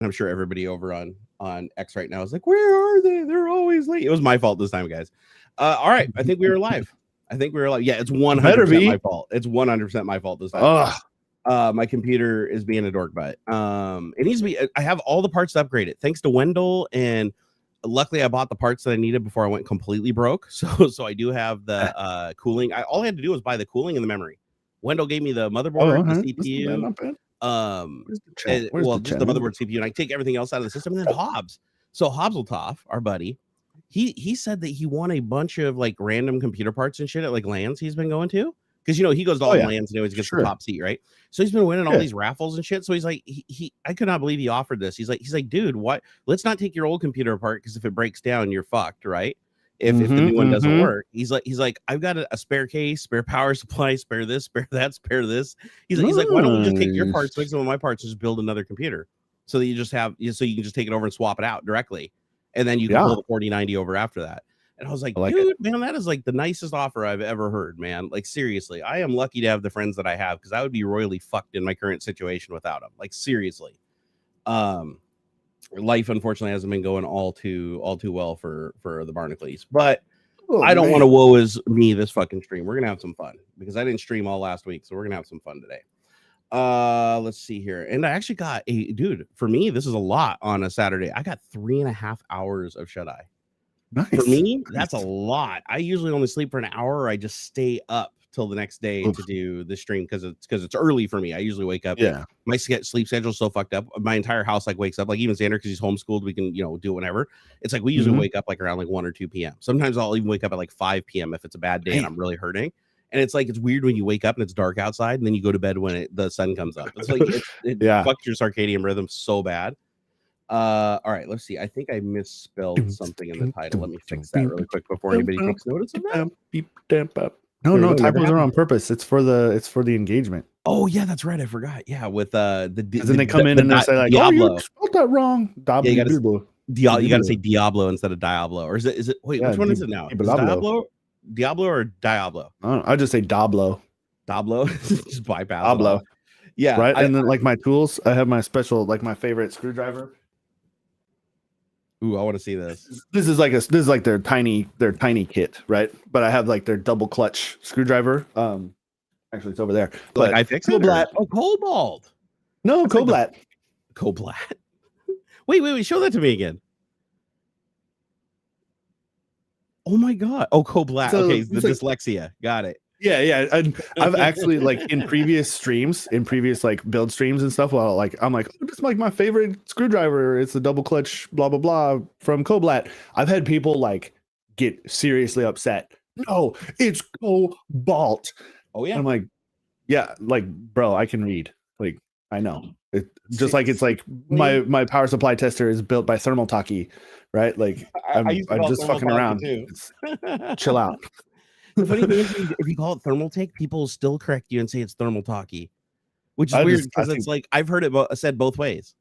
And I'm sure everybody over on X right now is like, where are they? They're always late. It was my fault this time, guys. All right, I think we were live. Yeah, it's 100% my fault. It's 100% my fault this time. My computer is being a dork butt. It needs to be. I have all the parts upgraded thanks to Wendell, and luckily I bought the parts that I needed before I went completely broke. So I do have the cooling. All I had to do was buy the cooling and the memory. Wendell gave me the motherboard, the CPU. Just the motherboard, CPU, and I take everything else out of the system. And then Hobbs. So Hobbs our buddy, he said that he won a bunch of like random computer parts and shit at like LANs he's been going to. Because he goes to all the LANs and always gets the top seat, right? So he's been winning all these raffles and shit. So he's like, I could not believe he offered this. He's like, dude, what? Let's not take your old computer apart because if it breaks down, you're fucked, right? If the new one doesn't work, he's like, I've got a spare case, spare power supply, spare this, spare that, spare this. He's like, why don't we just take your parts, make some of my parts, and just build another computer so that you can just take it over and swap it out directly, and then you can pull the 4090 over after that. And I was like, dude, man, that is like the nicest offer I've ever heard, man. Like, seriously, I am lucky to have the friends that I have because I would be royally fucked in my current situation without them. Like, seriously. Life, unfortunately, hasn't been going all too well for the Barnacules. But I don't want to woe is me this fucking stream. We're going to have some fun because I didn't stream all last week. So we're going to have some fun today. Let's see here. And I actually got for me, this is a lot on a Saturday. I got 3.5 hours of shut-eye. Nice. For me, that's a lot. I usually only sleep for an hour, or I just stay up till the next day to do the stream because it's early for me. I usually wake up. Yeah, my sleep schedule's so fucked up. My entire house like wakes up, like even Xander, because he's homeschooled, we can do whenever. It's like we usually wake up like around like 1 or 2 p.m. Sometimes I'll even wake up at like 5 p.m. if it's a bad day and I'm really hurting. And it's like it's weird when you wake up and it's dark outside, and then you go to bed when the sun comes up. It's like it fucks your circadian rhythm so bad. All right, let's see. I think I misspelled something in the title. Let me fix that really quick before anybody takes notice of that. No, typos are on purpose. It's for the engagement. Oh yeah, that's right. I forgot. Yeah, with then they come in and they say like, Diablo. "Oh, you spelled that wrong." You got to say Diablo instead of Diablo, or is it? Wait, which one is it now? Is Diablo or Diablo? I just say Dablo. Just bypass Dablo. Yeah, right. And then like my tools, I have my special, like my favorite screwdriver. Ooh, I want to see this. This is like their tiny kit, right? But I have like their double clutch screwdriver. Actually, it's over there. But I fixed it. Oh, Cobalt. No, Cobalt. Cobalt. Wait. Show that to me again. Oh my god. Oh, Cobalt. So, okay, the dyslexia. Got it. Yeah. I've actually like in previous like build streams and stuff. Well, like I'm like, oh, this is like my favorite screwdriver. It's the double clutch, blah blah blah from Cobalt. I've had people like get seriously upset. No, it's Cobalt. Oh yeah. And I'm like, yeah, like bro, I can read. Like I know. It just like it's like my power supply tester is built by Thermal Talkie, right? Like I'm just fucking around. Chill out. The funny thing is, if you call it Thermal Take, people still correct you and say it's Thermal Talkie, which is weird because it's like I've heard it said both ways.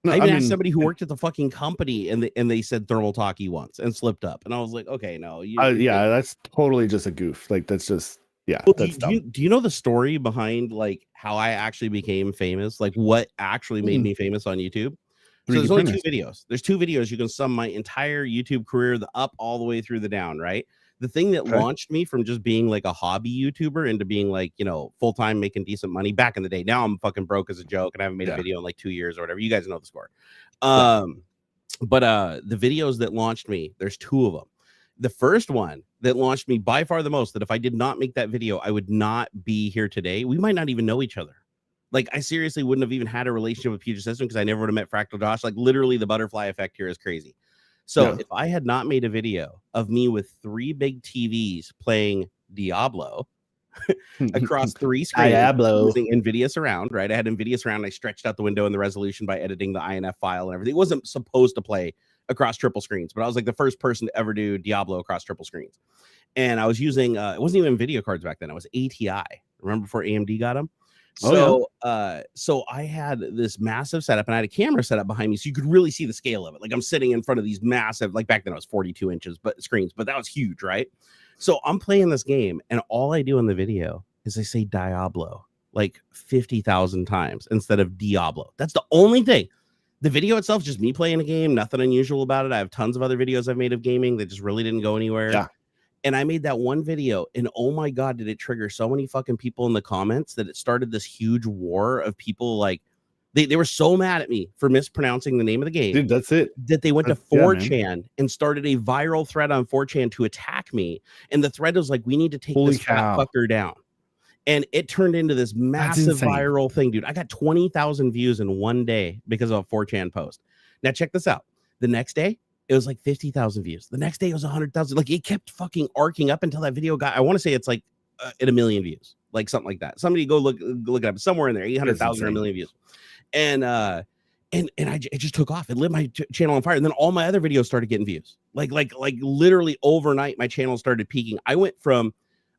No, I asked somebody who worked at the fucking company and they said Thermal Talkie once and slipped up, and I was like, okay, no, that's totally just a goof. Like that's just Well, do you know the story behind like how I actually became famous? Like what actually made me famous on YouTube? So there's only 2 videos. There's 2 videos. You can sum my entire YouTube career, the up all the way through the down, right? The thing that launched me from just being like a hobby YouTuber into being like, full-time making decent money back in the day. Now I'm fucking broke as a joke and I haven't made a video in like 2 years or whatever. You guys know the score. But the videos that launched me, there's 2 of them. The first one that launched me by far the most, that if I did not make that video, I would not be here today. We might not even know each other. Like I seriously wouldn't have even had a relationship with Future System because I never would have met Fractal Josh. Like literally the butterfly effect here is crazy. So if I had not made a video of me with 3 big TVs playing Diablo across 3 screens using Nvidia Surround, right? I had Nvidia Surround. I stretched out the window and the resolution by editing the INF file and everything. It wasn't supposed to play across triple screens, but I was like the first person to ever do Diablo across triple screens. And I was using, it wasn't even Nvidia cards back then. It was ATI. Remember before AMD got them? So I had this massive setup and I had a camera set up behind me so you could really see the scale of it. Like I'm sitting in front of these massive, like back then it was 42 inches, but screens, but that was huge, right? So I'm playing this game and all I do in the video is I say Diablo like 50,000 times instead of Diablo. That's the only thing The video itself, just me playing a game, nothing unusual about it. I have tons of other videos I've made of gaming that just really didn't go anywhere. Yeah. And I made that one video, and oh my God, did it trigger so many fucking people in the comments that it started this huge war of people like they were so mad at me for mispronouncing the name of the game. Dude, that's it. That they went to 4chan and started a viral thread on 4chan to attack me. And the thread was like, we need to take this fat fucker down. And it turned into this massive viral thing, dude. I got 20,000 views in one day because of a 4chan post. Now check this out. The next day, it was like 50,000 views. The next day, it was 100,000. Like it kept fucking arcing up until that video got, I want to say it's like at 1 million views, like something like that. Somebody go look it up somewhere in there, 800,000 or 1 million views. And it just took off. It lit my channel on fire. And then all my other videos started getting views. Like literally overnight, my channel started peaking. I went from,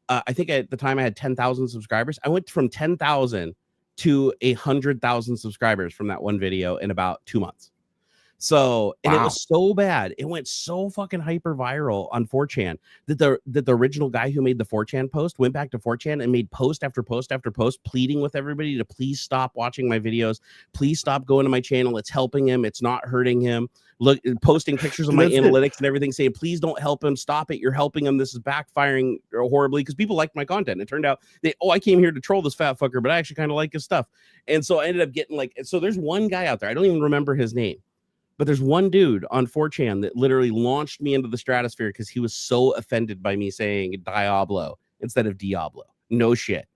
I think at the time I had 10,000 subscribers. I went from 10,000 to 100,000 subscribers from that one video in about 2 months. So, and it was so bad. It went so fucking hyper viral on 4chan that the original guy who made the 4chan post went back to 4chan and made post after post after post, pleading with everybody to please stop watching my videos. Please stop going to my channel. It's helping him. It's not hurting him. Look, posting pictures of my analytics and everything, saying, please don't help him. Stop it. You're helping him. This is backfiring horribly because people liked my content. It turned out I came here to troll this fat fucker, but I actually kind of like his stuff. And so I ended up getting so there's one guy out there. I don't even remember his name. But there's one dude on 4chan that literally launched me into the stratosphere because he was so offended by me saying Diablo instead of Diablo. No shit.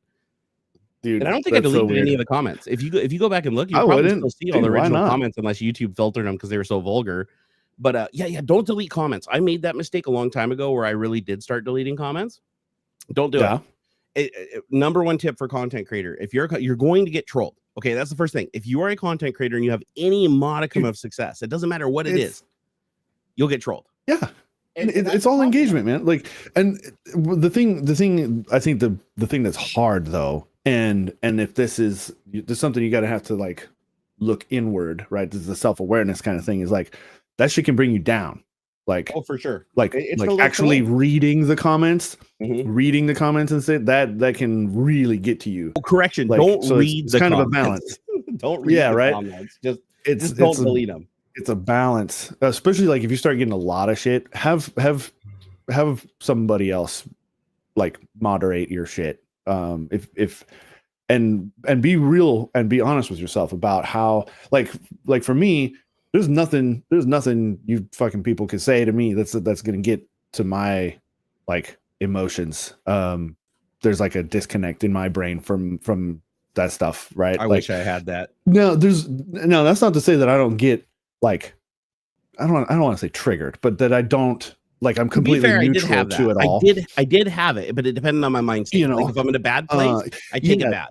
Dude, and I don't think I deleted any of the comments. If you go back and look, you probably still see all the original comments unless YouTube filtered them because they were so vulgar. But yeah, don't delete comments. I made that mistake a long time ago where I really did start deleting comments. Don't do it. Number one tip for content creator: if you're going to get trolled. Okay, that's the first thing. If you are a content creator and you have any modicum of success, it doesn't matter what it is, you'll get trolled. Yeah. It's all engagement, man. Like, and the thing, I think the thing that's hard though, and if there's something you got to have to like look inward, right? This is the self-awareness kind of thing, is like that shit can bring you down. Like, oh, for sure. Like actually reading the comments, and say that can really get to you. Oh, correction. Like, don't read the kind comments. of a balance. Don't read the comments. Just don't delete them. It's a balance, especially like if you start getting a lot of shit, have somebody else like moderate your shit. If be real and be honest with yourself about how like for me, there's nothing you fucking people can say to me that's gonna get to my like emotions. There's like a disconnect in my brain from that stuff, right? I wish I had that. No, that's not to say that I don't get like I don't want to say triggered, but that I don't like I'm completely neutral to it all. I did have it, but it depended on my mind state. Like if I'm in a bad place, I take it bad.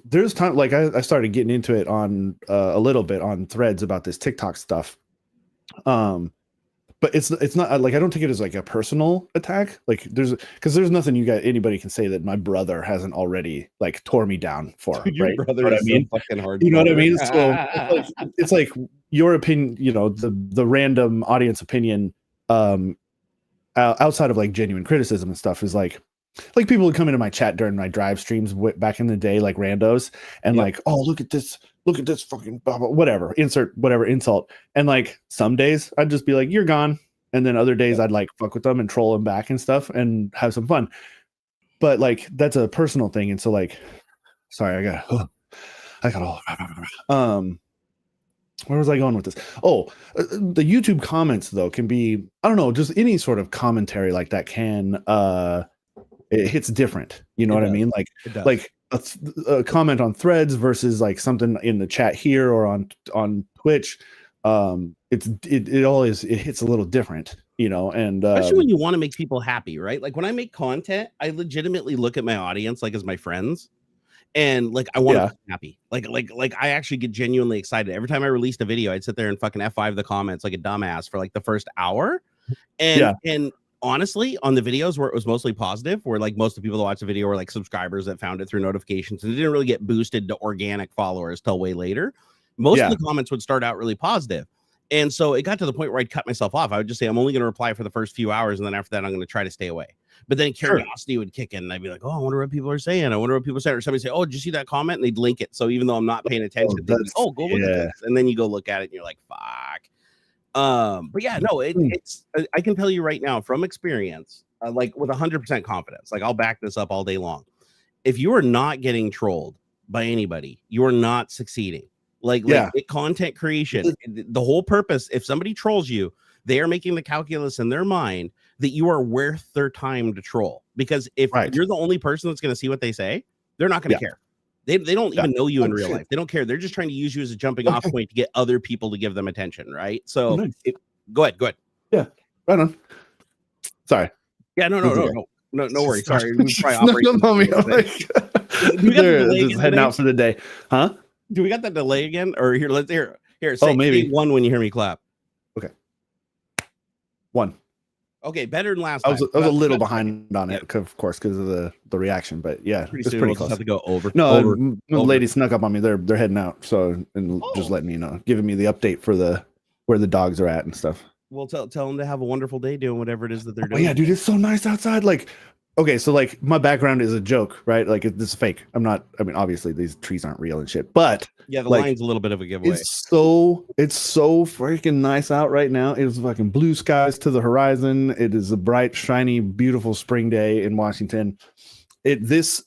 There's time like I started getting into it on a little bit on threads about this TikTok stuff. But it's not like I don't take it as like a personal attack. Like there's nothing anybody can say that my brother hasn't already like tore me down for. Dude, your right? brother is so fucking hard. You know what I mean? So it's like your opinion, the random audience opinion outside of like genuine criticism and stuff is like people would come into my chat during my drive streams back in the day, like randos, and like, oh, look at this fucking blah, blah, whatever, insert whatever insult. And like some days I'd just be like, you're gone. And then other days I'd like fuck with them and troll them back and stuff and have some fun. But like, that's a personal thing. And so like, sorry, I got all, where was I going with this? Oh, the YouTube comments though can be, I don't know, just any sort of commentary like that can, it hits different. You know what I mean? Like a comment on threads versus like something in the chat here or on Twitch. It hits a little different, and especially when you want to make people happy, right? Like when I make content, I legitimately look at my audience like as my friends. And like I want to be happy. Like I actually get genuinely excited. Every time I released a video, I'd sit there and fucking F5 the comments like a dumbass for like the first hour. And honestly, on the videos where it was mostly positive, where like most of the people that watch the video were like subscribers that found it through notifications and it didn't really get boosted to organic followers till way later. Most of the comments would start out really positive. And so it got to the point where I'd cut myself off. I would just say, I'm only going to reply for the first few hours. And then after that, I'm going to try to stay away. But then curiosity would kick in, and I'd be like, oh, I wonder what people are saying. I wonder what people are saying. Or somebody say, oh, did you see that comment? And they'd link it. So even though I'm not paying attention, they'd be, oh, go look at this. And then you go look at it, and you're like, fuck. But yeah, no, it's I can tell you right now from experience, like with 100% confidence, like I'll back this up all day long. If you are not getting trolled by anybody, you are not succeeding. Like content creation, the whole purpose, if somebody trolls you, they are making the calculus in their mind that you are worth their time to troll. Because if you're the only person that's going to see what they say, they're not going to care. They don't even know you in real life. They don't care. They're just trying to use you as a jumping off point to get other people to give them attention, right? So go ahead. Yeah, right on. Sorry. Yeah, no worries. Sorry. We just heading out for the day. Huh? Do we got that delay again? Or here, let's hear. Here, say maybe one when you hear me clap. Okay. One. Okay, better than last time. I was a little behind on it, of course, because of the reaction. But yeah, it's pretty close. Have to go over. No, the lady snuck up on me. They're heading out, so just letting me know, giving me the update for where the dogs are at and stuff. Well, tell them to have a wonderful day doing whatever it is that they're doing. Oh yeah, dude, it's so nice outside. Like, okay, so like my background is a joke, right? Like this is fake. I mean, obviously these trees aren't real and shit, but yeah, the line's a little bit of a giveaway. It's so freaking nice out right now. It is fucking blue skies to the horizon. It is a bright, shiny, beautiful spring day in Washington. This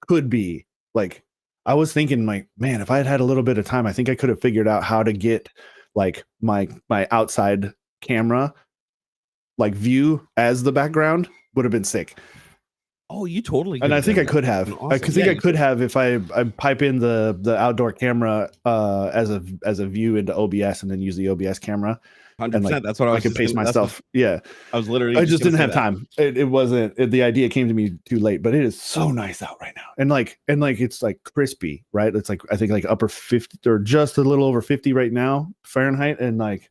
could be like, I was thinking like, man, if I had a little bit of time, I think I could have figured out how to get like my outside camera like view as the background would have been sick. Oh, you totally. And I think I could have. Awesome. I think I could have if I pipe in the outdoor camera as a view into OBS and then use the OBS camera. 100%. Like, that's what I could pace myself. Yeah, I was literally. I just didn't have time. It wasn't. The idea came to me too late. But it is so nice out right now, and like it's like crispy, right? It's like I think like upper 50 or just a little over 50 right now Fahrenheit, and like,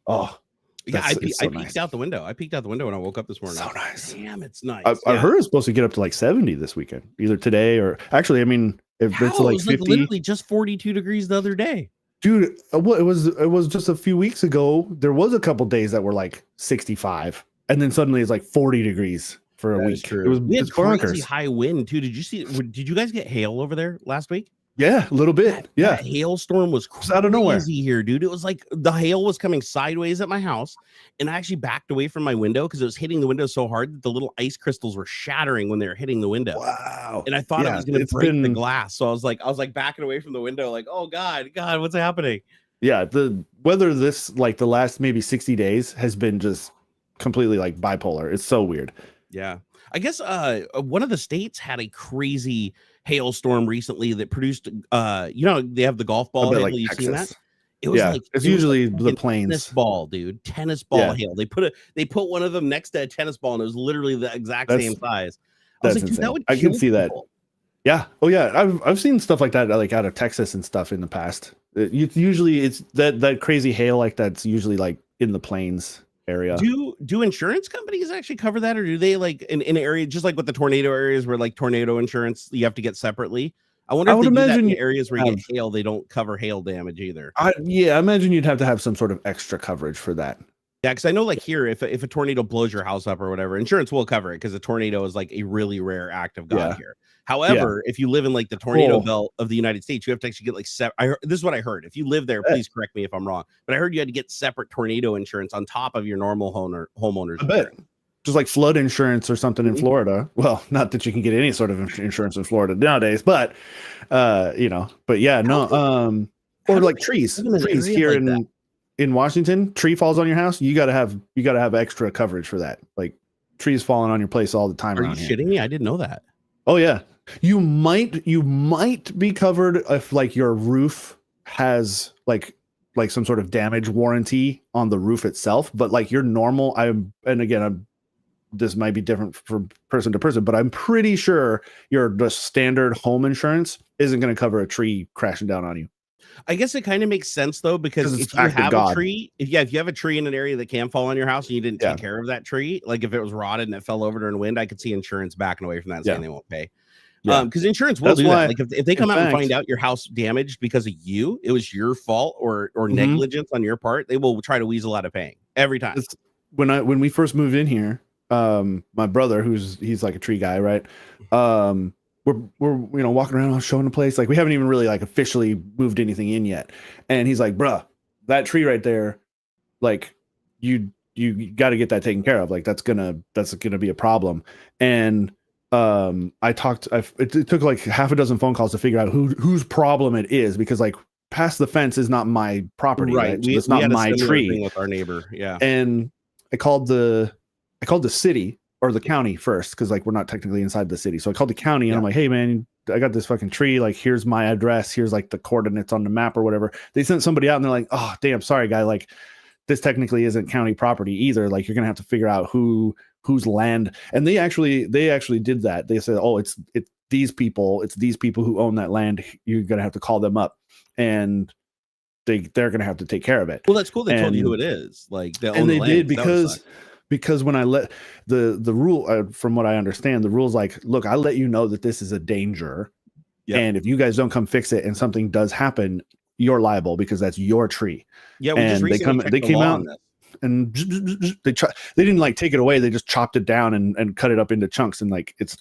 oh. Yeah, I peeked out the window. I peeked out the window when I woke up this morning. So nice. Damn, it's nice. I heard it's supposed to get up to like 70 this weekend, either today or actually, I mean, if it's like 50, literally just 42 degrees the other day. Dude, it was just a few weeks ago. There was a couple days that were like 65, and then suddenly it's like 40 degrees for a week. We had crazy high wind too. Did you guys get hail over there last week? Yeah, a little bit. That hailstorm was out of nowhere here, dude. It was like the hail was coming sideways at my house, and I actually backed away from my window because it was hitting the window so hard that the little ice crystals were shattering when they were hitting the window. Wow! And I thought it was going to break the glass, so I was like backing away from the window, like, oh god, what's happening? Yeah, the weather this like the last maybe 60 days has been just completely like bipolar. It's so weird. Yeah, I guess one of the states had a crazy hailstorm recently that produced they have the golf ball hail. Like You've Texas. seen that? It was like it's usually like the plains. Tennis ball, dude. Tennis ball hail. They put one of them next to a tennis ball, and it was literally the exact same size. I was like, dude, that would I can see that. people. Yeah. Oh yeah. I've seen stuff like that, like out of Texas and stuff in the past. Usually it's that crazy hail like that's usually like in the plains area. Do insurance companies actually cover that, or do they like in an area just like with the tornado areas where like tornado insurance you have to get separately? I wonder if they do that in areas where you get hail, they don't cover hail damage either. I imagine you'd have to have some sort of extra coverage for that. Yeah, because I know like here, if a tornado blows your house up or whatever, insurance will cover it because a tornado is like a really rare act of God here. However, if you live in like the tornado belt of the United States, you have to actually get like this is what I heard. If you live there, please correct me if I'm wrong, but I heard you had to get separate tornado insurance on top of your normal homeowners insurance. Just like flood insurance or something in Florida. Well, not that you can get any sort of insurance in Florida nowadays, but or like trees here like in Washington, tree falls on your house, you gotta have extra coverage for that. Like trees falling on your place all the time. Are you shitting me? I didn't know that. Oh yeah. You might be covered if like your roof has like some sort of damage warranty on the roof itself, but like your normal, this might be different from person to person, but I'm pretty sure your just standard home insurance isn't going to cover a tree crashing down on you. I guess it kind of makes sense though, because if you have a tree, if you have a tree in an area that can fall on your house and you didn't take care of that tree, like if it was rotted and it fell over during the wind, I could see insurance backing away from that and saying they won't pay. Because insurance will do that. Like if they come out and find out your house damaged because of you, it was your fault or negligence on your part, they will try to weasel out of paying every time. When we first moved in here, my brother, he's like a tree guy, right? We're walking around showing the place. Like we haven't even really like officially moved anything in yet. And he's like, bruh, that tree right there, like you got to get that taken care of. Like that's gonna be a problem. And it took like half a dozen phone calls to figure out whose problem it is, because like past the fence is not my property, right? So it's not my tree. With our neighbor, yeah. And I called the city or the county first, because like we're not technically inside the city. So I called the county and I'm like, hey man, I got this fucking tree. Like here's my address. Here's like the coordinates on the map or whatever. They sent somebody out and they're like, oh damn, sorry guy, like this technically isn't county property either. Like you're gonna have to figure out whose land. And they actually did that. They said, oh, it's these people who own that land. You're gonna have to call them up, and they're gonna have to take care of it. Well, that's cool. They told you who it is. Like they did, because when I let the rule, from what I understand, the rule's like, look, I let you know that this is a danger, and if you guys don't come fix it and something does happen, you're liable because that's your tree. Yeah, we just recently they came out and they didn't like take it away. They just chopped it down and cut it up into chunks, and like it's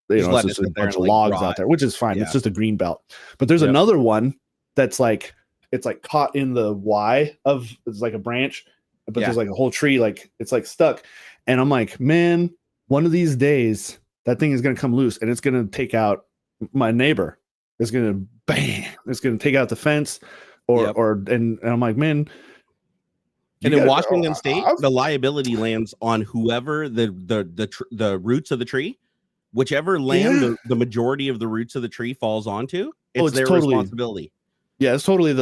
just a bunch of logs out there, which is fine. Yeah. It's just a green belt. But there's another one that's like it's like caught in the Y of it's like a branch, but there's like a whole tree, like it's like stuck. And I'm like, man, one of these days that thing is gonna come loose and it's gonna take out my neighbor. It's gonna bang. It's gonna take out the fence, and I'm like, man. And in Washington State, the liability lands on whoever the roots of the tree, whichever land the majority of the roots of the tree falls onto. It's their responsibility. Yeah, it's totally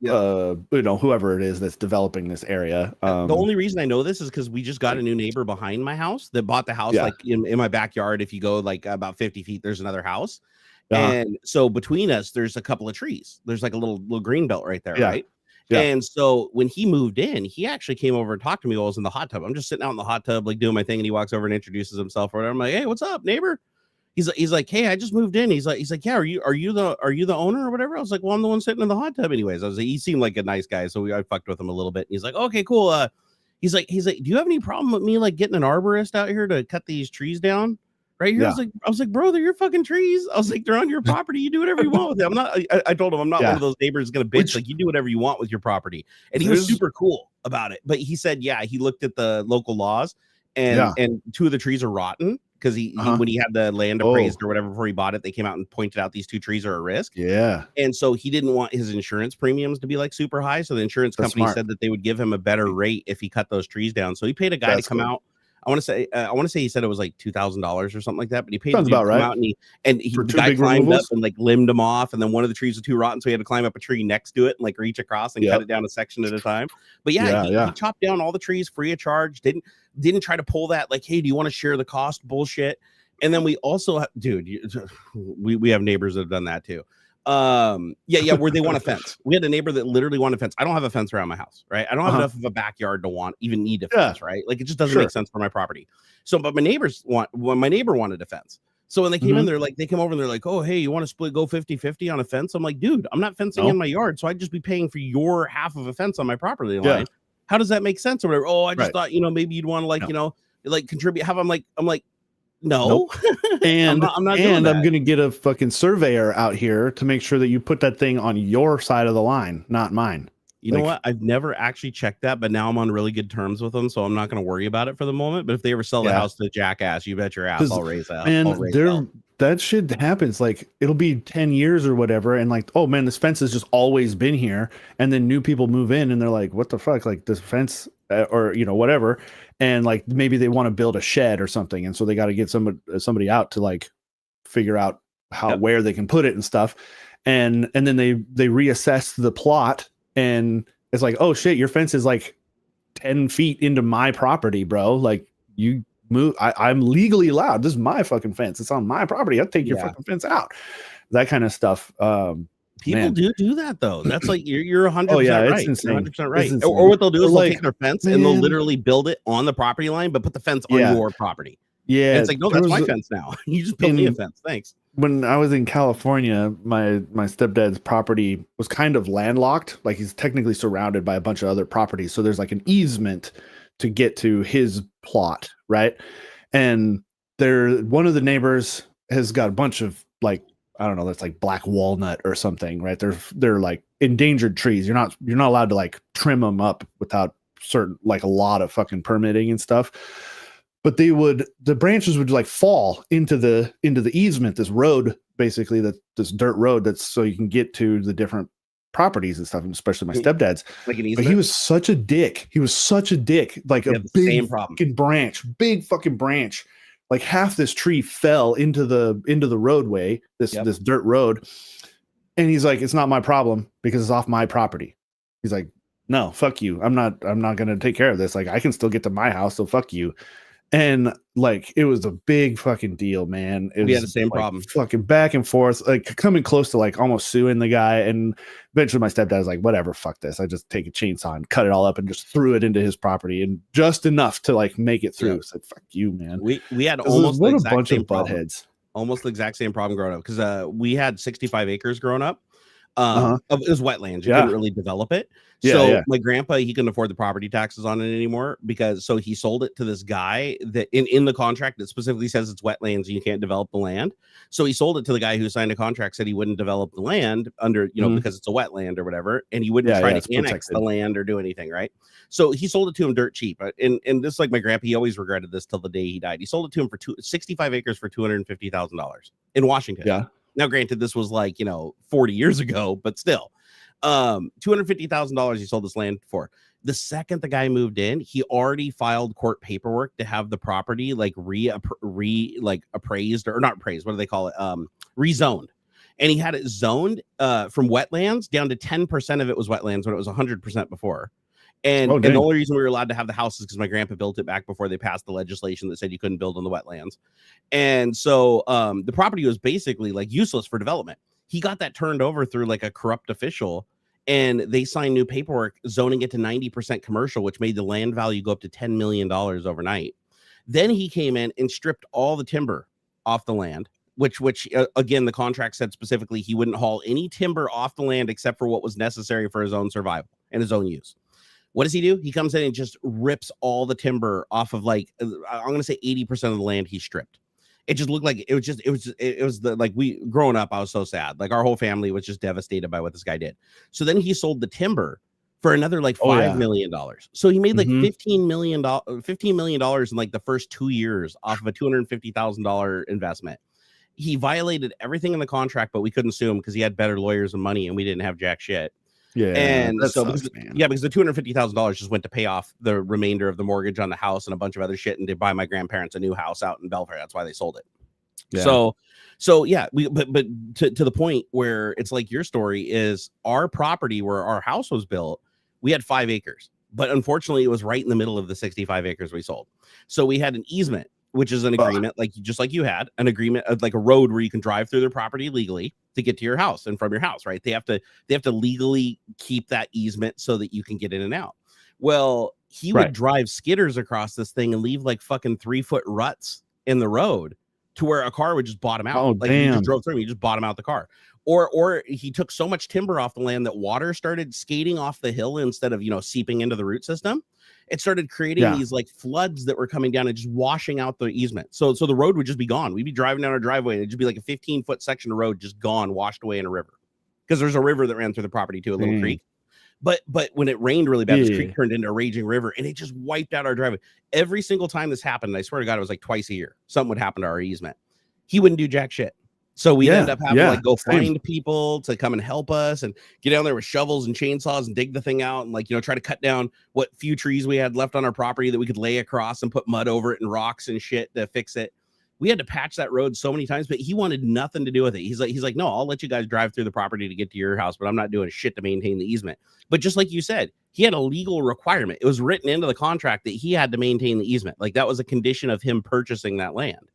whoever it is that's developing this area. The only reason I know this is because we just got a new neighbor behind my house that bought the house like in my backyard. If you go like about 50 feet, there's another house. And so between us, there's a couple of trees. There's like a little green belt right there, right? Yeah. And so when he moved in, he actually came over and talked to me while I was in the hot tub. I'm just sitting out in the hot tub, like doing my thing, and he walks over and introduces himself. Or whatever. I'm like, hey, what's up, neighbor? He's like, hey, I just moved in. He's like, yeah, are you the owner or whatever? I was like, well, I'm the one sitting in the hot tub, anyways. He seemed like a nice guy, so I fucked with him a little bit. And he's like, okay, cool. He's like, do you have any problem with me like getting an arborist out here to cut these trees down? Right here, I was like, bro, they're your fucking trees. I was like, they're on your property. You do whatever you want with them. I told him I'm not one of those neighbors gonna bitch. Like, you do whatever you want with your property. And he was super cool about it. But he said, he looked at the local laws, and two of the trees are rotten because he when he had the land appraised or whatever before he bought it, they came out and pointed out these two trees are a risk. Yeah. And so he didn't want his insurance premiums to be like super high. So the insurance company said that they would give him a better rate if he cut those trees down. So he paid a guy to come out. I want to say he said it was like $2,000 or something like that, but he paid to come out and the guy climbed up and like limbed them off, and then one of the trees was too rotten, so he had to climb up a tree next to it and like reach across and cut it down a section at a time. But he chopped down all the trees free of charge. Didn't try to pull that like, hey, do you want to share the cost bullshit? And then we also we have neighbors that have done that too. Where they want a fence. We had a neighbor that literally wanted a fence. I don't have a fence around my house, right? I don't have enough of a backyard to even need a fence, right? Like it just doesn't make sense for my property. So, but my neighbor wanted a fence. So when they came in, they come over and they're like, oh, hey, you want to go 50-50 on a fence? I'm like, dude, I'm not fencing in my yard, so I'd just be paying for your half of a fence on my property line. How does that make sense or whatever? Oh, I just thought, maybe you'd want to like contribute. I'm like, no. And I'm gonna get a fucking surveyor out here to make sure that you put that thing on your side of the line, not mine. You know what? I've never actually checked that, but now I'm on really good terms with them, so I'm not going to worry about it for the moment. But if they ever sell the house to a jackass, you bet your ass I'll raise that. And that shit happens. Like it'll be 10 years or whatever, and like, oh man, this fence has just always been here, and then new people move in, and they're like, what the fuck? Like this fence, or whatever, and like maybe they want to build a shed or something, and so they got to get somebody out to like figure out where they can put it and stuff, and then they reassess the plot. And it's like, oh shit, your fence is like 10 feet into my property, bro. Like you move. I'm legally allowed. This is my fucking fence. It's on my property. I'll take your fucking fence out. That kind of stuff. People do that though. That's like you're 100% right. Insane. You're 100% right. Or what they'll do is they'll take their fence and they'll literally build it on the property line, but put the fence on your property. Yeah. And it's like, no, that's my fence now. You just built me a fence. Thanks. When I was in California, my stepdad's property was kind of landlocked. Like he's technically surrounded by a bunch of other properties. So there's like an easement to get to his plot, right? and one of the neighbors has got a bunch of like, I don't know, that's like black walnut or something, right? They're like endangered trees. You're not allowed to like trim them up without like a lot of fucking permitting and stuff. But the branches would like fall into the easement, this road, basically, this dirt road that's so you can get to the different properties and stuff, especially my stepdad's. Like an easement? But he was such a dick. Like a big fucking branch. Like half this tree fell into the roadway, this dirt road. And he's like, it's not my problem because it's off my property. He's like, no, fuck you. I'm not going to take care of this. Like, I can still get to my house, so fuck you. And like, it was a big fucking deal, man. We had the same problem, fucking back and forth, like coming close to like almost suing the guy. And eventually my stepdad was like, whatever, fuck this. I just take a chainsaw and cut it all up and just threw it into his property, and just enough to like make it through. Said, fuck you, man. We had almost the exact same problem. Buttheads. Almost the exact same problem growing up, because we had 65 acres growing up. It was wetlands. You couldn't really develop it. My grandpa, he couldn't afford the property taxes on it anymore, so he sold it to this guy that in the contract that specifically says it's wetlands and you can't develop the land. So he sold it to the guy who signed a contract, said he wouldn't develop the land under, because it's a wetland or whatever, and he wouldn't try to annex the land or do anything, right? So he sold it to him dirt cheap. And this, like my grandpa, he always regretted this till the day he died. He sold it to him for 65 acres for $250,000 in Washington. Yeah. Now, granted, this was like, 40 years ago, but still, $250,000 he sold this land for. The second the guy moved in, he already filed court paperwork to have the property like appraised, or not appraised. What do they call it? Rezoned. And he had it zoned from wetlands down to 10% of it was wetlands when it was 100% before. And the only reason we were allowed to have the house is because my grandpa built it back before they passed the legislation that said you couldn't build on the wetlands. And so the property was basically like useless for development. He got that turned over through like a corrupt official, and they signed new paperwork zoning it to 90% commercial, which made the land value go up to $10 million overnight. Then he came in and stripped all the timber off the land, which again, the contract said specifically he wouldn't haul any timber off the land except for what was necessary for his own survival and his own use. What does he do? He comes in and just rips all the timber off of, like, I'm going to say 80% of the land he stripped. It just looked like we growing up, I was so sad. Like, our whole family was just devastated by what this guy did. So then he sold the timber for another like $5 million. So he made like $15 million in like the first 2 years off of a $250,000 investment. He violated everything in the contract, but we couldn't sue him because he had better lawyers and money, and we didn't have jack shit. Yeah, and so because the $250,000 just went to pay off the remainder of the mortgage on the house and a bunch of other shit, and to buy my grandparents a new house out in Belfair. That's why they sold it. Yeah. So yeah, but to the point where it's like your story is, our property where our house was built, we had 5 acres, but unfortunately it was right in the middle of the 65 acres we sold. So we had an easement, which is an agreement, just like you had an agreement of like a road where you can drive through their property legally to get to your house and from your house, right? They have to legally keep that easement so that you can get in and out. Well, he would drive skidders across this thing and leave like fucking 3-foot ruts in the road to where a car would just bottom out. Oh, like, damn. You just drove through, you just bottom out the car. Or he took so much timber off the land that water started skating off the hill instead of, seeping into the root system. It started creating these like floods that were coming down and just washing out the easement. So the road would just be gone. We'd be driving down our driveway and it'd just be like a 15-foot section of road just gone, washed away in a river. Because there's a river that ran through the property too, a little creek. But when it rained really bad, this creek turned into a raging river and it just wiped out our driveway. Every single time this happened, I swear to God, it was like twice a year. Something would happen to our easement. He wouldn't do jack shit. So we end up having to like go find people to come and help us and get down there with shovels and chainsaws and dig the thing out and like, try to cut down what few trees we had left on our property that we could lay across and put mud over it and rocks and shit to fix it. We had to patch that road so many times, but he wanted nothing to do with it. He's like, no, I'll let you guys drive through the property to get to your house, but I'm not doing shit to maintain the easement. But just like you said, he had a legal requirement. It was written into the contract that he had to maintain the easement. Like, that was a condition of him purchasing that land.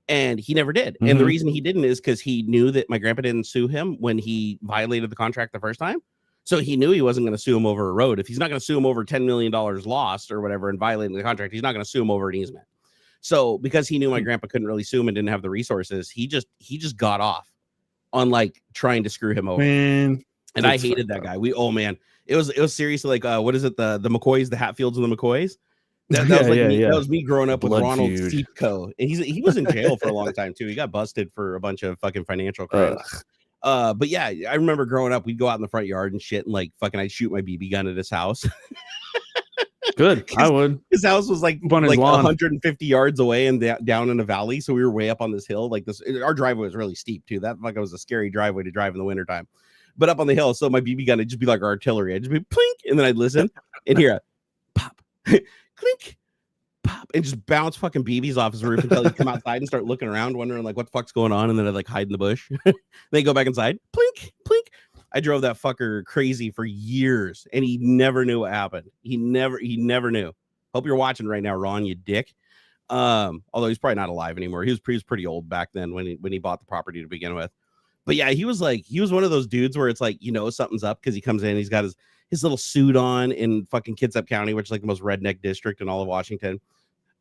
And he never did. And the reason he didn't is because he knew that my grandpa didn't sue him when he violated the contract the first time. So he knew he wasn't going to sue him over a road. If he's not going to sue him over $10 million lost or whatever and violating the contract, he's not going to sue him over an easement. So because he knew my grandpa couldn't really sue him and didn't have the resources, he just got off on like trying to screw him over. Man, and I hated that guy. It was seriously like, what is it? The McCoys, the Hatfields and the McCoys. That was like me. That was me growing up Blood with Ronald feud. Seepco, and he was in jail for a long time too. He got busted for a bunch of fucking financial crimes. But yeah, I remember growing up, we'd go out in the front yard and shit, and like fucking, I'd shoot my BB gun at his house. Good, I would. His house was like on his lawn. 150 yards away and down in a valley, so we were way up on this hill. Like this, our driveway was really steep too. That fucking was a scary driveway to drive in the wintertime. But up on the hill, so my BB gun would just be like artillery. I'd just be plink, and then I'd listen and hear a pop, clink, pop, and just bounce fucking BBs off his roof until he'd come outside and start looking around, wondering like what the fuck's going on, and then I'd like hide in the bush. Then go back inside, plink, plink. I drove that fucker crazy for years, and he never knew what happened. He never knew. Hope you're watching right now, Ron, you dick. Although he's probably not alive anymore. He was pretty old back then when he bought the property to begin with. But yeah, he was one of those dudes where it's like, you know, something's up because he comes in, he's got his little suit on in fucking Kitsap County, which is like the most redneck district in all of Washington.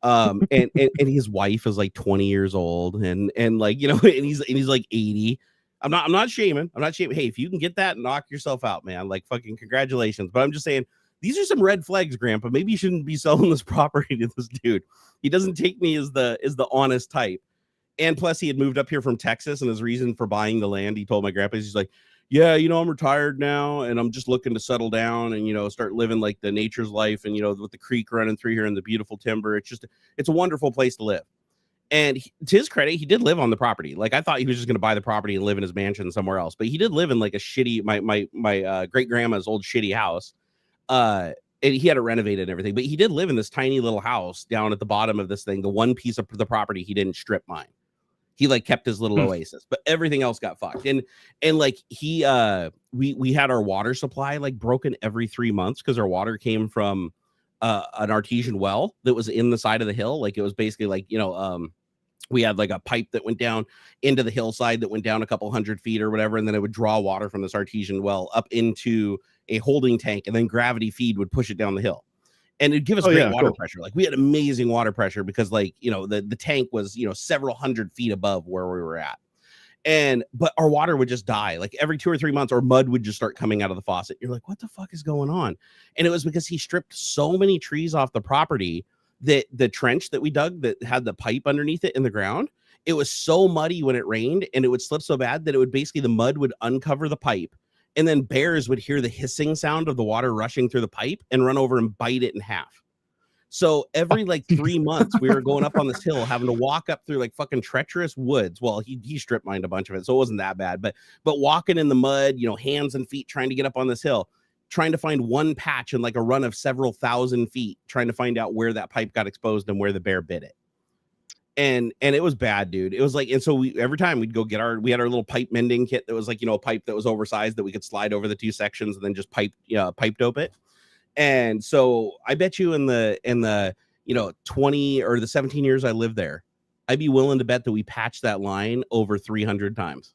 And his wife is like 20 years old, and like, you know, and he's like 80. I'm not shaming. Hey, if you can get that, knock yourself out, man. Like fucking congratulations. But I'm just saying, these are some red flags, Grandpa. Maybe you shouldn't be selling this property to this dude. He doesn't take me as the honest type. And plus, he had moved up here from Texas, and his reason for buying the land, he told my grandpa, he's like, yeah, you know, I'm retired now, and I'm just looking to settle down and, you know, start living like the nature's life, and, you know, with the creek running through here and the beautiful timber. It's a wonderful place to live. And to his credit, he did live on the property. Like, I thought he was just going to buy the property and live in his mansion somewhere else, but he did live in like a shitty, my great grandma's old shitty house. And he had it renovated and everything, but he did live in this tiny little house down at the bottom of this thing. The one piece of the property he didn't strip mine. He like kept his little oasis, but everything else got fucked. And like we had our water supply like broken every 3 months because our water came from an artesian well that was in the side of the hill. Like it was basically like, you know, we had like a pipe that went down into the hillside that went down a couple 100 feet or whatever, and then it would draw water from this artesian well up into a holding tank, and then gravity feed would push it down the hill. And it'd give us great water pressure. Like we had amazing water pressure because, like, you know, the tank was, you know, several 100 feet above where we were at. But our water would just die like every 2 or 3 months, or mud would just start coming out of the faucet. You're like, what the fuck is going on? And it was because he stripped so many trees off the property that the trench that we dug that had the pipe underneath it in the ground, it was so muddy when it rained, and it would slip so bad that it would basically, the mud would uncover the pipe. And then bears would hear the hissing sound of the water rushing through the pipe and run over and bite it in half. So every like 3 months, we were going up on this hill, having to walk up through like fucking treacherous woods. Well, he strip mined a bunch of it, so it wasn't that bad. But walking in the mud, you know, hands and feet trying to get up on this hill, trying to find one patch in like a run of several thousand feet, trying to find out where that pipe got exposed and where the bear bit it. And it was bad, dude. It was like, and so every time we'd go get we had our little pipe mending kit that was like, you know, a pipe that was oversized that we could slide over the two sections and then just pipe dope it. And so I bet you in the you know 20 or the 17 years I lived there, I'd be willing to bet that we patched that line over 300 times.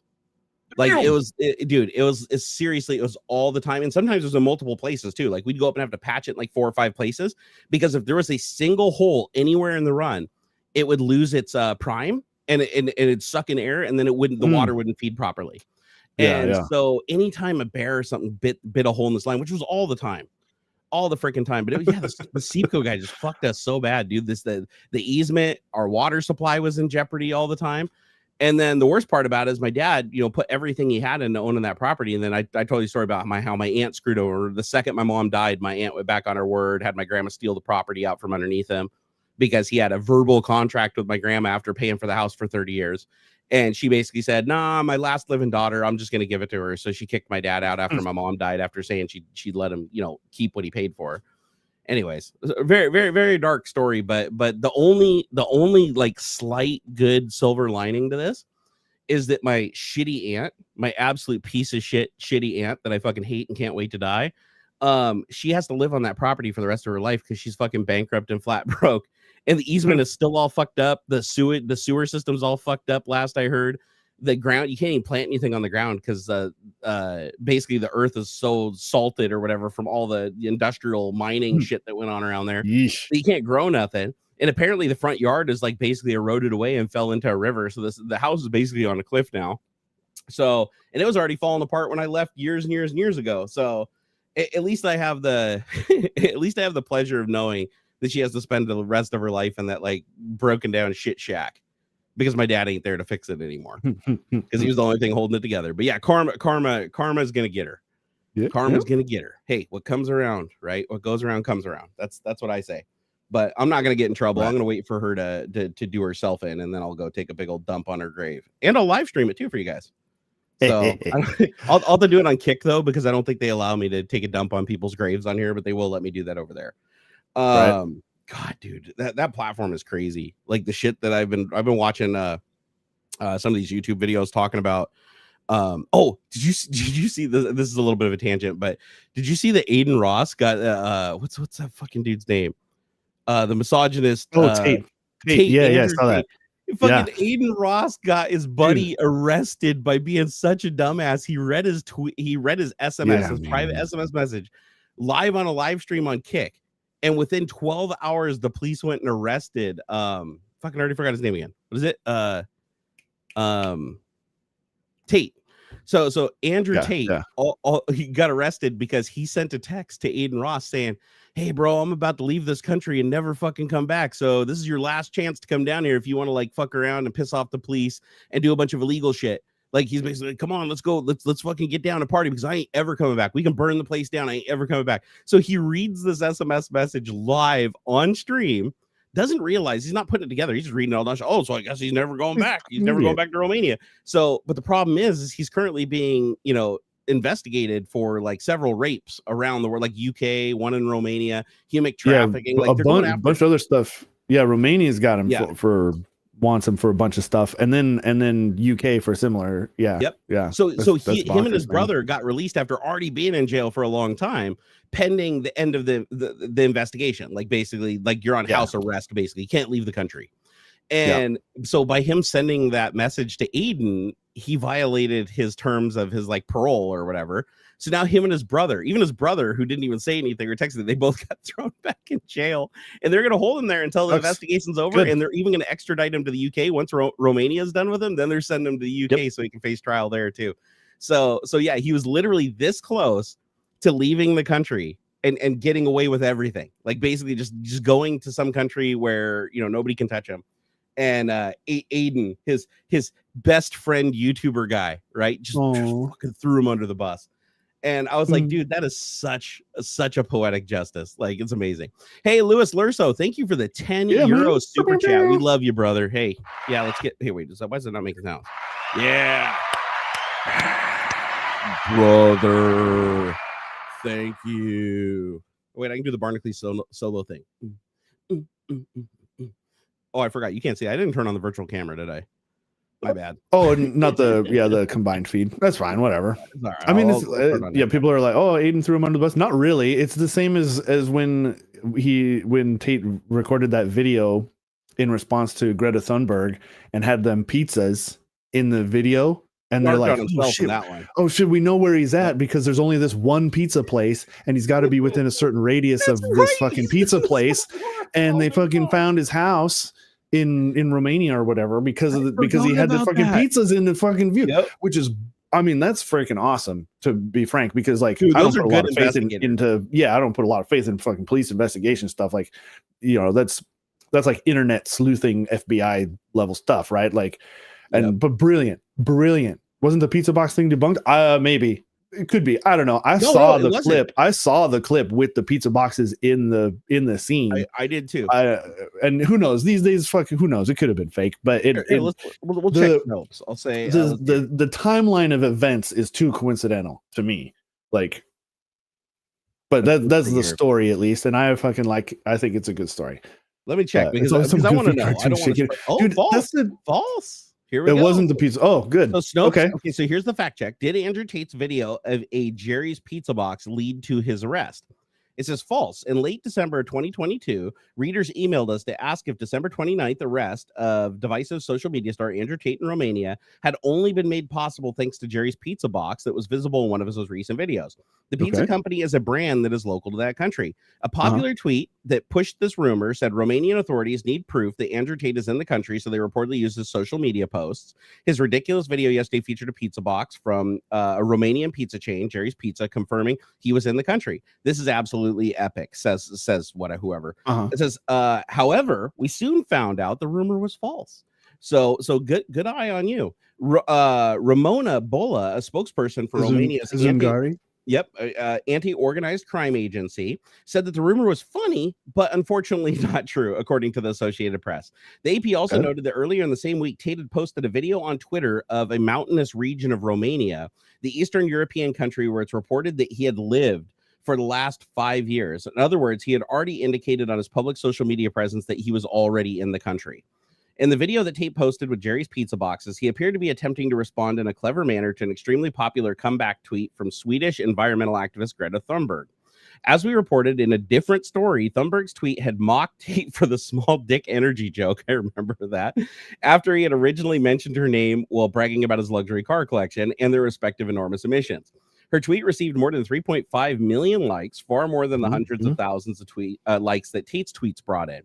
Like it was seriously, it was all the time. And sometimes it was in multiple places too. Like we'd go up and have to patch it in like 4 or 5 places, because if there was a single hole anywhere in the run, it would lose its prime and it'd suck in air, and then it wouldn't, the water wouldn't feed properly. And so anytime a bear or something bit a hole in this line, which was all the time, all the freaking time, but it was, the Seepco guy just fucked us so bad, dude. The easement, our water supply was in jeopardy all the time. And then the worst part about it is my dad, you know, put everything he had into owning that property. And then I told you a story about how my aunt screwed over. The second my mom died, my aunt went back on her word, had my grandma steal the property out from underneath him, because he had a verbal contract with my grandma after paying for the house for 30 years. And she basically said, nah, my last living daughter, I'm just going to give it to her. So she kicked my dad out after my mom died, after saying she'd let him, you know, keep what he paid for her. Anyways, a very, very, very dark story. But the only like slight good silver lining to this is that my shitty aunt, my absolute piece of shit, shitty aunt that I fucking hate and can't wait to die, she has to live on that property for the rest of her life because she's fucking bankrupt and flat broke. And the easement is still all fucked up. The sewer system's all fucked up. Last I heard, the ground, you can't even plant anything on the ground because basically the earth is so salted or whatever from all the industrial mining shit that went on around there. Yeesh. So you can't grow nothing. And apparently the front yard is like basically eroded away and fell into a river. So the house is basically on a cliff now. So, and it was already falling apart when I left years and years and years ago. So at least I have the at least I have the pleasure of knowing that she has to spend the rest of her life in that like broken down shit shack because my dad ain't there to fix it anymore because he was the only thing holding it together. But yeah, karma's gonna get her. Karma's gonna get her. Hey, what comes around, right? What goes around comes around. That's what I say. But I'm not gonna get in trouble. I'm gonna wait for her to do herself in, and then I'll go take a big old dump on her grave, and I'll live stream it too for you guys. So I'll have to do it on Kick though, because I don't think they allow me to take a dump on people's graves on here, but they will let me do that over there. God, dude, that platform is crazy. Like the shit that I've been watching some of these YouTube videos talking about. Did you see this? This is a little bit of a tangent, but did you see that Aiden Ross got what's that fucking dude's name? The misogynist. Tate. Yeah, I saw that. Fucking Aiden Ross got his buddy arrested by being such a dumbass. He read his tweet. He read his SMS, his private SMS message, live on a live stream on Kick, and within 12 hours, the police went and arrested. Fucking already forgot his name again. What is it? Tate. So Andrew Tate, he got arrested because he sent a text to Aiden Ross saying, "Hey, bro, I'm about to leave this country and never fucking come back. So this is your last chance to come down here if you want to like fuck around and piss off the police and do a bunch of illegal shit." Like he's basically, "Come on, let's go. Let's fucking get down and party because I ain't ever coming back. We can burn the place down. I ain't ever coming back." So he reads this SMS message live on stream. Doesn't realize he's not putting it together. He's just reading it all down. Oh, so I guess he's never going back. He's never going back to Romania. So, but the problem is he's currently being, investigated for like several rapes around the world, like UK, one in Romania, human trafficking, like a bunch of other stuff. Yeah, Romania's got him for wants him for a bunch of stuff, and then UK for similar. Yeah. So him and his brother got released after already being in jail for a long time, pending the end of the investigation. Like basically, like you're on house arrest. Basically, you can't leave the country. And so by him sending that message to Aiden, he violated his terms of his like parole or whatever. So now him and his brother, even his brother who didn't even say anything or texted, they both got thrown back in jail, and they're going to hold him there until the investigation's over. Good. And they're even going to extradite him to the UK once Romania's done with him. Then they're sending him to the UK so he can face trial there too. So yeah, he was literally this close to leaving the country and getting away with everything. Like basically just going to some country where nobody can touch him. And Aiden, his best friend YouTuber guy, right? Just fucking threw him under the bus. And I was like, dude, that is such a poetic justice. Like, it's amazing. Hey, Louis Lurso, thank you for the 10 euro super chat. We love you, brother. Hey, let's get. Hey, wait, why is it not making sound? Yeah, brother. Thank you. Wait, I can do the Barnacules solo thing. Oh, I forgot. You can't see. I didn't turn on the virtual camera, did I? My bad. Oh, not the combined feed. That's fine. Whatever. Right. I mean, people are like, "Oh, Aiden threw him under the bus." Not really. It's the same as when Tate recorded that video in response to Greta Thunberg and had them pizzas in the video. And they're like, "Oh shit, we know where he's at because there's only this one pizza place, and he's got to be within a certain radius of this fucking pizza place." And they fucking found his house in Romania or whatever because he had the fucking pizzas in the fucking view, which is, I mean, that's freaking awesome, to be frank, because like, dude, I don't put a lot of faith I don't put a lot of faith in fucking police investigation stuff. Like, that's like internet sleuthing FBI level stuff, right? Like, but brilliant. Wasn't the pizza box thing debunked? Maybe. It could be. I don't know. I saw the clip. I saw the clip with the pizza boxes in the scene. I did too. And who knows? These days, fucking who knows? It could have been fake. But we'll check notes. I'll say the timeline of events is too coincidental to me. Like, but that's the story at least. And I fucking I think it's a good story. Let me check because I want to know. I don't want to. Dude, false. False. Here we go. It wasn't the pizza. Oh, good. So Snopes, okay, so here's the fact check. Did Andrew Tate's video of a Jerry's Pizza Box lead to his arrest? It says false. In late December of 2022, readers emailed us to ask if December 29th arrest of divisive social media star Andrew Tate in Romania had only been made possible thanks to Jerry's Pizza Box that was visible in one of his most recent videos. The pizza company is a brand that is local to that country. A popular tweet that pushed this rumor said Romanian authorities need proof that Andrew Tate is in the country, so they reportedly used his social media posts. His ridiculous video yesterday featured a pizza box from a Romanian pizza chain, Jerry's Pizza, confirming he was in the country. This is absolutely absolutely epic, says whoever. It says, however, we soon found out the rumor was false. So good eye on you. Ramona Bola, a spokesperson for Romania's anti-organized crime agency, said that the rumor was funny, but unfortunately not true, according to the Associated Press. The AP also noted that earlier in the same week, Tate had posted a video on Twitter of a mountainous region of Romania, the Eastern European country where it's reported that he had lived for the last 5 years. In other words, he had already indicated on his public social media presence that he was already in the country. In the video that Tate posted with Jerry's Pizza Boxes, he appeared to be attempting to respond in a clever manner to an extremely popular comeback tweet from Swedish environmental activist Greta Thunberg. As we reported in a different story, Thunberg's tweet had mocked Tate for the small dick energy joke. I remember that. After he had originally mentioned her name while bragging about his luxury car collection and their respective enormous emissions. Her tweet received more than 3.5 million likes, far more than the hundreds of thousands of likes that Tate's tweets brought in.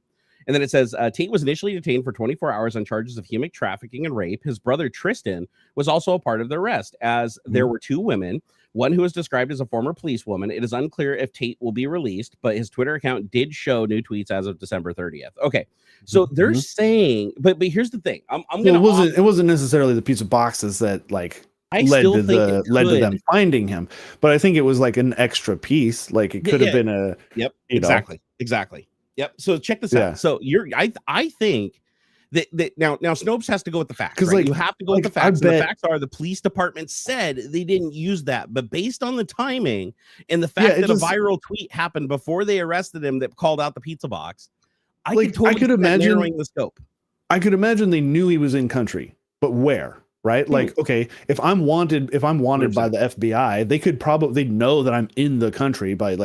And then it says, Tate was initially detained for 24 hours on charges of human trafficking and rape. His brother, Tristan, was also a part of the arrest, as there were 2 women, one who was described as a former policewoman. It is unclear if Tate will be released, but his Twitter account did show new tweets as of December 30th. Okay, so they're saying, but here's the thing. It wasn't necessarily the pizza boxes that led to them finding him, but I think it was like an extra piece. Like it could have been a exactly. Yep. So check this out. So I think that now Snopes has to go with the facts, right? You have to go with the facts. And the facts are the police department said they didn't use that, but based on the timing and the fact that a viral tweet happened before they arrested him that called out the pizza box, I could imagine narrowing the scope. I could imagine they knew he was in country, but where? Right? Like, okay, if I'm wanted by the FBI, they know that I'm in the country by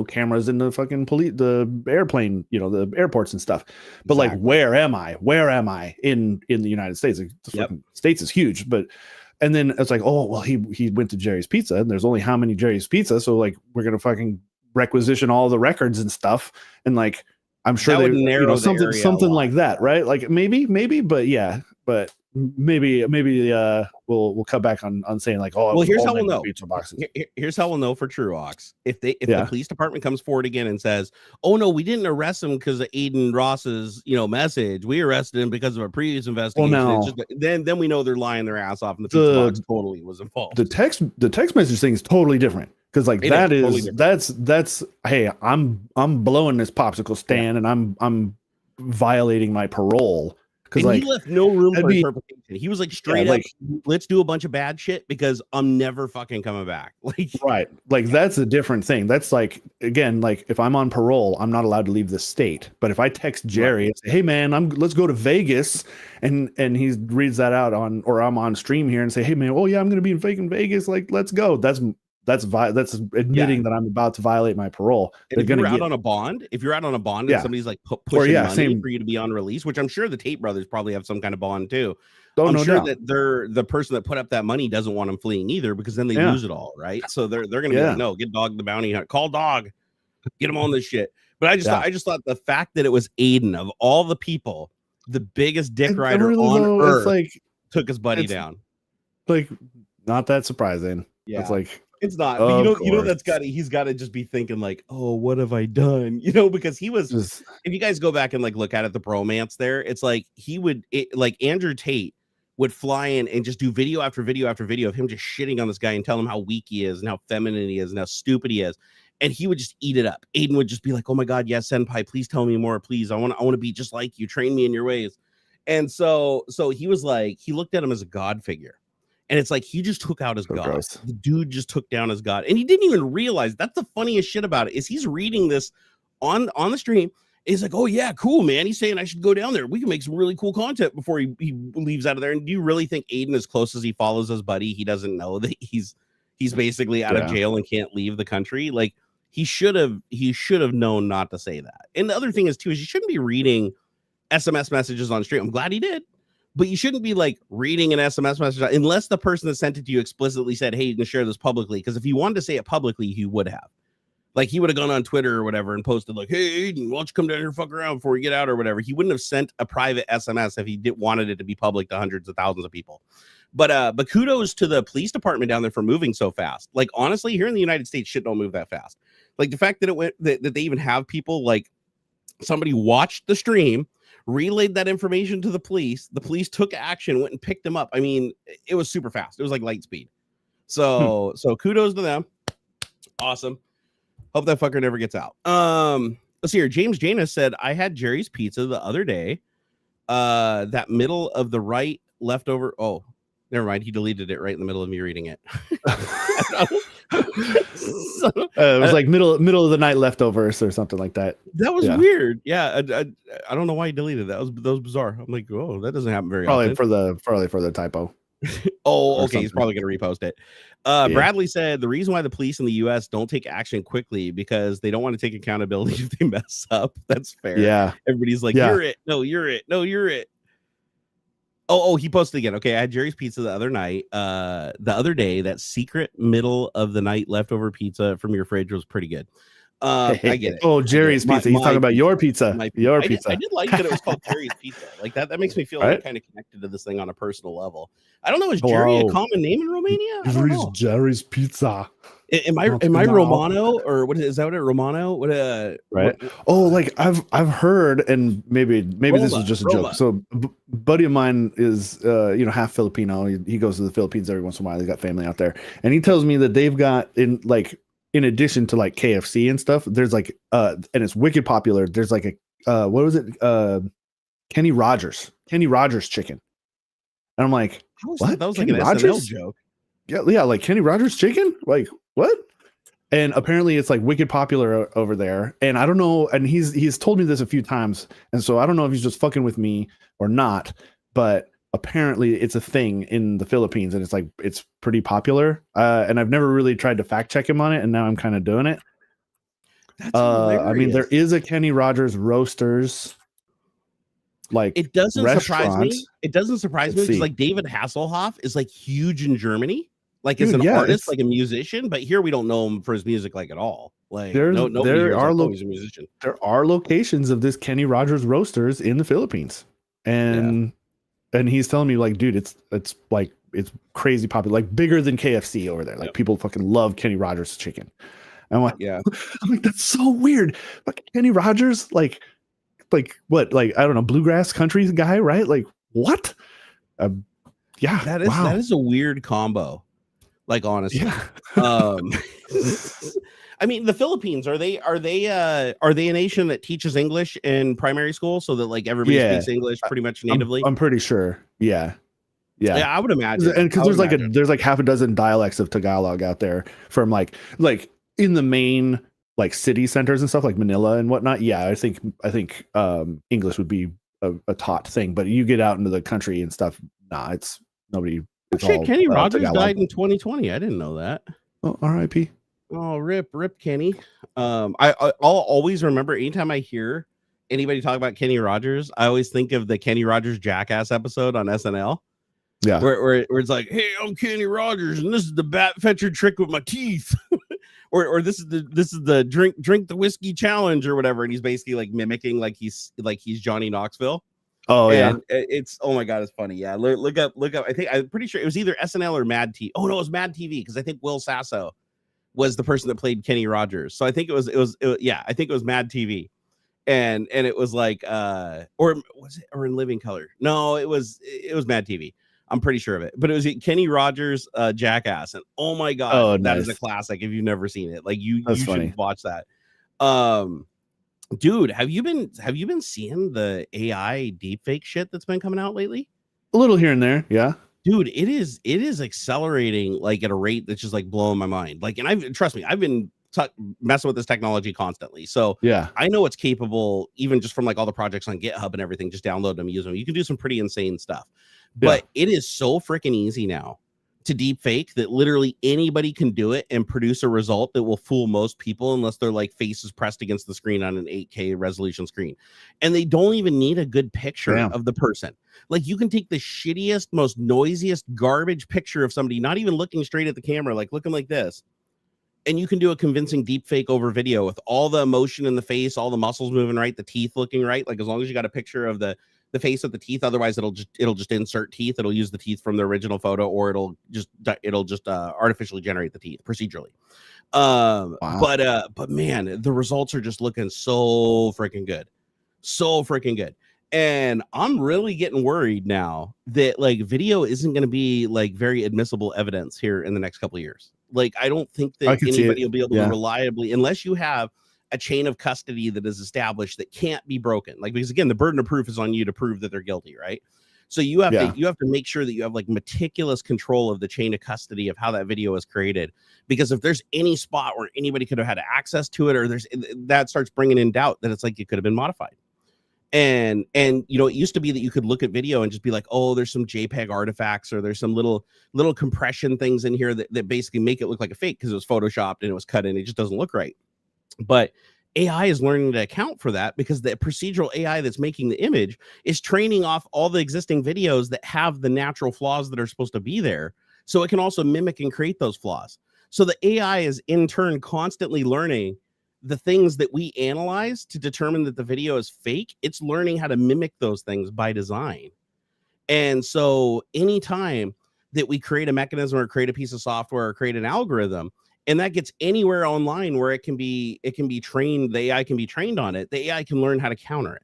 cameras in the fucking the airplane, the airports and stuff. But like, where am I? Where am I in the United States? Like, the fucking States is huge, and then it's like, oh, well, he went to Jerry's Pizza and there's only how many Jerry's Pizza. So like, we're going to fucking requisition all the records and stuff. And like, I'm sure they narrow something like that. Right. Like maybe, but maybe we'll cut back on saying like, oh, well, here's how we'll know. Here's how we'll know for true, Ox. If the police department comes forward again and says, oh no, we didn't arrest him because of Aiden Ross's message, we arrested him because of a previous investigation. Well, then we know they're lying their ass off and the pizza box totally was involved. The text message thing is totally different, because like that's hey, I'm blowing this popsicle stand and I'm violating my parole. And he left no room for interpretation. He was like straight up, let's do a bunch of bad shit because I'm never fucking coming back. Right. Like that's a different thing. That's like, again, like if I'm on parole, I'm not allowed to leave the state. But if I text Jerry and say, hey man, let's go to Vegas, and he reads that out or I'm on stream here and say, hey man, oh yeah, I'm going to be in fucking Vegas. Like, let's go. That's admitting that I'm about to violate my parole. And if you're out on a bond, and somebody's like pushing money for you to be on release, which I'm sure the Tate brothers probably have some kind of bond too. I'm sure that the person that put up that money doesn't want them fleeing either, because then they lose it all, right? So they're going to be like, no, get Dog the bounty hunter, call Dog, get him on this shit. But I just thought the fact that it was Aiden, of all the people, the biggest dick rider on earth, took his buddy down. Like, not that surprising. Yeah, it's like. It's not, but he's got to just be thinking like, oh, what have I done? Because he was if you guys go back and like look at it, the bromance there, it's like like Andrew Tate would fly in and just do video after video after video of him just shitting on this guy and tell him how weak he is and how feminine he is and how stupid he is. And he would just eat it up. Aiden would just be like, oh my God, yes, senpai, please tell me more, please. I want to be just like you. Train me in your ways. And so he was like, he looked at him as a god figure. And it's like he just took out his god. Gross. The dude just took down his god, and he didn't even realize. That's the funniest shit about it, is he's reading this on the stream. He's like, "Oh yeah, cool, man." He's saying I should go down there. We can make some really cool content before he leaves out of there. And do you really think Aiden, as close as he follows his buddy, he doesn't know that he's basically out of jail and can't leave the country? Like he should have known not to say that. And the other thing is you shouldn't be reading SMS messages on stream. I'm glad he did. But you shouldn't be like reading an SMS message unless the person that sent it to you explicitly said, hey, you can share this publicly. Because if he wanted to say it publicly, he would have. Like he would have gone on Twitter or whatever and posted like, hey, Aiden, why don't you come down here and fuck around before we get out or whatever. He wouldn't have sent a private SMS if he wanted it to be public to hundreds of thousands of people. But kudos to the police department down there for moving so fast. Like, honestly, here in the United States, shit don't move that fast. Like the fact that it went that they even have people like somebody watched the stream, relayed that information to the police took action, went and picked them up. I mean, it was super fast. It was like light speed. So kudos to them. Awesome. Hope that fucker never gets out. Let's see here. James Janus said, I had Jerry's Pizza the other day. That middle of the right leftover. Oh, never mind. He deleted it right in the middle of me reading it. It was like middle of the night leftovers or something like that. That was weird. Yeah, I don't know why he deleted that. That was bizarre. I'm like, oh, that doesn't happen very often. Probably for the typo. Oh, okay. He's probably gonna repost it. Bradley said the reason why the police in the U.S. don't take action quickly because they don't want to take accountability if they mess up. That's fair. Yeah. Everybody's like, you're it. No, you're it. No, you're it. Oh, he posted again. Okay, I had Jerry's Pizza the other night. The other day, that secret middle of the night leftover pizza from your fridge was pretty good. I get it. Oh, Jerry's Pizza. He's talking about your pizza. Your pizza. I did like that it was called Jerry's Pizza. Like that makes me feel like kind of connected to this thing on a personal level. I don't know. Is Jerry a common name in Romania? Jerry's Pizza. Am I Romano or what is that? What Romano? What right? Like I've heard, and maybe Roma, this is just a joke. So, buddy of mine is half Filipino. He goes to the Philippines every once in a while. They got family out there, and he tells me that they've got in addition to like KFC and stuff, there's like and it's wicked popular. There's like a what was it? Kenny Rogers chicken. And I'm like, what? That was Kenny like an Rogers SNL joke. Yeah, like Kenny Rogers chicken? Like what? And apparently it's like wicked popular over there. And I don't know. And he's told me this a few times. And so I don't know if he's just fucking with me or not, but apparently it's a thing in the Philippines and it's pretty popular. And I've never really tried to fact check him on it. And now I'm kind of doing it. That's I mean, there is a Kenny Rogers Roasters. Like it doesn't surprise me. It doesn't surprise me because like David Hasselhoff is like huge in Germany, like as an artist, like a musician. But here we don't know him for his music like at all. Like there are he's a musician. There are locations of this Kenny Rogers Roasters in the Philippines, and he's telling me like, dude, it's like it's crazy popular, like bigger than KFC over there. Like people fucking love Kenny Rogers chicken. And I'm like, I'm like, that's so weird. Like Kenny Rogers, like what? Like I don't know, bluegrass country guy, right? Like what? That is a weird combo. Like honestly, I mean, the Philippines are they a nation that teaches English in primary school so that like everybody speaks English pretty much natively? I'm pretty sure. Yeah, I would imagine. And because there's like half a dozen dialects of Tagalog out there from like in the main like city centers and stuff like Manila and whatnot. Yeah, I think English would be a taught thing, but you get out into the country and stuff. Nah, it's nobody. Kenny Rogers died in 2020. I didn't know that. Oh, R.I.P. Oh, rip Kenny. I'll always remember anytime I hear anybody talk about Kenny Rogers, I always think of the Kenny Rogers Jackass episode on SNL. Yeah, where it's like, hey, I'm Kenny Rogers, and this is the bat fetcher trick with my teeth. Or this is the drink the whiskey challenge or whatever, and he's basically like mimicking like he's Johnny Knoxville. Oh and it's oh my god, it's funny. Yeah, look up. I'm pretty sure it was either SNL or Mad TV. Oh no, it was Mad TV because I think Will Sasso was the person that played Kenny Rogers. So I think it was I think it was Mad TV, and it was like or was it or in Living Color? No, it was Mad TV. I'm pretty sure of it, but it was Kenny Rogers Jackass, and oh my god, that is a classic. If you've never seen it, like you should watch that. Dude, have you been seeing the AI deepfake shit that's been coming out lately? A little here and there, yeah. Dude, it is accelerating like at a rate that's just like blowing my mind. Like, and trust me, I've been messing with this technology constantly. So yeah, I know it's capable, even just from like all the projects on GitHub and everything. Just download them, use them. You can do some pretty insane stuff. But it is so freaking easy now to deep fake that literally anybody can do it and produce a result that will fool most people unless they're like faces pressed against the screen on an 8K resolution screen. And they don't even need a good picture of the person. Like you can take the shittiest, most noisiest garbage picture of somebody, not even looking straight at the camera, like looking like this. And you can do a convincing deep fake over video with all the emotion in the face, all the muscles moving right, the teeth looking right. Like as long as you got a picture of the face with the teeth, otherwise it'll just insert teeth. It'll use the teeth from the original photo, or it'll just artificially generate the teeth procedurally. But man, the results are just looking so freaking good. So freaking good. And I'm really getting worried now that like video isn't going to be like very admissible evidence here in the next couple of years. Like, I don't think that anybody will be able to reliably, unless you have a chain of custody that is established that can't be broken. Like, because again, the burden of proof is on you to prove that they're guilty, right? So you have to make sure that you have like meticulous control of the chain of custody of how that video is created. Because if there's any spot where anybody could have had access to it, or that starts bringing in doubt that it's like it could have been modified. And you know, it used to be that you could look at video and just be like, oh, there's some JPEG artifacts, or there's some little compression things in here that basically make it look like a fake because it was photoshopped and it was cut in. It just doesn't look right. But AI is learning to account for that, because the procedural AI that's making the image is training off all the existing videos that have the natural flaws that are supposed to be there. So it can also mimic and create those flaws. So the AI is in turn constantly learning the things that we analyze to determine that the video is fake. It's learning how to mimic those things by design. And so anytime that we create a mechanism or create a piece of software or create an algorithm, and that gets anywhere online where it can be trained, the AI can be trained on it, the AI can learn how to counter it.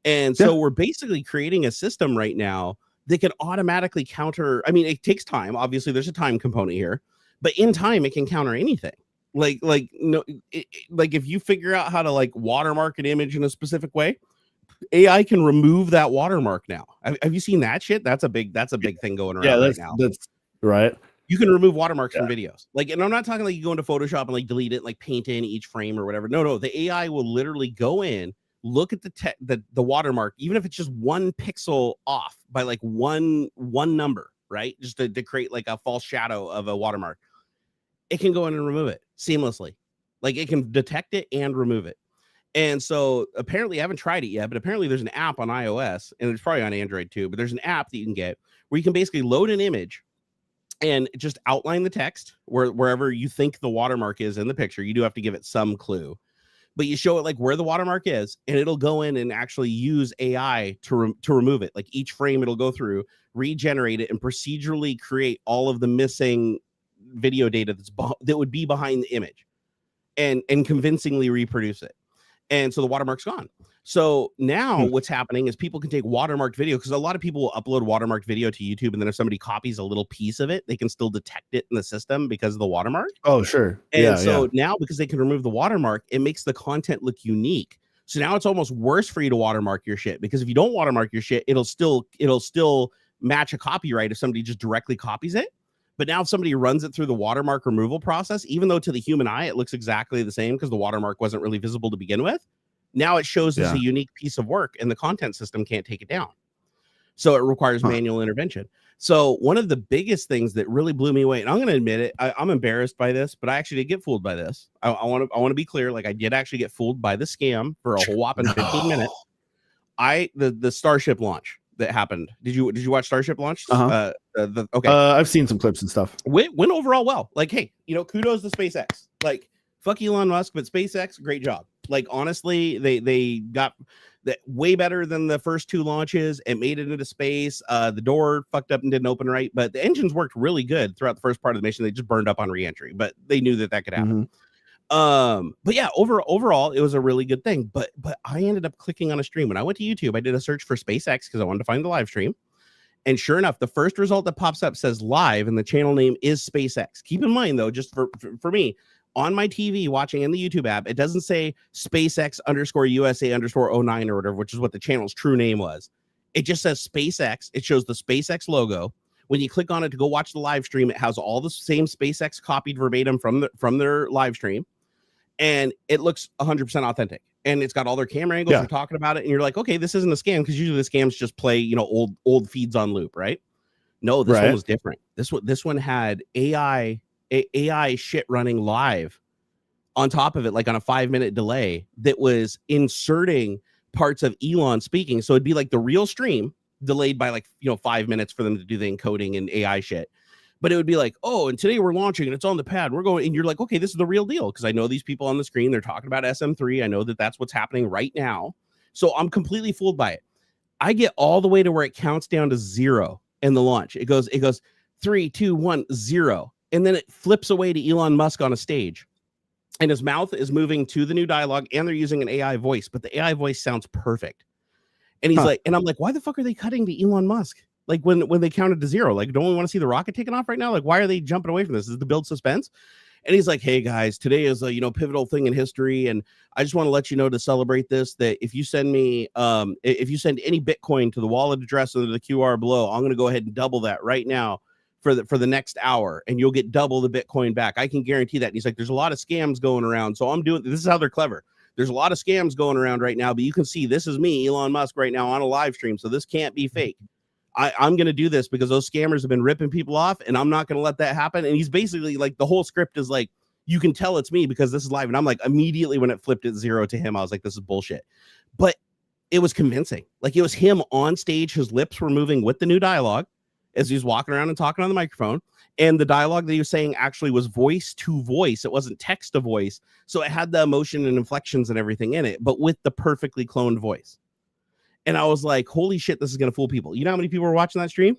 And so we're basically creating a system right now that can automatically counter. I mean, it takes time. Obviously, there's a time component here, but in time, it can counter anything. Like if you figure out how to like watermark an image in a specific way, AI can remove that watermark now. Have you seen that shit? That's a big thing going around right now. That's right. You can remove watermarks from videos. Like, and I'm not talking like you go into Photoshop and like delete it, like paint in each frame or whatever. No, the AI will literally go in, look at the watermark, even if it's just 1 pixel off by like one number, right? Just to create like a false shadow of a watermark. It can go in and remove it seamlessly. Like, it can detect it and remove it. And so apparently, I haven't tried it yet, but apparently there's an app on iOS, and it's probably on Android too, but there's an app that you can get where you can basically load an image and just outline the text wherever you think the watermark is in the picture. You do have to give it some clue, but you show it like where the watermark is, and it'll go in and actually use AI to remove it. Like, each frame it'll go through, regenerate it, and procedurally create all of the missing video data that would be behind the image, and convincingly reproduce it. And so the watermark's gone. So now what's happening is people can take watermarked video, because a lot of people will upload watermarked video to YouTube, and then if somebody copies a little piece of it, they can still detect it in the system because of the watermark. Oh, sure. And now, because they can remove the watermark, it makes the content look unique. So now it's almost worse for you to watermark your shit, because if you don't watermark your shit, it'll still match a copyright if somebody just directly copies it. But now if somebody runs it through the watermark removal process, even though to the human eye it looks exactly the same because the watermark wasn't really visible to begin with, now it shows as a unique piece of work, and the content system can't take it down. So it requires manual intervention. So one of the biggest things that really blew me away, and I'm going to admit it, I'm embarrassed by this, but I actually did get fooled by this. I want to be clear. Like, I did actually get fooled by the scam for a whole whopping 15 minutes. The Starship launch that happened. Did you watch Starship launch? Okay. I've seen some clips and stuff. Went overall well. Like, hey, kudos to SpaceX. Like, fuck Elon Musk, but SpaceX, great job. Like, honestly, they got that way better than the first 2 launches and made it into space. The door fucked up and didn't open right, but the engines worked really good throughout the first part of the mission. They just burned up on reentry, but they knew that could happen. But yeah, overall, it was a really good thing. But I ended up clicking on a stream. When I went to YouTube, I did a search for SpaceX because I wanted to find the live stream. And sure enough, the first result that pops up says live, and the channel name is SpaceX. Keep in mind, though, just for me, on my TV watching in the YouTube app, it doesn't say SpaceX_USA_09 or whatever, which is what the channel's true name was. It just says SpaceX. It shows the SpaceX logo. When you click on it to go watch the live stream, it has all the same SpaceX copied verbatim from their live stream, and it looks 100% authentic. And it's got all their camera angles. You're talking about it, and you're like, okay, this isn't a scam, because usually the scams just play old feeds on loop, right? No, this one was different. This one had AI shit running live on top of it, like on a 5-minute delay, that was inserting parts of Elon speaking. So it'd be like the real stream delayed by 5 minutes for them to do the encoding and AI shit. But it would be like, oh, and today we're launching and it's on the pad. We're going, and you're like, okay, this is the real deal, because I know these people on the screen, they're talking about SM3. I know that that's what's happening right now. So I'm completely fooled by it. I get all the way to where it counts down to 0 in the launch. It goes 3, 2, 1, 0. and then it flips away to Elon Musk on a stage, and his mouth is moving to the new dialogue, and they're using an AI voice, but the AI voice sounds perfect. And he's like, and I'm like, why the fuck are they cutting to Elon Musk? Like when they counted to 0, like, don't we want to see the rocket taking off right now? Like, why are they jumping away from this? Is the build suspense? And he's like, hey guys, today is a pivotal thing in history, and I just want to let you know to celebrate this, that if you send me if you send any Bitcoin to the wallet address under the QR below, I'm going to go ahead and double that right now for the next hour, and you'll get double the Bitcoin back. I can guarantee that. And he's like, there's a lot of scams going around, so I'm doing this. Is how they're clever. There's a lot of scams going around right now, but you can see this is me, Elon Musk, right now on a live stream, so this can't be fake. I'm going to do this because those scammers have been ripping people off, and I'm not going to let that happen. And he's basically like, the whole script is like, you can tell it's me because this is live. And I'm like, immediately when it flipped at 0 to him, I was like, this is bullshit. But it was convincing. Like, it was him on stage. His lips were moving with the new dialogue as he was walking around and talking on the microphone. And the dialogue that he was saying actually was voice to voice. It wasn't text to voice. So it had the emotion and inflections and everything in it, but with the perfectly cloned voice. And I was like, holy shit, this is going to fool people. You know how many people were watching that stream?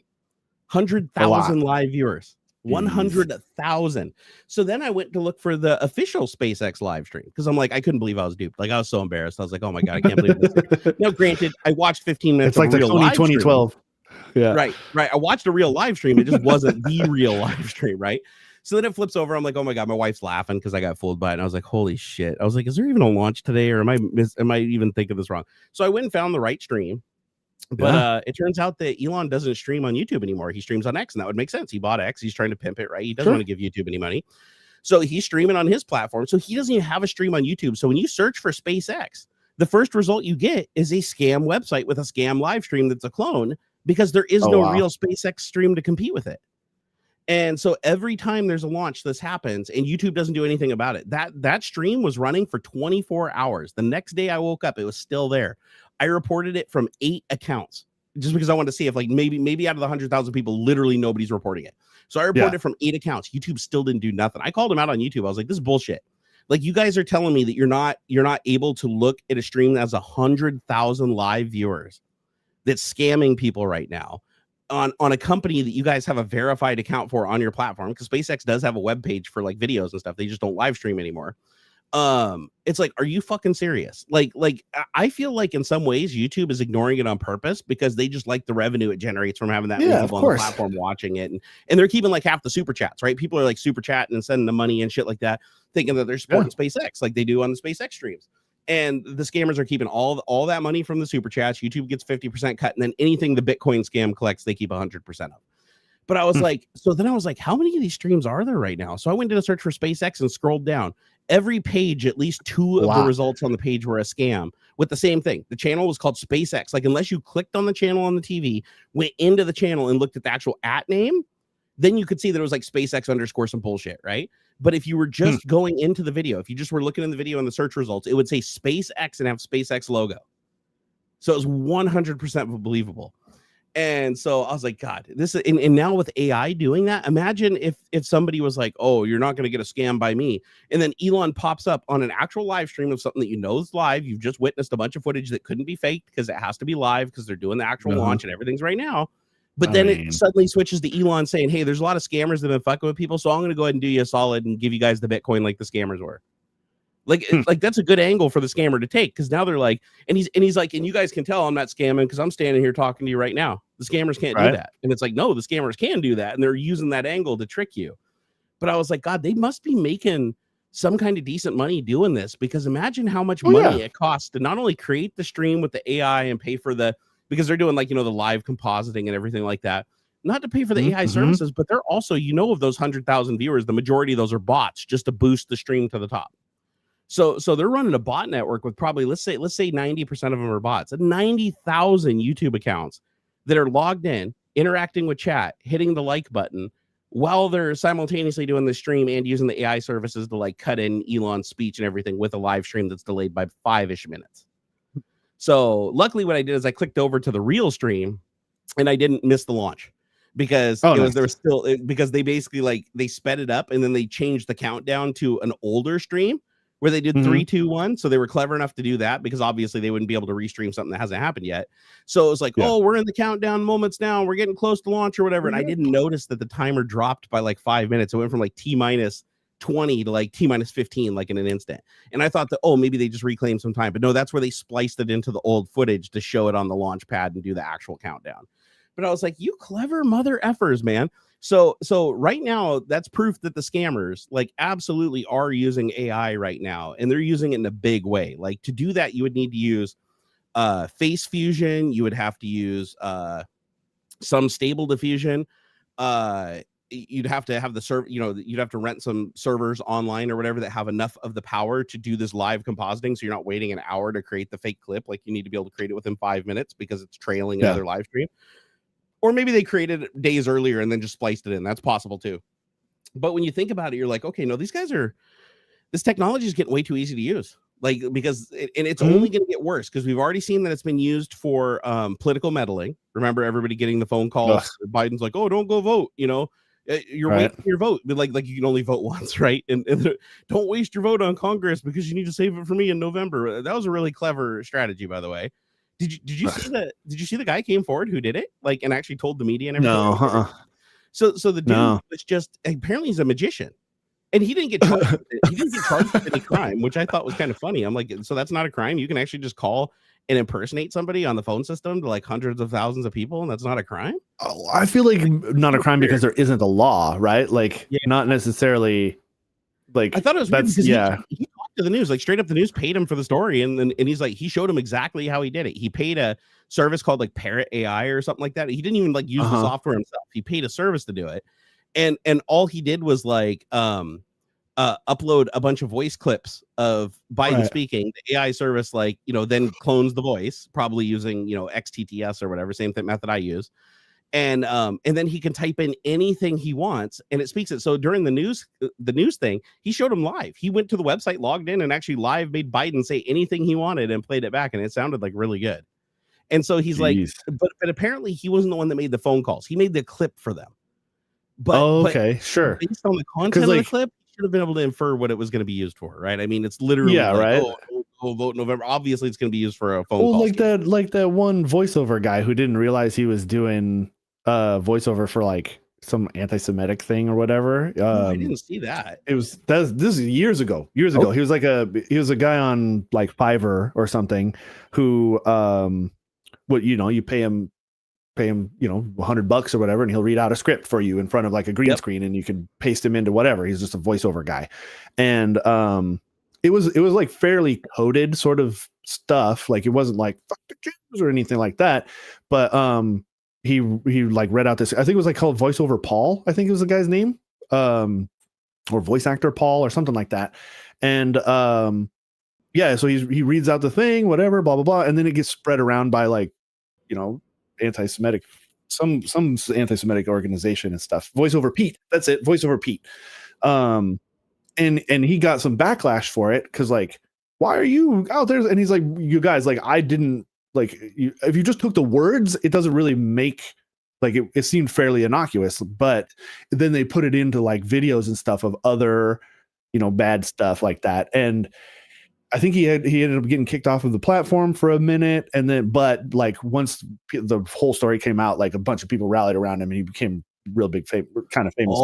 100,000 live viewers. 100,000. So then I went to look for the official SpaceX live stream because I'm like, I couldn't believe I was duped. Like, I was so embarrassed. I was like, oh my God, I can't believe this. Now, granted, I watched 15 minutes. It's like the Sony 2012. Yeah. Right. I watched a real live stream. It just wasn't the real live stream. Right. So then it flips over. I'm like, oh my God, my wife's laughing because I got fooled by it. And I was like, holy shit. I was like, is there even a launch today, or am I even thinking this wrong? So I went and found the right stream. But it turns out that Elon doesn't stream on YouTube anymore. He streams on X, and that would make sense. He bought X. He's trying to pimp it, right? He doesn't want to give YouTube any money. So he's streaming on his platform. So he doesn't even have a stream on YouTube. So when you search for SpaceX, the first result you get is a scam website with a scam live stream that's a clone, because there is no real SpaceX stream to compete with it. And so every time there's a launch, this happens, and YouTube doesn't do anything about it. That stream was running for 24 hours. The next day I woke up, it was still there. I reported it from 8 accounts just because I wanted to see if, like, maybe out of the 100,000 people, literally nobody's reporting it. So I reported it from 8 accounts. YouTube still didn't do nothing. I called him out on YouTube. I was like, this is bullshit. Like, you guys are telling me that you're not able to look at a stream that has 100,000 live viewers that's scamming people right now on a company that you guys have a verified account for on your platform, because SpaceX does have a web page for like videos and stuff. They just don't live stream anymore. It's like, are you fucking serious? Like I feel like in some ways YouTube is ignoring it on purpose because they just like the revenue it generates from having that many people on the platform watching it, and they're keeping like half the super chats, right? People are like super chatting and sending the money and shit like that, thinking that they're supporting SpaceX like they do on the SpaceX streams. And the scammers are keeping all that money from the super chats. YouTube gets 50% cut, and then anything the Bitcoin scam collects, they keep 100% of. But I was like, so then I was like, how many of these streams are there right now? So I went to search for SpaceX and scrolled down. Every page, at least 2 of the results on the page were a scam with the same thing. The channel was called SpaceX. Like, unless you clicked on the channel on the TV, went into the channel and looked at the actual @name, then you could see that it was like SpaceX _ some bullshit, right? But if you were just going into the video, if you just were looking in the video and the search results, it would say SpaceX and have SpaceX logo. So it was 100% believable. And so I was like, God, this is, and now with AI doing that, imagine if somebody was like, oh, you're not going to get a scam by me. And then Elon pops up on an actual live stream of something that you know is live. You've just witnessed a bunch of footage that couldn't be faked because it has to be live because they're doing the actual launch and everything's right now. But then it suddenly switches to Elon saying, hey, there's a lot of scammers that have been fucking with people, so I'm going to go ahead and do you a solid and give you guys the Bitcoin like the scammers were. Like, like that's a good angle for the scammer to take, because now they're like, and he's like, and you guys can tell I'm not scamming because I'm standing here talking to you right now. The scammers can't do that. And it's like, no, the scammers can do that, and they're using that angle to trick you. But I was like, God, they must be making some kind of decent money doing this, because imagine how much money it costs to not only create the stream with the AI and pay for the, because they're doing like, the live compositing and everything like that, not to pay for the AI services, but they're also, of those 100,000 viewers, the majority of those are bots just to boost the stream to the top. So they're running a bot network with probably, let's say 90% of them are bots. 90,000 YouTube accounts that are logged in, interacting with chat, hitting the like button while they're simultaneously doing the stream and using the AI services to like cut in Elon's speech and everything with a live stream that's delayed by 5-ish minutes. So luckily what I did is I clicked over to the real stream and I didn't miss the launch, because because they basically like they sped it up and then they changed the countdown to an older stream. where they did 3, 2, 1. So they were clever enough to do that because obviously they wouldn't be able to restream something that hasn't happened yet. So it was like, oh, we're in the countdown moments now. We're getting close to launch or whatever. And I didn't notice that the timer dropped by like 5 minutes. It went from like T-minus 20 to like T-minus 15, like in an instant. And I thought that, oh, maybe they just reclaimed some time. But no, that's where they spliced it into the old footage to show it on the launch pad and do the actual countdown. But I was like, you clever mother effers, man. So right now, that's proof that the scammers like absolutely are using AI right now, and they're using it in a big way. Like to do that, you would need to use face fusion. You would have to use some stable diffusion. You'd have to have the server, you'd have to rent some servers online or whatever that have enough of the power to do this live compositing. So you're not waiting an hour to create the fake clip. Like you need to be able to create it within 5 minutes because it's trailing another live stream. Or maybe they created it days earlier and then just spliced it in. That's possible too. But when you think about it, you're like, okay, no, this technology is getting way too easy to use. Like, because it's only going to get worse because we've already seen that it's been used for political meddling. Remember everybody getting the phone calls. Biden's like, oh, don't go vote. You're waiting your vote. But like you can only vote once, right? And don't waste your vote on Congress because you need to save it for me in November. That was a really clever strategy, by the way. Did you see the guy came forward who did it, like, and actually told the media and everything? No. So the dude was just, apparently he's a magician, and he didn't get charged. He didn't get charged with any crime, which I thought was kind of funny. I'm like, so that's not a crime? You can actually just call and impersonate somebody on the phone system to like hundreds of thousands of people, and that's not a crime? Oh, I feel like not a crime because there isn't a law, right? Like not necessarily. Like I thought it was weird because he talked to the news, like straight up the news paid him for the story, and he's like, he showed him exactly how he did it. He paid a service called like Parrot AI or something like that. He didn't even like use the software himself. He paid a service to do it, and all he did was like upload a bunch of voice clips of Biden speaking. The AI service then clones the voice, probably using XTTS or whatever, same method I use. And then he can type in anything he wants and it speaks it. So during the news thing, he showed him live. He went to the website, logged in, and actually live made Biden say anything he wanted and played it back, and it sounded like really good. And so he's like, but apparently he wasn't the one that made the phone calls. He made the clip for them. But sure. Based on the content of the clip, he should have been able to infer what it was going to be used for, right? I mean, it's literally oh, vote November. Obviously, it's going to be used for a phone call. Like that one voiceover guy who didn't realize he was doing voiceover for like some anti-Semitic thing or whatever. I didn't see that. This is years ago. He was a guy on like Fiverr or something who you pay him $100 or whatever, and he'll read out a script for you in front of like a green screen, and you can paste him into whatever. He's just a voiceover guy, and it was like fairly coded sort of stuff. Like it wasn't like fuck the Jews or anything like that, but he like read out this, I think it was like called voiceover Paul, I think it was the guy's name, or voice actor Paul or something like that. And so he reads out the thing, whatever, blah blah blah, and then it gets spread around by like anti-Semitic, some anti-Semitic organization and stuff. Voiceover Pete, that's it, voiceover Pete. And he got some backlash for it because like, why are you out there? And he's like, you guys, like, I didn't like if you just took the words, it doesn't really make like it seemed fairly innocuous, but then they put it into like videos and stuff of other bad stuff like that. And I think he ended up getting kicked off of the platform for a minute, and then but like once the whole story came out, like a bunch of people rallied around him and he became real big kind of famous.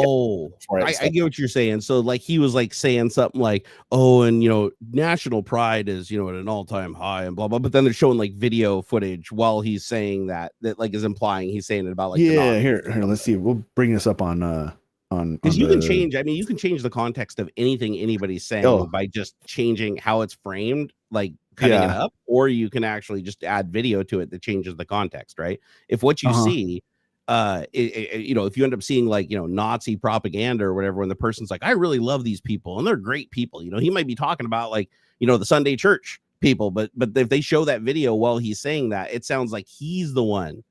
I get what you're saying. So like he was like saying something like, oh, and national pride is at an all-time high and blah blah, but then they're showing like video footage while he's saying that like is implying he's saying it about like here let's see, we'll bring this up on because you can change the context of anything anybody's saying by just changing how it's framed, like cutting it up, or you can actually just add video to it that changes the context, right? If what you see if you end up seeing like Nazi propaganda or whatever, when the person's like, I really love these people and they're great people, he might be talking about like the Sunday church people, but if they show that video while he's saying that, it sounds like he's the one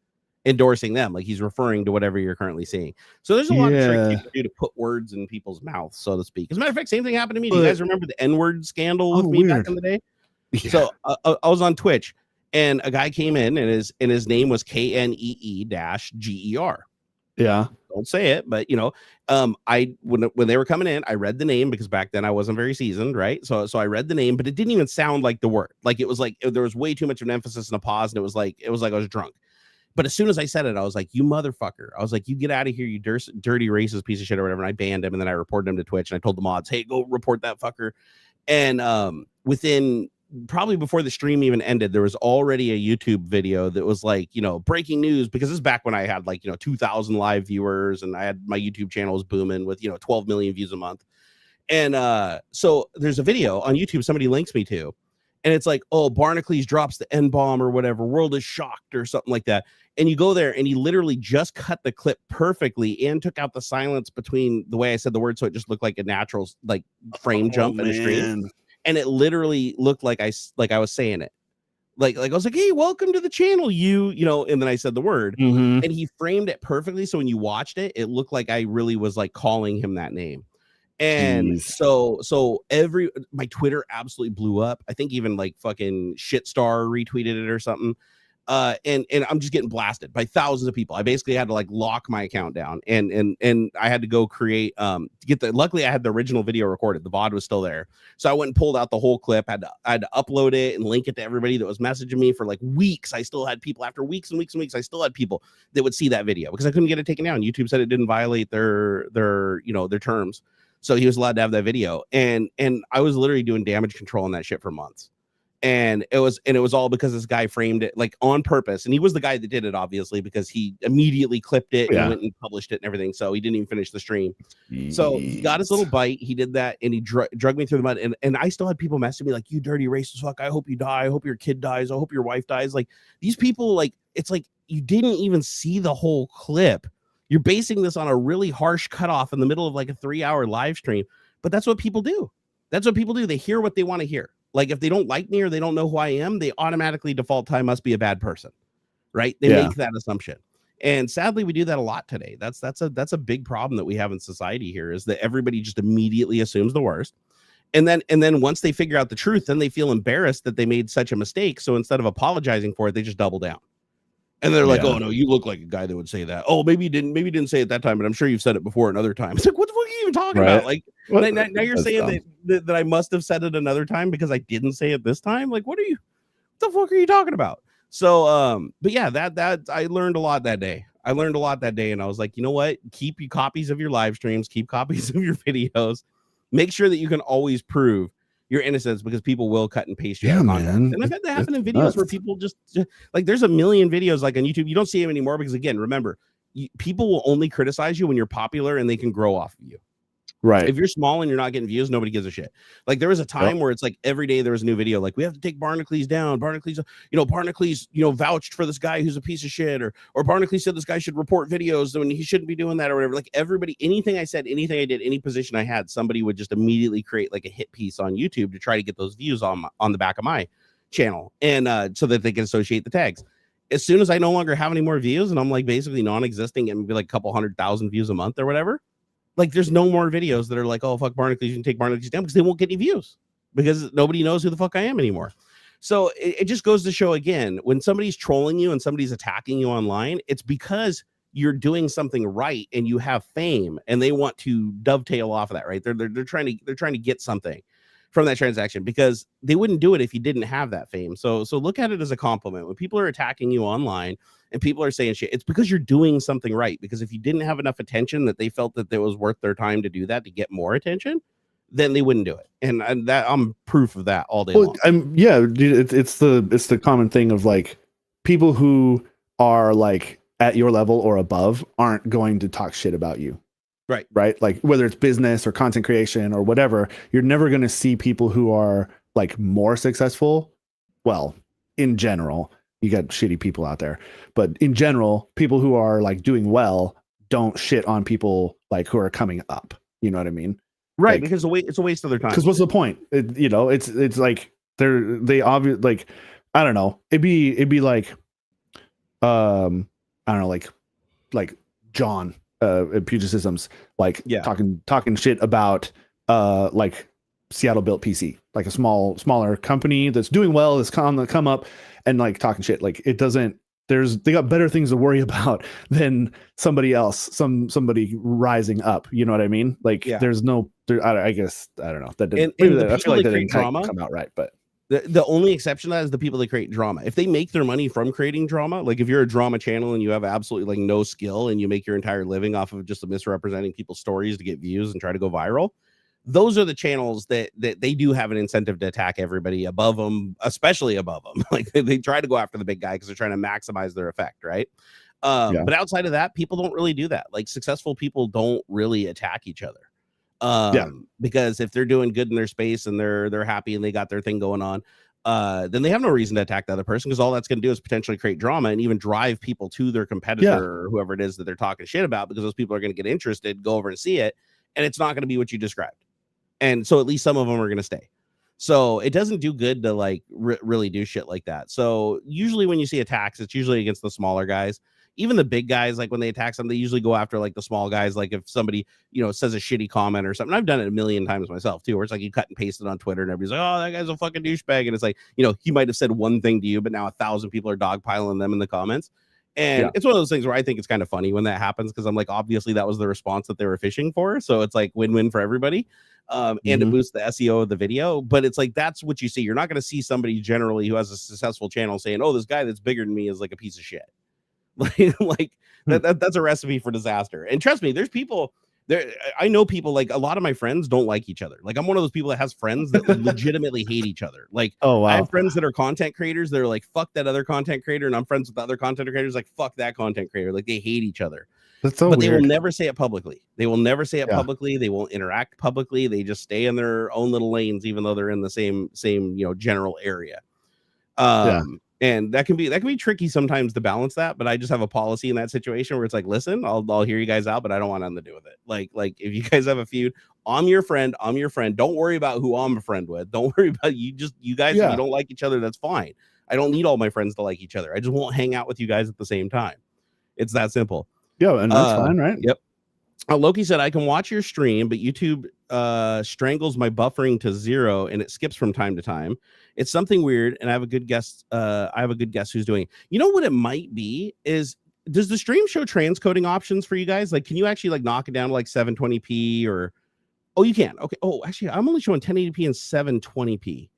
endorsing them, like he's referring to whatever you're currently seeing. So there's a lot of tricks you can do to put words in people's mouths, so to speak. As a matter of fact, same thing happened to me. Do you guys remember the N-word scandal with me back in the day? So I was on Twitch, and a guy came in, and his name was KNEE-GER. Yeah. Don't say it, but I when they were coming in, I read the name because back then I wasn't very seasoned, right? So I read the name, but it didn't even sound like the word. Like it was like there was way too much of an emphasis and a pause, and it was like I was drunk. But as soon as I said it, I was like, "You motherfucker!" I was like, "You get out of here, you dirty racist piece of shit or whatever." And I banned him, and then I reported him to Twitch, and I told the mods, "Hey, go report that fucker." And within probably before the stream even ended, there was already a YouTube video that was like, breaking news, because this is back when I had like, 2,000 live viewers and I had my YouTube channel was booming with, 12 million views a month. And so there's a video on YouTube somebody links me to, and it's like, oh, Barnacules drops the N-bomb or whatever, world is shocked or something like that. And you go there and he literally just cut the clip perfectly and took out the silence between the way I said the word, so it just looked like a natural like frame jump in the stream. And it literally looked like I was saying it. Like I was like, "Hey, welcome to the channel, and then I said the word, and he framed it perfectly. So when you watched it, it looked like I really was like calling him that name. And so my Twitter absolutely blew up. I think even like fucking Shitstar retweeted it or something. And I'm just getting blasted by thousands of people. I basically had to like lock my account down and I had to go create luckily I had the original video recorded. The VOD was still there. So I went and pulled out the whole clip, I had to upload it and link it to everybody that was messaging me for like weeks. I still had people after weeks and weeks and weeks. I still had people that would see that video because I couldn't get it taken down. YouTube said it didn't violate their terms. So he was allowed to have that video. And I was literally doing damage control on that shit for months. And it was all because this guy framed it like on purpose. And he was the guy that did it, obviously, because he immediately clipped it and went and published it and everything. So he didn't even finish the stream. So he got his little bite. He did that and he drug me through the mud. And I still had people messaging me like, "You dirty racist fuck. I hope you die. I hope your kid dies. I hope your wife dies." Like these people, like, it's like you didn't even see the whole clip. You're basing this on a really harsh cutoff in the middle of like a 3-hour live stream. But that's what people do. That's what people do. They hear what they want to hear. Like if they don't like me or they don't know who I am, they automatically default to I must be a bad person, right? They make that assumption. And sadly, we do that a lot today. That's a big problem that we have in society here, is that everybody just immediately assumes the worst. And then once they figure out the truth, then they feel embarrassed that they made such a mistake. So instead of apologizing for it, they just double down. And they're like, "Oh no, you look like a guy that would say that. Oh, maybe you didn't say it that time, but I'm sure you've said it before another time." It's like, what the fuck are you even talking about? Like now you're saying that I must have said it another time because I didn't say it this time. Like, what the fuck are you talking about? So but yeah, that I learned a lot that day. And I was like, you know what? Keep your copies of your live streams, keep copies of your videos, make sure that you can always prove your innocence, because people will cut and paste you out of context. And I've had that happen in videos where people just like, there's a million videos like on YouTube. You don't see them anymore because, again, remember, people will only criticize you when you're popular and they can grow off of you. Right. If you're small and you're not getting views, nobody gives a shit. Like there was a time where it's like every day there was a new video. Like, we have to take Barnacules down. Barnacules, vouched for this guy who's a piece of shit, or Barnacules said this guy should report videos when he shouldn't be doing that or whatever. Like everybody, anything I said, anything I did, any position I had, somebody would just immediately create like a hit piece on YouTube to try to get those views on the back of my channel, and so that they can associate the tags. As soon as I no longer have any more views and I'm like basically non-existing and be like a couple 100,000 views a month or whatever, like there's no more videos that are like, "Oh fuck Barnacules, you can take Barnacules down," because they won't get any views because nobody knows who the fuck I am anymore. So it just goes to show, again, when somebody's trolling you and somebody's attacking you online, it's because you're doing something right and you have fame and they want to dovetail off of that, right? They're trying to get something from that transaction, because they wouldn't do it if you didn't have that fame. So look at it as a compliment. When people are attacking you online and people are saying shit, it's because you're doing something right. Because if you didn't have enough attention that they felt that it was worth their time to do that to get more attention, then they wouldn't do it. And that I'm proof of that all day long. It's the common thing of like, people who are like at your level or above aren't going to talk shit about you. Right. Like whether it's business or content creation or whatever, you're never going to see people who are like more successful. Well, in general, you got shitty people out there, but in general, people who are like doing well don't shit on people like who are coming up. You know what I mean? Right. Like, because it's a waste of their time. Because what's the point? It's like they obviously, like, I don't know. It'd be like, I don't know, like John. Puget Systems, like talking shit about like Seattle built PC, like a smaller company that's doing well, that's on the come up, and like talking shit. Like there's they got better things to worry about than somebody else, somebody rising up. You know what I mean? Like there's no, I guess, I don't know. That didn't, I feel like that didn't come out right, but. The only exception to that is the people that create drama. If they make their money from creating drama, like if you're a drama channel and you have absolutely like no skill and you make your entire living off of just misrepresenting people's stories to get views and try to go viral, those are the channels that they do have an incentive to attack everybody above them, especially above them. Like they try to go after the big guy because they're trying to maximize their effect, right? But outside of that, people don't really do that. Like successful people don't really attack each other. Because if they're doing good in their space and they're happy and they got their thing going on, then they have no reason to attack the other person, because all that's going to do is potentially create drama and even drive people to their competitor or whoever it is that they're talking shit about, because those people are going to get interested, go over and see it, and it's not going to be what you described. And so at least some of them are going to stay. So it doesn't do good to like really do shit like that. So usually when you see attacks, it's usually against the smaller guys. Even the big guys, like when they attack something, they usually go after like the small guys. Like if somebody, says a shitty comment or something. I've done it a million times myself too, where it's like you cut and paste it on Twitter and everybody's like, oh, that guy's a fucking douchebag. And it's like, he might have said one thing to you, but now 1,000 people are dogpiling them in the comments. And it's one of those things where I think it's kind of funny when that happens, because I'm like, obviously that was the response that they were fishing for. So it's like win-win for everybody. And to boost the SEO of the video. But it's like, that's what you see. You're not going to see somebody generally who has a successful channel saying, oh, this guy that's bigger than me is like a piece of shit. That's a recipe for disaster. And trust me, there's people there. I know people, like a lot of my friends don't like each other. Like I'm one of those people that has friends that legitimately hate each other. Like, oh wow, I have friends that are content creators that are like, fuck that other content creator, and I'm friends with the other content creators like, fuck that content creator. Like they hate each other. That's so but weird. They will never say it publicly. They will never say it publicly. They won't interact publicly. They just stay in their own little lanes, even though they're in the same general area. And that can be tricky sometimes to balance that, but I just have a policy in that situation where it's like, listen, I'll hear you guys out, but I don't want nothing to do with it. Like if you guys have a feud, I'm your friend. Don't worry about who I'm a friend with. Don't worry about you guys. If you don't like each other, that's fine. I don't need all my friends to like each other. I just won't hang out with you guys at the same time. It's that simple. Yeah, and that's fine, right? Yep. Loki said, I can watch your stream, but YouTube strangles my buffering to 0 and it skips from time to time. It's something weird, and I have a good guess. Who's doing it. You know what it might be is, does the stream show transcoding options for you guys? Like, can you actually like knock it down to like 720p or? Oh, you can. Okay. Oh, actually, I'm only showing 1080p and 720p.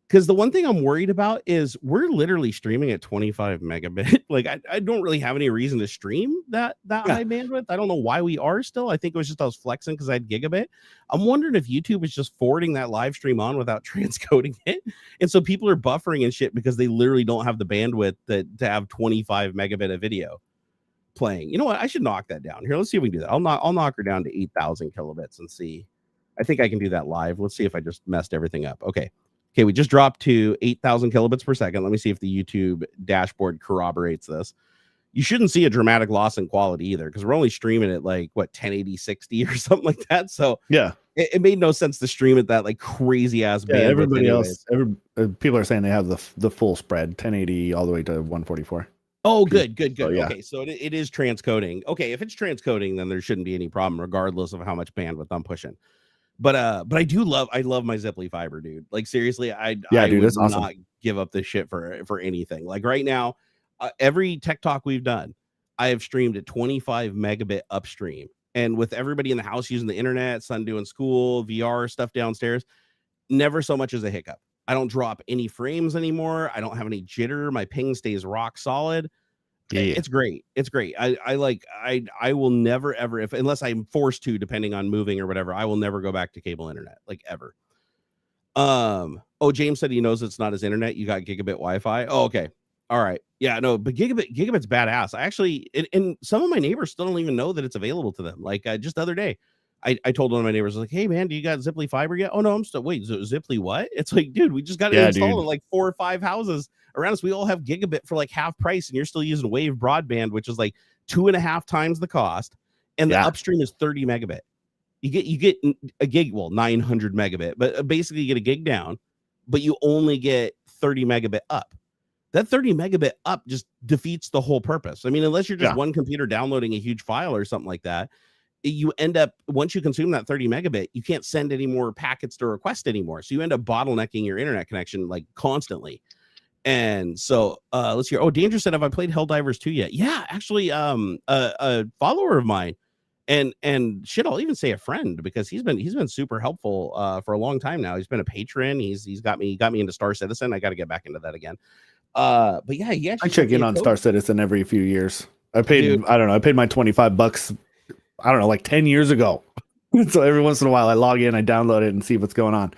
Because the one thing I'm worried about is we're literally streaming at 25 megabit. Like I don't really have any reason to stream that high bandwidth. I don't know why we are still. I think it was just I was flexing because I had gigabit. I'm wondering if YouTube is just forwarding that live stream on without transcoding it. And so people are buffering and shit because they literally don't have the bandwidth to have 25 megabit of video playing. You know what? I should knock that down. Here, let's see if we can do that. I'll knock her down to 8,000 kilobits and see. I think I can do that live. Let's see if I just messed everything up. Okay, we just dropped to 8,000 kilobits per second. Let me see if the YouTube dashboard corroborates this. You shouldn't see a dramatic loss in quality either, because we're only streaming at like 1080 60 or something like that. So it made no sense to stream at that like crazy ass bandwidth. Everybody else, people are saying they have the full spread, 1080 all the way to 144. Oh, good. So, okay, so it is transcoding. Okay, if it's transcoding, then there shouldn't be any problem, regardless of how much bandwidth I'm pushing. But I love my Ziply fiber, dude. Like seriously, I would that's awesome. Not give up this shit for anything. Like right now, every tech talk we've done, I have streamed at 25 megabit upstream, and with everybody in the house using the internet, son doing school, VR stuff downstairs, never so much as a hiccup. I don't drop any frames anymore. I don't have any jitter. My ping stays rock solid. It's great. I will never ever, unless I'm forced to, depending on moving or whatever, I will never go back to cable internet, like ever. James said he knows it's not his internet. You got gigabit Wi-Fi. Oh, okay. All right. Yeah, no, but gigabit's badass. I actually, and some of my neighbors still don't even know that it's available to them. Like just the other day, I told one of my neighbors, like, hey man, do you got Ziply fiber yet? Oh no, I'm still Ziply what? It's like, dude, we just got it installed in like 4 or 5 houses around us. We all have gigabit for like half price, and you're still using Wave broadband, which is like 2.5 times the cost, and the upstream is 30 megabit. You get a gig, 900 megabit, but basically you get a gig down, but you only get 30 megabit up. That 30 megabit up just defeats the whole purpose. I mean, unless you're just one computer downloading a huge file or something like that, you end up, once you consume that 30 megabit, you can't send any more packets to request anymore. So you end up bottlenecking your internet connection like constantly. And so let's hear. Oh, Danger said, have I played Helldivers 2 yet? Yeah, actually, a follower of mine, and shit, I'll even say a friend, because he's been super helpful for a long time now. He's been a patron. He's got me into Star Citizen. I got to get back into that again. But yeah, he actually I check in on Star Citizen every few years. I paid Dude. I don't know, I paid my $25, I don't know, like 10 years ago. So every once in a while I log in, I download it and see what's going on.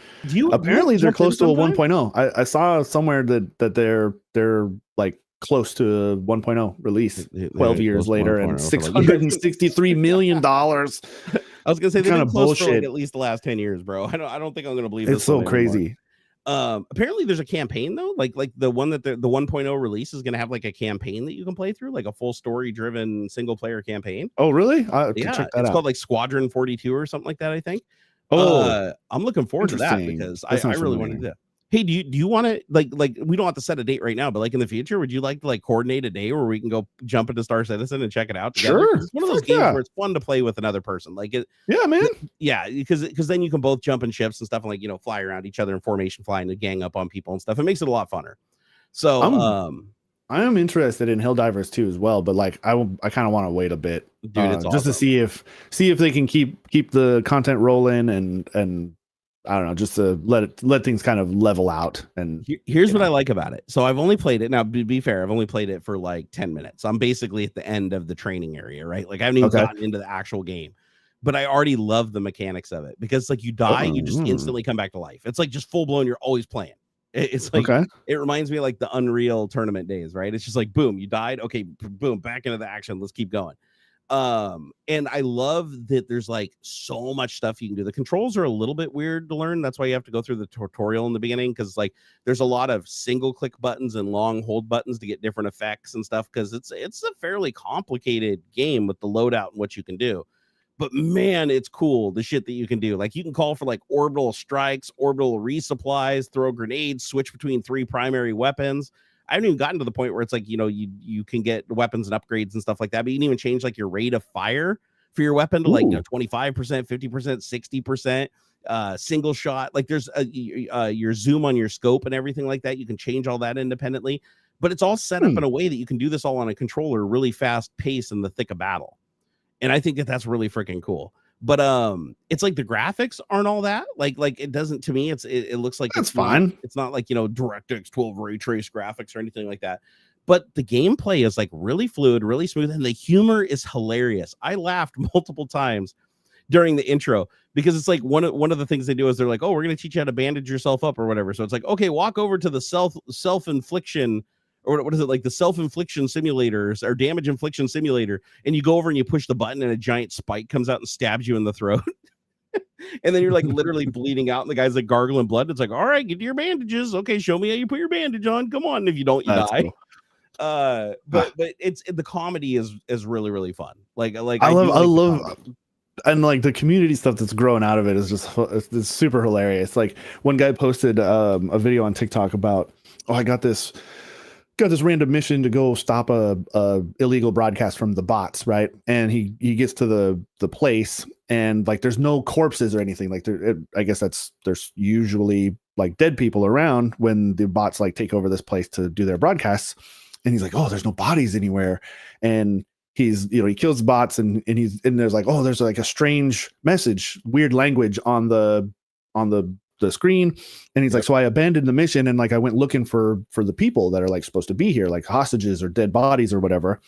Apparently they're close to a 1.0. I saw somewhere that they're like close to a 1.0 release 12 years later and $663 million. I was gonna say they've been close for like at least the last 10 years, bro. I don't think I'm gonna believe it's so crazy. Apparently there's a campaign though, like the one that the 1.0 release is gonna have like a campaign that you can play through, like a full story driven single player campaign. Oh really? Yeah, check that it's out. called like Squadron 42 or something like that, I think. I'm looking forward to that, because I really want to do that. Hey, do you want to like we don't have to set a date right now, but like in the future, would you like to like coordinate a day where we can go jump into Star Citizen and check it out together? Sure. It's one of those games where it's fun to play with another person. Like it, yeah, man. Yeah, because then you can both jump in ships and stuff, and like, you know, fly around each other in formation, flying to gang up on people and stuff. It makes it a lot funner. So I am interested in Helldivers 2 as well, but like I kind of want to wait a bit, dude. It's just to see if they can keep the content rolling and I don't know, just to let things kind of level out. And here's what I like about it. So I've only played it now. Be fair, I've only played it for like 10 minutes. I'm basically at the end of the training area, right? Like I haven't even gotten into the actual game, but I already love the mechanics of it, because like you die, you just instantly come back to life. It's like just full blown. You're always playing. It's like it reminds me of like the Unreal tournament days, right? It's just like boom, you died. Okay, boom, back into the action. Let's keep going. And I love that there's like so much stuff you can do. The controls are a little bit weird to learn. That's why you have to go through the tutorial in the beginning, because like there's a lot of single click buttons and long hold buttons to get different effects and stuff, because it's a fairly complicated game with the loadout and what you can do. But man, it's cool, the shit that you can do. Like you can call for like orbital strikes, orbital resupplies, throw grenades, switch between 3 primary weapons. I haven't even gotten to the point where it's like, you know, you can get weapons and upgrades and stuff like that, but you can even change like your rate of fire for your weapon to like, you know, 25%, 50%, 60%, single shot. Like there's your zoom on your scope and everything like that. You can change all that independently, but it's all set up in a way that you can do this all on a controller, really fast pace in the thick of battle. And I think that that's really freaking cool. But it's like the graphics aren't all that like it doesn't, to me, it looks like it's fine. It's not like, you know, DirectX 12 ray trace graphics or anything like that. But the gameplay is like really fluid, really smooth, and the humor is hilarious. I laughed multiple times during the intro, because it's like one of the things they do is they're like, oh, we're gonna teach you how to bandage yourself up or whatever. So it's like, okay, walk over to the self-infliction, or what is it, like the self-infliction simulators or damage infliction simulator, and you go over and you push the button and a giant spike comes out and stabs you in the throat. And then you're like literally bleeding out, and the guy's like gargling blood. It's like, all right, get to your bandages. Okay, show me how you put your bandage on. Come on. If you don't, you die. Cool. But it's the comedy is really, really fun. Like I love and like the community stuff that's growing out of it is just it's super hilarious. Like one guy posted a video on TikTok about, oh, I got this random mission to go stop a illegal broadcast from the bots, right? And he gets to the place, and like there's no corpses or anything. Like I guess there's usually like dead people around when the bots like take over this place to do their broadcasts. And he's like, oh, there's no bodies anywhere. And he's, you know, he kills the bots, and there's like, oh, there's like a strange message, weird language on the screen. And he's like, so I abandoned the mission, and like I went looking for the people that are like supposed to be here, like hostages or dead bodies or whatever.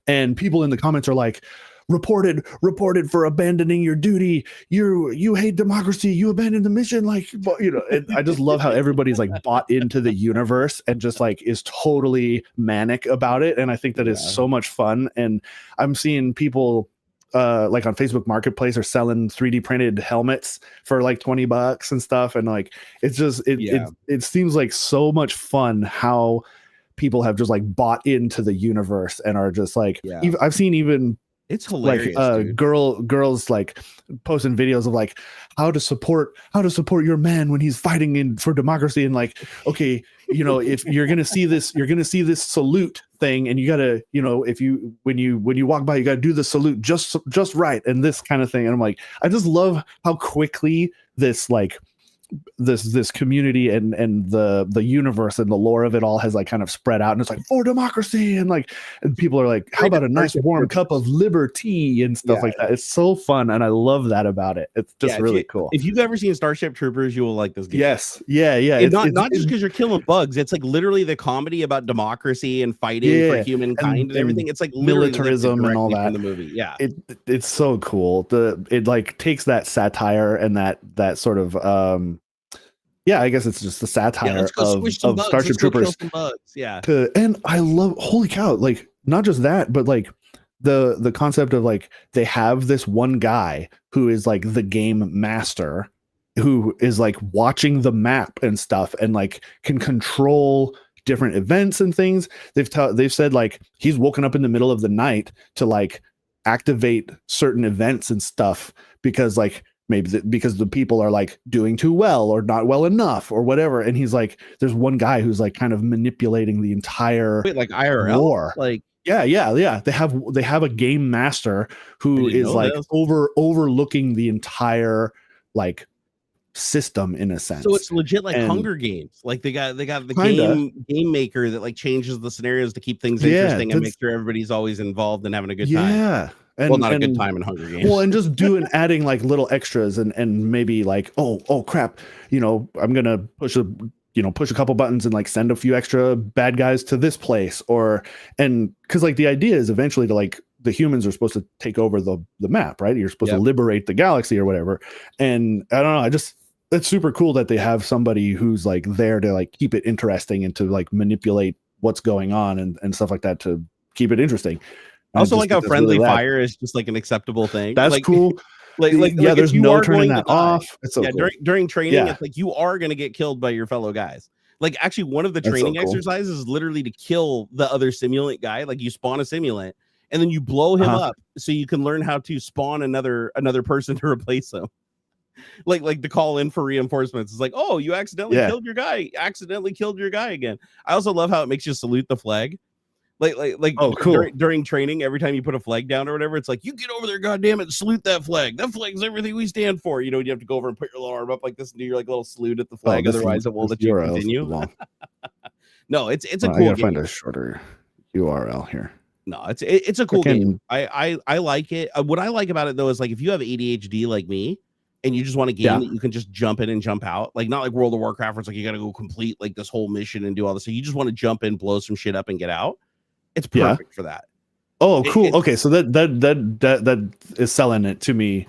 And people in the comments are like, reported for abandoning your duty. You hate democracy. You abandoned the mission. Like, you know, and I just love how everybody's like bought into the universe and just like is totally manic about it. And I think that is so much fun. And I'm seeing people like on Facebook Marketplace are selling 3D printed helmets for like $20 and stuff. And like, it's just, it seems like so much fun how people have just like bought into the universe and are just like, I've seen even, it's hilarious, like girls like posting videos of like how to support your man when he's fighting for democracy, and like, okay, you know, if you're gonna see this salute thing, and you gotta, you know, if you when you walk by, you gotta do the salute just right, and this kind of thing. And I'm like, I just love how quickly this like this community and the universe and the lore of it all has like kind of spread out, and it's like for democracy, and like and people are like, how about a nice warm cup of liberty and stuff like that. It's so fun, and I love that about it. It's just really cool. If you've ever seen Starship Troopers, you will like this game. Yes, yeah. It's not just because you're killing bugs. It's like literally the comedy about democracy and fighting for humankind and everything. It's like militarism and all that in the movie. Yeah, it's so cool. It like takes that satire and that sort of I guess it's just the satire of Starship Troopers. Yeah, and I love, holy cow, like not just that, but like the concept of like they have this one guy who is like the game master, who is like watching the map and stuff and like can control different events and things. They've said like he's woken up in the middle of the night to like activate certain events and stuff because like maybe because the people are like doing too well or not well enough or whatever, and he's like, there's one guy who's like kind of manipulating the entire like IRL war. Like yeah they have a game master who is like overlooking the entire like system in a sense. So it's legit like Hunger Games. Like they got the game maker that like changes the scenarios to keep things interesting and make sure everybody's always involved and having a good time. Yeah. Well, not a good time in Hunger Games. Well, and just adding like little extras and maybe like, oh crap, I'm gonna push a couple buttons and like send a few extra bad guys to this place, and because like the idea is eventually to like the humans are supposed to take over the map, right? You're supposed to liberate the galaxy or whatever. And I don't know, it's super cool that they have somebody who's like there to like keep it interesting and to like manipulate what's going on and stuff like that to keep it interesting. I also like how friendly fire is just like an acceptable thing. That's like, cool. Like there's no turning that off. It's so cool. During training, it's like you are going to get killed by your fellow guys. Like actually one of the training exercises is literally to kill the other simulant guy. Like you spawn a simulant and then you blow him up so you can learn how to spawn another person to replace him. Like to call in for reinforcements. It's like, oh, you accidentally killed your guy again. I also love how it makes you salute the flag. Like oh, cool. During training, every time you put a flag down or whatever, it's like, you get over there, goddamn it, salute that flag. That flag's everything we stand for. You have to go over and put your little arm up like this and do your like little salute at the flag. Otherwise, it will let you continue. No, it's a cool. I gotta find a shorter URL here. No, it's a cool game. I like it. What I like about it though is like if you have ADHD like me, and you just want a game that you can just jump in and jump out, like not like World of Warcraft, where it's like you got to go complete like this whole mission and do all this. So you just want to jump in, blow some shit up, and get out. It's perfect for that. Oh, cool. Okay, so that is selling it to me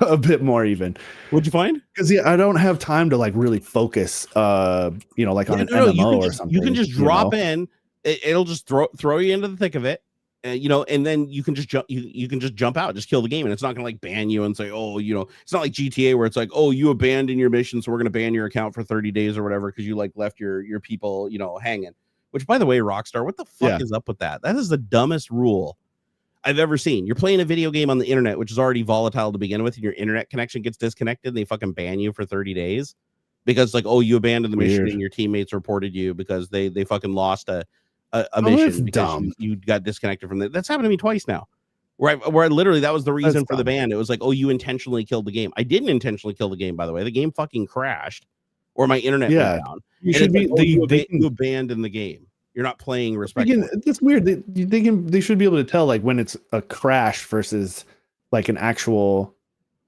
a bit more even. What'd you find? Because I don't have time to like really focus, like on an MMO or something. You can just drop in. It'll just throw you into the thick of it. And then you can just jump. You can just jump out, just kill the game, and it's not gonna like ban you and say, oh, it's not like GTA where it's like, oh, you abandoned your mission, so we're gonna ban your account for 30 days or whatever because you like left your people, hanging. Which, by the way, Rockstar, what the fuck is up with that? That is the dumbest rule I've ever seen. You're playing a video game on the internet, which is already volatile to begin with, and your internet connection gets disconnected, and they fucking ban you for 30 days because like, oh, you abandoned the mission and your teammates reported you because they fucking lost a mission because you got disconnected from that. That's happened to me twice now. Where I literally, that was the reason for the ban. It was like, oh, you intentionally killed the game. I didn't intentionally kill the game, by the way. The game fucking crashed, or my internet went down. You should be you abandoned the game. You're not playing respectfully. That's weird. They should be able to tell like when it's a crash versus like an actual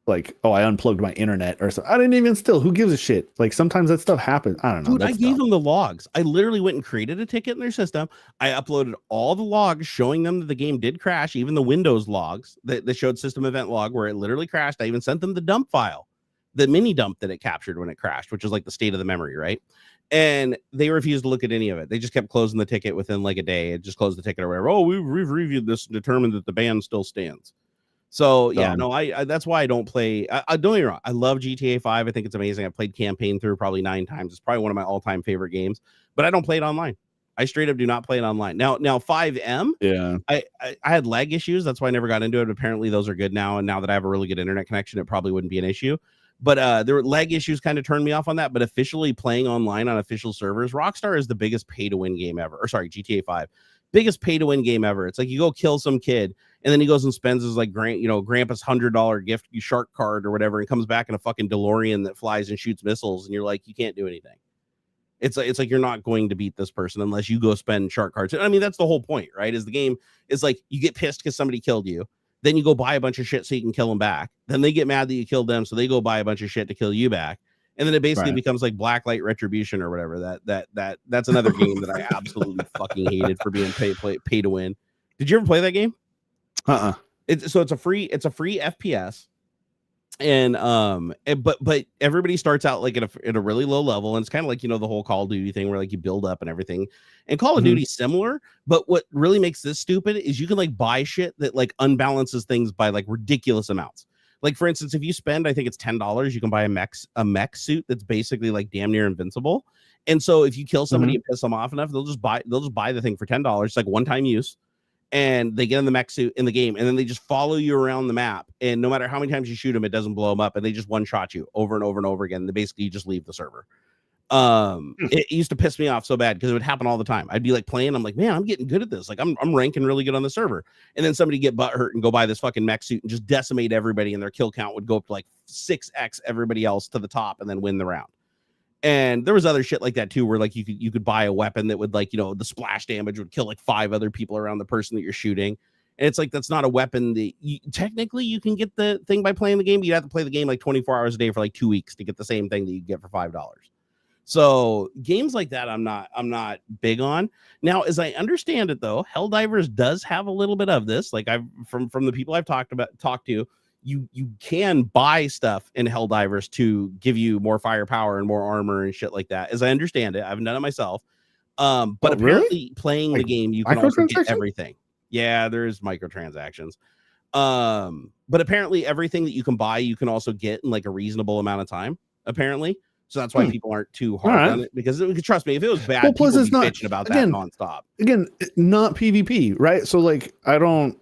like, oh, I unplugged my internet or something. I didn't even who gives a shit? Like sometimes that stuff happens. I don't know. Dude, I gave them the logs. I literally went and created a ticket in their system. I uploaded all the logs showing them that the game did crash, even the Windows logs that showed system event log where it literally crashed. I even sent them the dump file, the mini dump that it captured when it crashed, which is like the state of the memory, right? And they refused to look at any of it. They just kept closing the ticket within like a day. It just closed the ticket or whatever. Oh, we've reviewed this and determined that the ban still stands. So yeah, no, I that's why I don't play. I don't get me wrong. I love GTA 5. I think it's amazing. I've played campaign through probably 9 times. It's probably one of my all-time favorite games, but I don't play it online. I straight up do not play it online. Now 5M. Yeah. I had lag issues. That's why I never got into it. Apparently those are good now. And now that I have a really good internet connection, it probably wouldn't be an issue. But there were lag issues kind of turned me off on that. But officially playing online on official servers, Rockstar is the biggest pay to win game ever. Or sorry, GTA 5. Biggest pay to win game ever. It's like you go kill some kid and then he goes and spends his like grandpa's $100 gift shark card or whatever, and comes back in a fucking DeLorean that flies and shoots missiles, and you're like, you can't do anything. It's like you're not going to beat this person unless you go spend shark cards. I mean, that's the whole point, right? Is the game is like you get pissed because somebody killed you, then you go buy a bunch of shit so you can kill them back. Then they get mad that you killed them, so they go buy a bunch of shit to kill you back. And then it basically becomes like Blacklight Retribution or whatever. That's another game that I absolutely fucking hated for being pay to win. Did you ever play that game? It's a free FPS. And but everybody starts out like at a really low level, and it's kind of like, you know, the whole Call of Duty thing where like you build up and everything. And Call of Duty's similar, but what really makes this stupid is you can like buy shit that like unbalances things by like ridiculous amounts. Like, for instance, if you spend, I think it's $10, you can buy a mech suit that's basically like damn near invincible. And so if you kill somebody and piss them off enough, they'll just buy the thing for $10. It's like one-time use. And they get in the mech suit in the game, and then they just follow you around the map. And no matter how many times you shoot them, it doesn't blow them up, and they just one-shot you over and over and over again. They basically just leave the server. It used to piss me off so bad because it would happen all the time. I'd be like playing, I'm like, man, I'm getting good at this. Like I'm ranking really good on the server. And then somebody get butthurt and go buy this fucking mech suit and just decimate everybody, and their kill count would go up to like 6x everybody else to the top and then win the round. And there was other shit like that too, where like you could buy a weapon that would, like, you know, the splash damage would kill like 5 other people around the person that you're shooting. And it's like, that's not a weapon that technically you can get the thing by playing the game, but you have to play the game like 24 hours a day for like 2 weeks to get the same thing that you get for $5. So games like that, I'm not big on. Now, as I understand it though, Helldivers does have a little bit of this. Like from the people I've talked to, you can buy stuff in Helldivers to give you more firepower and more armor and shit like that. As I understand it, I haven't done it myself. But apparently playing the game, you can also get everything. Yeah, there's microtransactions. But apparently everything that you can buy, you can also get in like a reasonable amount of time, apparently. So that's why people aren't too hard on it, because trust me, if it was bad, people would be bitching about that nonstop. Again, not PvP, right? So like I don't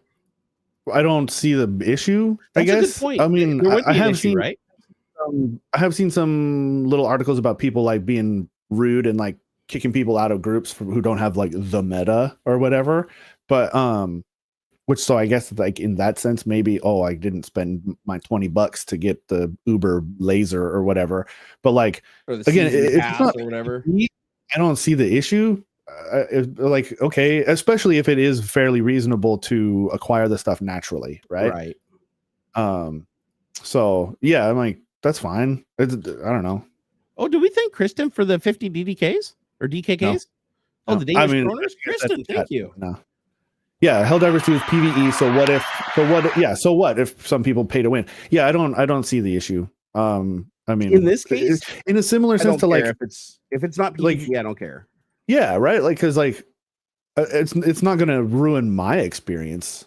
see the issue. That's I guess. A good point. I mean, I have seen right. I have seen some little articles about people like being rude and like kicking people out of groups who don't have like the meta or whatever. But which, so I guess like in that sense, maybe, I didn't spend my $20 to get the Uber laser or whatever. But like, again, it's not, or whatever. I don't see the issue. Like, okay, especially if it is fairly reasonable to acquire the stuff naturally, right? So yeah, I'm like, that's fine. I don't know. Oh, do we thank Kristen for the 50 DDKs or DKKs? No. The Danish kroners? Kristen, thank you. No. Yeah, Helldivers 2 is PvE. So what if some people pay to win? Yeah, I don't see the issue. I mean, in this case, in a similar sense to like, if it's not PvE, like, I don't care. Yeah, right. Like, because like, it's not gonna ruin my experience,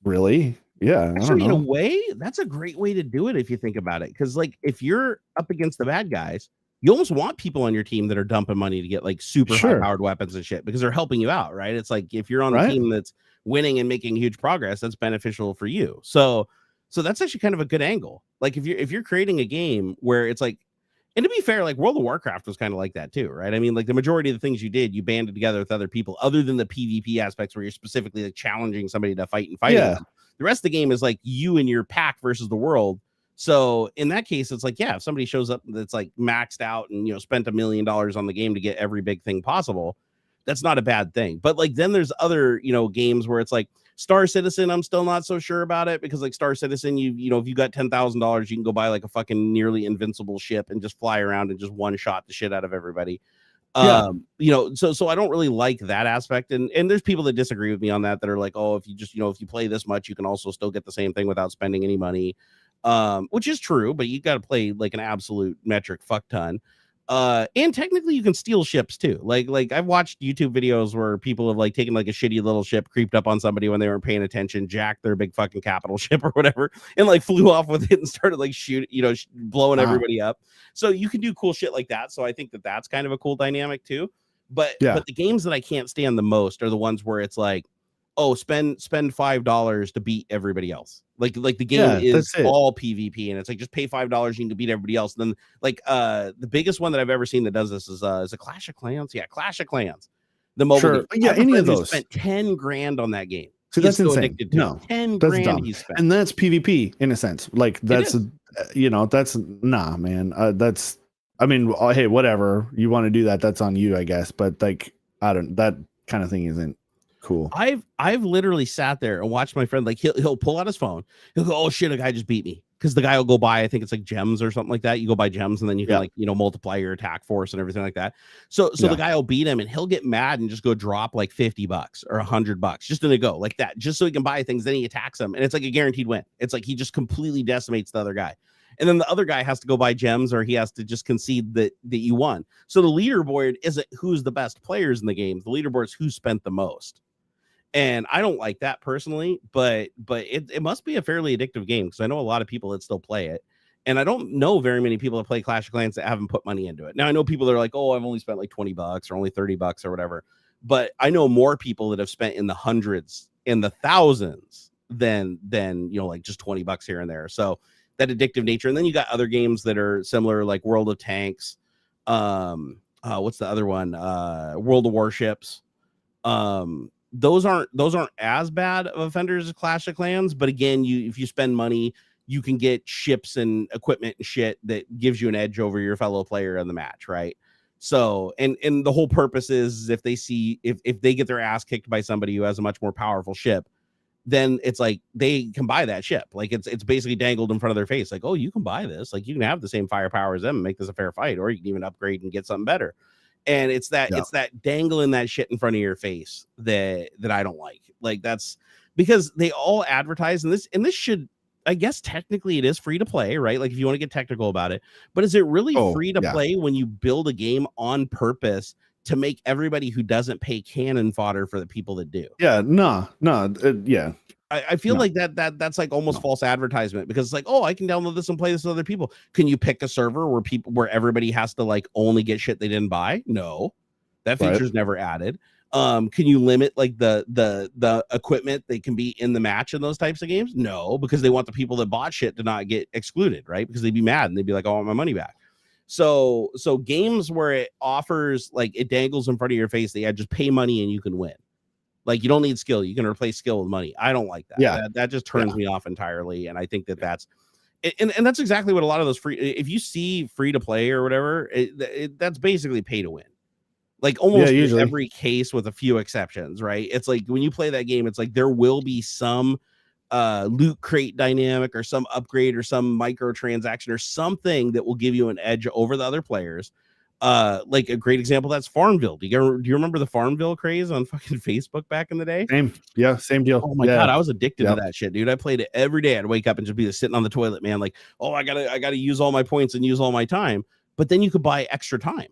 really. Yeah, actually, in a way, that's a great way to do it if you think about it. Because like, if you're up against the bad guys, you almost want people on your team that are dumping money to get like super high-powered weapons and shit, because they're helping you out, right? It's like if you're on a team that's winning and making huge progress, that's beneficial for you. So that's actually kind of a good angle. Like if you're creating a game where it's like, and to be fair, like World of Warcraft was kind of like that too, right? I mean, like the majority of the things you did, you banded together with other people, other than the PvP aspects where you're specifically like challenging somebody to fight and fight them. The rest of the game is like you and your pack versus the world. So in that case, it's like, yeah, if somebody shows up that's like maxed out and, you know, spent $1 million on the game to get every big thing possible, that's not a bad thing. But like, then there's other, you know, games where it's like Star Citizen. I'm still not so sure about it, because like Star Citizen, you know, if you got $10,000, you can go buy like a fucking nearly invincible ship and just fly around and just one shot the shit out of everybody. You know, so I don't really like that aspect. And there's people that disagree with me on that are like, oh, if you just, you know, if you play this much, you can also still get the same thing without spending any money. Which is true, but you got to play like an absolute metric fuck ton. And technically you can steal ships too. Like I've watched YouTube videos where people have like taken like a shitty little ship, creeped up on somebody when they weren't paying attention, jacked their big fucking capital ship or whatever, and like flew off with it and started like blowing everybody up. So you can do cool shit like that. So I think that that's kind of a cool dynamic too. But the games that I can't stand the most are the ones where it's like, oh, spend $5 to beat everybody else. Like the game is all PvP, and it's like just pay $5, you can beat everybody else. And then like the biggest one that I've ever seen that does this is a Clash of Clans. Yeah, Clash of Clans. The mobile game. Yeah, any of those. Spent $10,000 on that game. So that's insane. Addicted to no, 10 that's grand dumb. he spent. And that's PvP in a sense. Like that's that's nah, man. That's I mean, hey, whatever you want to do that's on you, I guess. But like, that kind of thing isn't cool. I've literally sat there and watched my friend, like he'll pull out his phone. He'll go, oh shit, a guy just beat me. Because the guy will go buy, I think it's like gems or something like that. You go buy gems and then you can like, multiply your attack force and everything like that. So the guy will beat him and he'll get mad and just go drop like $50 or $100 just in a go like that, just so he can buy things. Then he attacks him and it's like a guaranteed win. It's like he just completely decimates the other guy. And then the other guy has to go buy gems or he has to just concede that you won. So the leaderboard isn't who's the best players in the game. The leaderboard is who spent the most. And I don't like that personally, but it must be a fairly addictive game because I know a lot of people that still play it. And I don't know very many people that play Clash of Clans that haven't put money into it. Now I know people that are like, oh, I've only spent like $20 or only $30 or whatever. But I know more people that have spent in the hundreds, in the thousands than like just $20 here and there. So that addictive nature. And then you got other games that are similar, like World of Tanks. What's the other one? World of Warships. Those aren't as bad of offenders as Clash of Clans, but again, if you spend money, you can get ships and equipment and shit that gives you an edge over your fellow player in the match, right? So, and the whole purpose is if they get their ass kicked by somebody who has a much more powerful ship, then it's like they can buy that ship. Like it's basically dangled in front of their face, like, oh, you can buy this, like you can have the same firepower as them and make this a fair fight, or you can even upgrade and get something better. And it's that dangling that shit in front of your face that I don't like. Like that's because they all advertise and this should, I guess technically it is free to play, right? Like if you want to get technical about it, but is it really free to play when you build a game on purpose to make everybody who doesn't pay cannon fodder for the people that do? Yeah, no. I feel like that's like almost false advertisement because it's like, oh, I can download this and play this with other people. Can you pick a server where everybody has to like only get shit they didn't buy? No, that feature's never added. Can you limit like the equipment that can be in the match in those types of games? No, because they want the people that bought shit to not get excluded, right? Because they'd be mad and they'd be like, oh, I want my money back. So games where it offers like it dangles in front of your face, they just pay money and you can win. Like you don't need skill. You can replace skill with money. I don't like that. Yeah. That just turns me off entirely. And I think that's that's exactly what a lot of those free, if you see free to play or whatever, that's basically pay to win. Like almost in every case with a few exceptions, right? It's like when you play that game, it's like there will be some loot crate dynamic or some upgrade or some microtransaction or something that will give you an edge over the other players. Like a great example, that's Farmville. Do you remember the Farmville craze on fucking Facebook back in the day? Same deal. Oh my god, I was addicted to that shit, dude. I played it every day. I'd wake up and just be sitting on the toilet, man. Like, oh, I gotta use all my points and use all my time. But then you could buy extra time.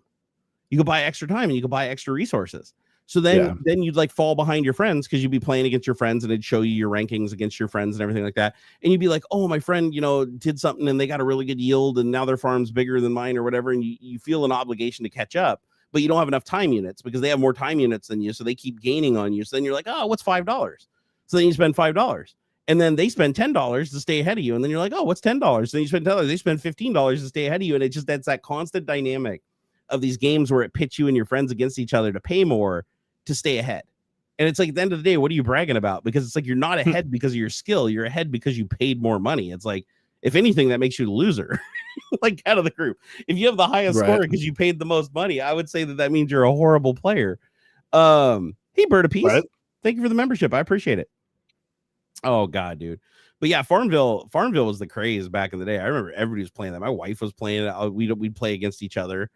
You could buy extra time and you could buy extra resources. So then you'd like fall behind your friends because you'd be playing against your friends and it'd show you your rankings against your friends and everything like that. And you'd be like, oh, my friend, did something and they got a really good yield and now their farm's bigger than mine or whatever. And you feel an obligation to catch up, but you don't have enough time units because they have more time units than you. So they keep gaining on you. So then you're like, oh, what's $5? So then you spend $5 and then they spend $10 to stay ahead of you. And then you're like, oh, what's $10? Then you spend $10. They spend $15 to stay ahead of you. And that's that constant dynamic of these games where it pits you and your friends against each other to pay more to stay ahead. And it's like at the end of the day, what are you bragging about? Because it's like you're not ahead because of your skill, you're ahead because you paid more money. It's like, if anything, that makes you the loser, like out of the group. If you have the highest score because you paid the most money, I would say that means you're a horrible player. Hey, Bird of Peace, thank you for the membership. I appreciate it. Oh god, dude. But yeah, Farmville was the craze back in the day. I remember everybody was playing that. My wife was playing it. We'd play against each other.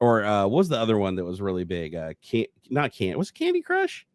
Or what was the other one that was really big? Was it Candy Crush?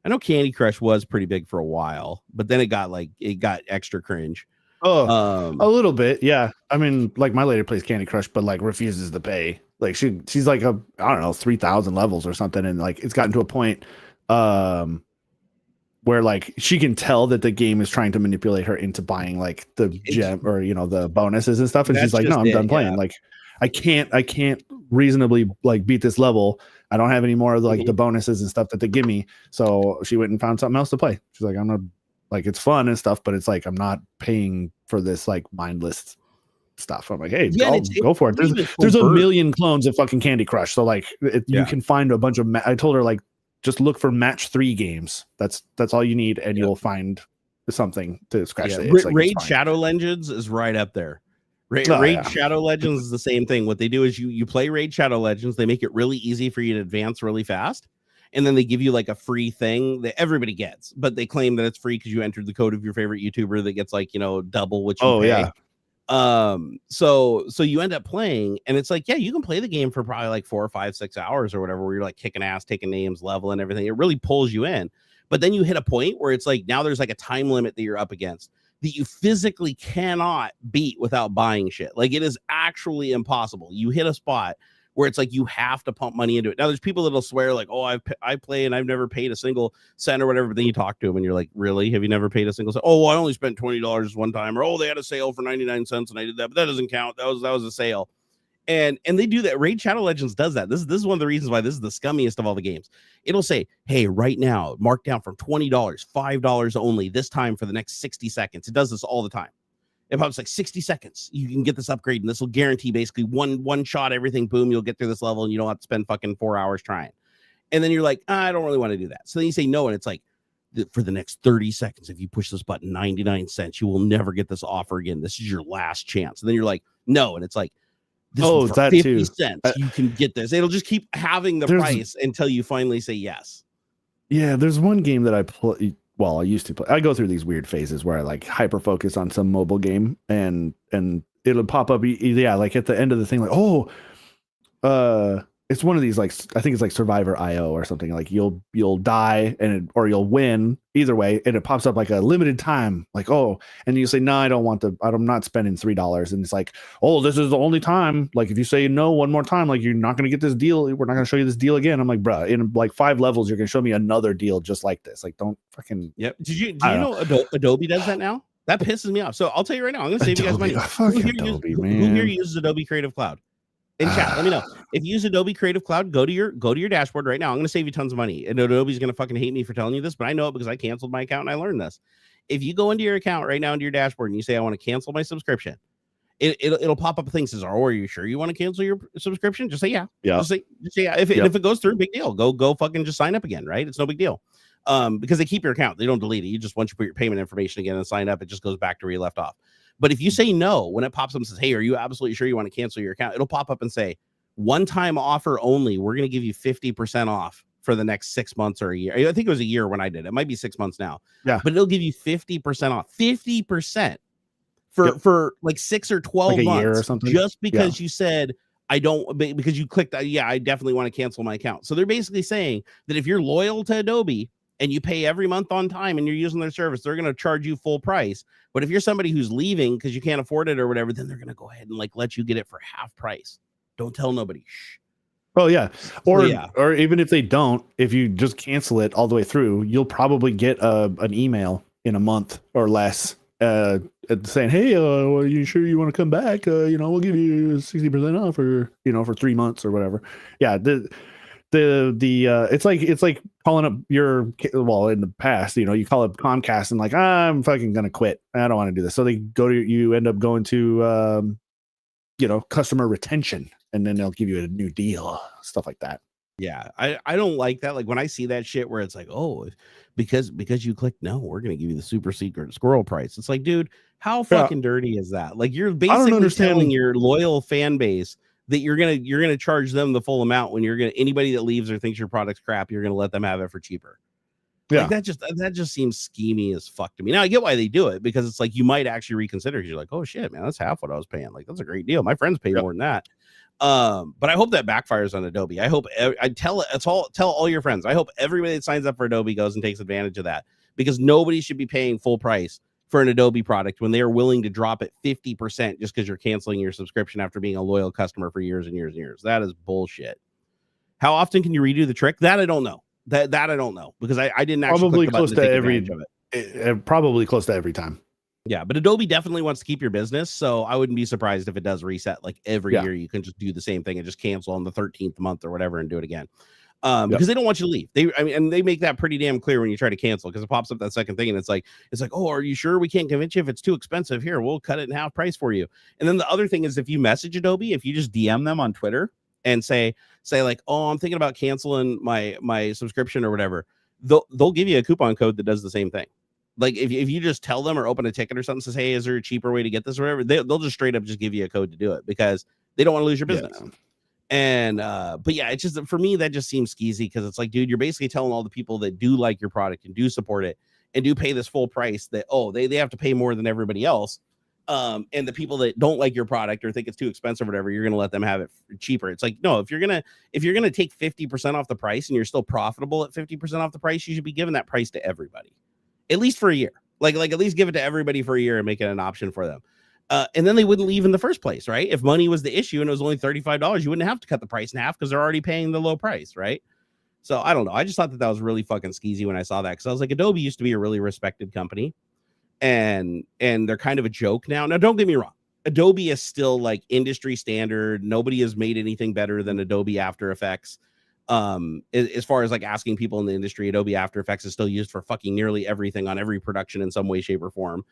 I know Candy Crush was pretty big for a while, but then it got extra cringe. A little bit, yeah. I mean, like my lady plays Candy Crush, but like refuses to pay. Like she's like I don't know, 3,000 levels or something, and like it's gotten to a point where like she can tell that the game is trying to manipulate her into buying like the gem or the bonuses and stuff, and she's like, no, I'm done playing. Like I can't reasonably like beat this level. I don't have any more of the bonuses and stuff that they give me. So she went and found something else to play. She's like, I'm not like, it's fun and stuff, but it's like I'm not paying for this like mindless stuff. I'm like, hey, go for it. There's a million clones of fucking Candy Crush. So like you can find a bunch of I told her like just look for match 3 games. That's all you need, and you'll find something to scratch the itch. Raid Shadow Legends is right up there. Raid Shadow Legends is the same thing. What they do is you play Raid Shadow Legends. They make it really easy for you to advance really fast. And then they give you like a free thing that everybody gets, but they claim that it's free because you entered the code of your favorite YouTuber that gets like, double what you pay. So you end up playing, and it's like, yeah, you can play the game for probably like 4 or 5, 6 hours or whatever, where you're like kicking ass, taking names, level and everything. It really pulls you in. But then you hit a point where it's like, now there's like a time limit that you're up against that you physically cannot beat without buying shit. Like, it is actually impossible. You hit a spot where it's like you have to pump money into it. Now, there's people that'll swear like, oh, I play and I've never paid a single cent or whatever. But then you talk to them and you're like, really? Have you never paid a single cent? Oh, well, I only spent $20 one time. Or, oh, they had a sale for 99 cents and I did that. But that doesn't count. That was a sale. And they do that. Raid Shadow Legends does that. This is one of the reasons why this is the scummiest of all the games. It'll say, hey, right now, mark down from $20, $5 only, this time for the next 60 seconds. It does this all the time. If I was like 60 seconds, you can get this upgrade, and this will guarantee basically one shot, everything, boom, you'll get through this level, and you don't have to spend fucking 4 hours trying. And then you're like, I don't really want to do that. So then you say no, and it's like, for the next 30 seconds, if you push this button 99 cents, you will never get this offer again. This is your last chance. And then you're like, no, and it's like, for that 50 too. cents, you can get this. It'll just keep having the price until you finally say yes. Yeah, there's one game that I play. Well, I used to play. I go through these weird phases where I like hyper focus on some mobile game, and it'll pop up. Yeah, like at the end of the thing, like, it's one of these, like, I think it's like Survivor IO or something. Like you'll die or you'll win either way, and it pops up like a limited time. Like, and you say, no, I'm not spending $3, and it's like, oh, this is the only time. Like, if you say no one more time, like, you're not gonna get this deal. We're not gonna show you this deal again. I'm like, bruh, in like 5 levels, you're gonna show me another deal just like this. Like, don't fucking. Yep. Do you know Adobe does that now? That pisses me off. So I'll tell you right now, I'm gonna save you guys money. Who here uses Adobe Creative Cloud? In chat, let me know. If you use Adobe Creative Cloud, go to your dashboard right now. I'm going to save you tons of money. And Adobe's going to fucking hate me for telling you this, but I know it because I canceled my account and I learned this. If you go into your account right now into your dashboard and you say, I want to cancel my subscription, it'll pop up a thing that says, oh, are you sure you want to cancel your subscription? Just say yeah. Yeah. Just say yeah. If it goes through, big deal. Go fucking just sign up again, right? It's no big deal. Because they keep your account. They don't delete it. You just, once you put your payment information again and sign up, it just goes back to where you left off. But if you say no, when it pops up and says, hey, are you absolutely sure you want to cancel your account? It'll pop up and say, one-time offer only. We're going to give you 50% off for the next 6 months or a year. I think it was a year when I did. It might be 6 months now. Yeah. But it'll give you 50% off. 50% for like 6 or 12 like months or something. Just because you said, I don't, because you clicked, I definitely want to cancel my account. So they're basically saying that if you're loyal to Adobe and you pay every month on time and you're using their service, they're going to charge you full price. But if you're somebody who's leaving because you can't afford it or whatever, then they're going to go ahead and like let you get it for half price. Don't tell nobody. Shh. Oh yeah. Or even if they don't, if you just cancel it all the way through, you'll probably get an email in a month or less saying, hey, are you sure you want to come back? We'll give you 60% off or, for 3 months or whatever. Yeah. It's like calling up in the past, you call up Comcast and like, I'm fucking going to quit. I don't want to do this. So you end up going to, customer retention, and then they'll give you a new deal, stuff like that. Yeah, I don't like that. Like when I see that shit where it's like, oh, because you clicked no, we're gonna give you the super secret squirrel price. It's like, dude, how fucking dirty is that? Like you're basically telling your loyal fan base that you're gonna charge them the full amount when anybody that leaves or thinks your product's crap, you're gonna let them have it for cheaper. Yeah, like that just seems schemy as fuck to me. Now I get why they do it, because it's like you might actually reconsider, because you're like, oh shit, man, that's half what I was paying. Like that's a great deal. My friends pay more than that. But I hope that backfires on Adobe. I hope tell all your friends. I hope everybody that signs up for Adobe goes and takes advantage of that, because nobody should be paying full price for an Adobe product when they are willing to drop it 50% just because you're canceling your subscription after being a loyal customer for years and years and years. That is bullshit. How often can you redo the trick? That I don't know. That I don't know, because I didn't actually probably close to every time. Yeah, but Adobe definitely wants to keep your business, so I wouldn't be surprised if it does reset like every year. You can just do the same thing and just cancel on the 13th month or whatever and do it again. Because they don't want you to leave. And they make that pretty damn clear when you try to cancel, because it pops up that second thing and it's like, oh, are you sure we can't convince you? If it's too expensive, here, we'll cut it in half price for you. And then the other thing is, if you message Adobe, if you just DM them on Twitter and say like, oh, I'm thinking about canceling my subscription or whatever, they'll give you a coupon code that does the same thing. Like if you just tell them or open a ticket or something, says, hey, is there a cheaper way to get this or whatever, they'll just straight up just give you a code to do it because they don't want to lose your business. Yeah. And but yeah, it's just, for me, that just seems skeezy because it's like, dude, you're basically telling all the people that do like your product and do support it and do pay this full price that, oh, they have to pay more than everybody else. And the people that don't like your product or think it's too expensive or whatever, you're gonna let them have it cheaper. It's like, no, if you're gonna take 50% off the price and you're still profitable at 50% off the price, you should be giving that price to everybody, at least for a year. Like at least give it to everybody for a year and make it an option for them. And then they wouldn't leave in the first place, right? If money was the issue and it was only $35, you wouldn't have to cut the price in half because they're already paying the low price, right? So I don't know. I just thought that was really fucking skeezy when I saw that because I was like, Adobe used to be a really respected company, and they're kind of a joke now. Now, don't get me wrong. Adobe is still like industry standard. Nobody has made anything better than Adobe After Effects. As far as like asking people in the industry, Adobe After Effects is still used for fucking nearly everything on every production in some way, shape, or form.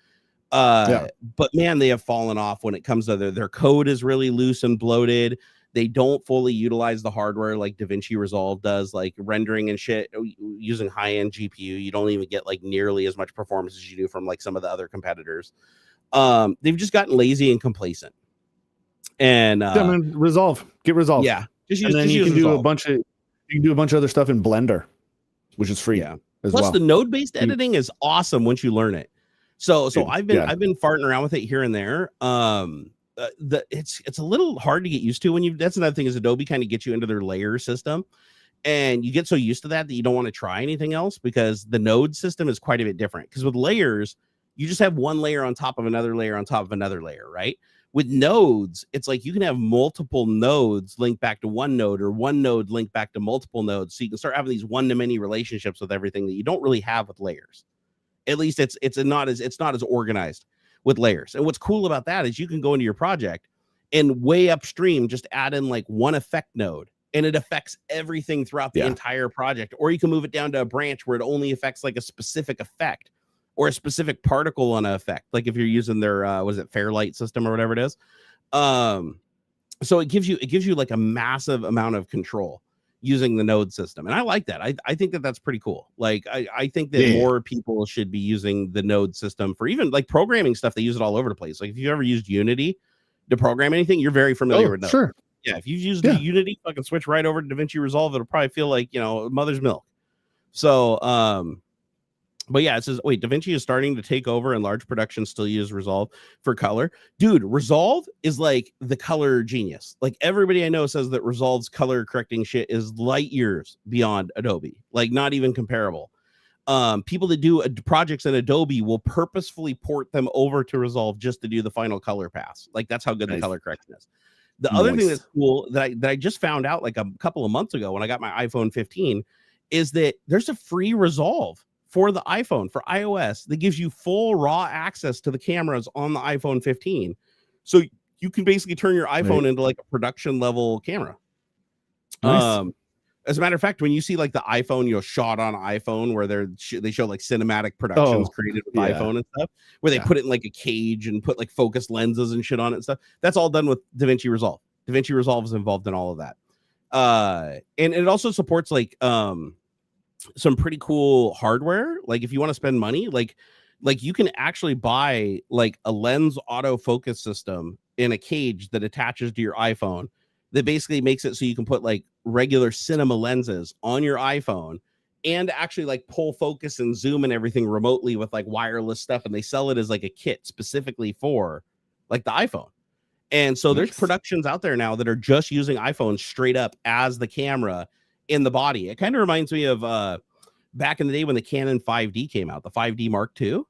But man, they have fallen off when it comes to their code is really loose and bloated. They don't fully utilize the hardware like DaVinci Resolve does, like rendering and shit using high-end GPU. You don't even get like nearly as much performance as you do from like some of the other competitors. They've just gotten lazy and complacent. And get Resolve. Yeah. You can do a bunch of other stuff in Blender, which is free. Yeah. Plus the node-based editing is awesome once you learn it. So I've been farting around with it here and there. It's a little hard to get used to that's another thing is Adobe kind of gets you into their layer system, and you get so used to that you don't want to try anything else because the node system is quite a bit different. Because with layers, you just have one layer on top of another layer on top of another layer, right? With nodes, it's like you can have multiple nodes linked back to one node or one node linked back to multiple nodes. So you can start having these one-to-many relationships with everything that you don't really have with layers. At least it's not as organized with layers. And what's cool about that is you can go into your project and way upstream just add in like one effect node and it affects everything throughout the entire project. Or you can move it down to a branch where it only affects like a specific effect or a specific particle on an effect. Like if you're using their Fairlight system or whatever it is. So it gives you like a massive amount of control using the node system. And I like that. I think that's pretty cool. Like I think that more people should be using the node system for even like programming stuff. They use it all over the place. Like if you've ever used Unity to program anything, you're very familiar with node. Sure. Yeah. If you've used Unity, fucking switch right over to DaVinci Resolve. It'll probably feel like, mother's milk. So, but yeah, it says, wait, DaVinci is starting to take over and large productions still use Resolve for color. Dude, Resolve is like the color genius. Like everybody I know says that Resolve's color correcting shit is light years beyond Adobe. Like not even comparable. People that do projects in Adobe will purposefully port them over to Resolve just to do the final color pass. Like that's how good the color correction is. The other thing that's cool that I just found out like a couple of months ago when I got my iPhone 15 is that there's a free Resolve for the iPhone, for iOS, that gives you full raw access to the cameras on the iPhone 15. So you can basically turn your iPhone into like a production level camera. Nice. As a matter of fact, when you see like the iPhone, shot on iPhone where they show like cinematic productions created with iPhone and stuff, where they put it in like a cage and put like focus lenses and shit on it and stuff. That's all done with DaVinci Resolve. DaVinci Resolve is involved in all of that. And it also supports like, some pretty cool hardware. Like if you want to spend money, like you can actually buy like a lens autofocus system in a cage that attaches to your iPhone that basically makes it so you can put like regular cinema lenses on your iPhone and actually like pull focus and zoom and everything remotely with like wireless stuff. And they sell it as like a kit specifically for like the iPhone. And so there's productions out there now that are just using iPhones straight up as the camera in the body. It kind of reminds me of back in the day when the Canon 5D came out, the 5D Mark II.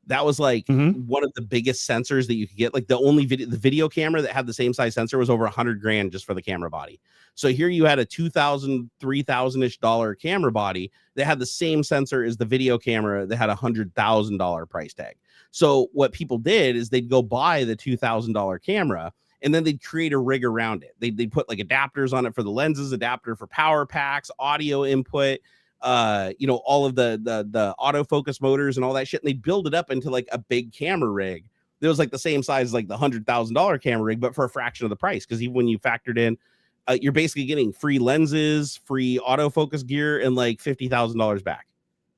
That was like one of the biggest sensors that you could get. Like the video camera that had the same size sensor was over $100,000 just for the camera body. So here you had a $2,000, $3,000-ish camera body that had the same sensor as the video camera that had $100,000 price tag. So what people did is they'd go buy the $2,000 camera and then they'd create a rig around it. They'd put like adapters on it for the lenses, adapter for power packs, audio input, all of the autofocus motors and all that shit. And they'd build it up into like a big camera rig. It was like the same size as like the $100,000 camera rig, but for a fraction of the price. Because even when you factored in you're basically getting free lenses, free autofocus gear, and like $50,000 back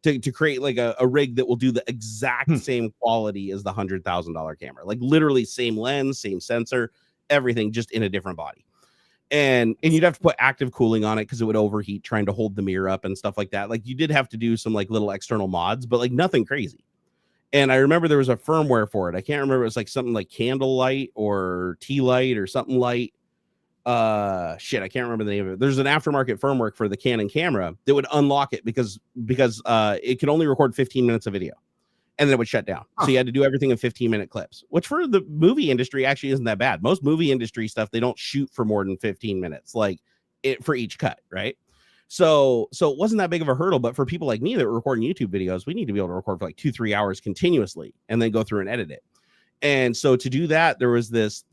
to create like a rig that will do the exact same quality as the $100,000 camera. Like literally same lens, same sensor, everything, just in a different body. And you'd have to put active cooling on it because it would overheat trying to hold the mirror up and stuff like that. Like you did have to do some like little external mods, but like nothing crazy. And I remember there was a firmware for it. I can't remember. It was like something like Candlelight or T-Light or something light. Shit, I can't remember the name of it. There's an aftermarket firmware for the Canon camera that would unlock it because it could only record 15 minutes of video. And then it would shut down. So you had to do everything in 15-minute clips, which for the movie industry actually isn't that bad. Most movie industry stuff, they don't shoot for more than 15 minutes, like it for each cut, right? So it wasn't that big of a hurdle. But for people like me that were recording YouTube videos, we need to be able to record for like 2-3 hours continuously and then go through and edit it. And so to do that, there was this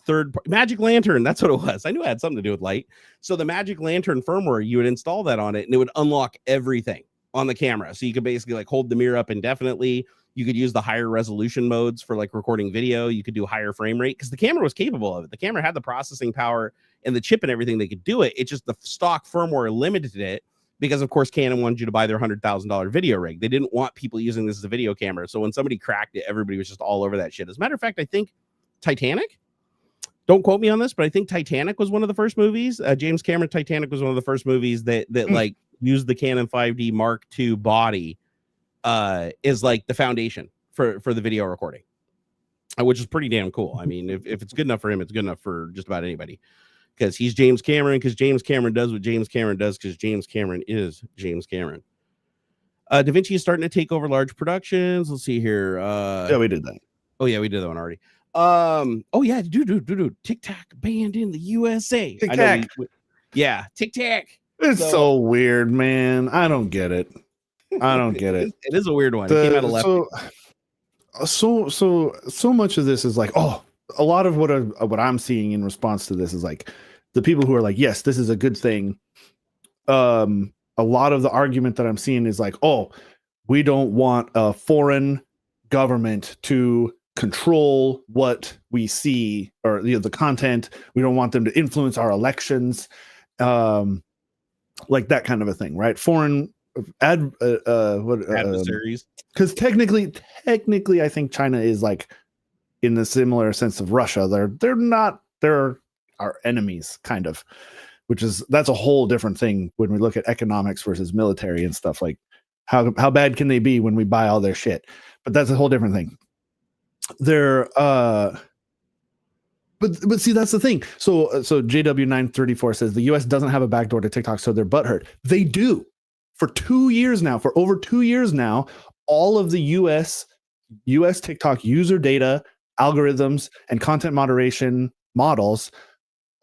Magic Lantern. That's what it was. I knew it had something to do with light. So the Magic Lantern firmware, you would install that on it and it would unlock everything on the camera. So you could basically like hold the mirror up indefinitely. You could use the higher resolution modes for like recording video. You could do higher frame rate because the camera was capable of it. The camera had the processing power and the chip and everything. They could do it. It's just the stock firmware limited it because, of course, Canon wanted you to buy their $100,000 video rig. They didn't want people using this as a video camera. So when somebody cracked it, everybody was just all over that shit. As a matter of fact, I think Titanic, don't quote me on this, but I think Titanic was one of the first movies. James Cameron Titanic was one of the first movies that like used the Canon 5D Mark II body is like the foundation for the video recording, which is pretty damn cool. I mean, if it's good enough for him, it's good enough for just about anybody because he's James Cameron, because James Cameron does what James Cameron does, because James Cameron is James Cameron. DaVinci is starting to take over large productions. Let's see here. Yeah, we did that. Oh yeah, we did that one already. Oh yeah, dude. Tic Tac banned in the USA. Tic Tac. Yeah, Tic Tac. It's so weird, man. I don't get it. It is a weird one. It came out of left. So much of this is like, a lot of what I'm seeing in response to this is like the people who are like, yes, this is a good thing. A lot of the argument that I'm seeing is like, we don't want a foreign government to control what we see or the content. We don't want them to influence our elections, like that kind of a thing, right? Foreign adversaries. Because technically, I think China is like in the similar sense of Russia. They're our enemies, kind of, that's a whole different thing when we look at economics versus military and stuff. Like how bad can they be when we buy all their shit? But that's a whole different thing. But see, that's the thing. So JW934 says the US doesn't have a backdoor to TikTok, so they're butthurt. They do. For over 2 years now, all of the US TikTok user data, algorithms, and content moderation models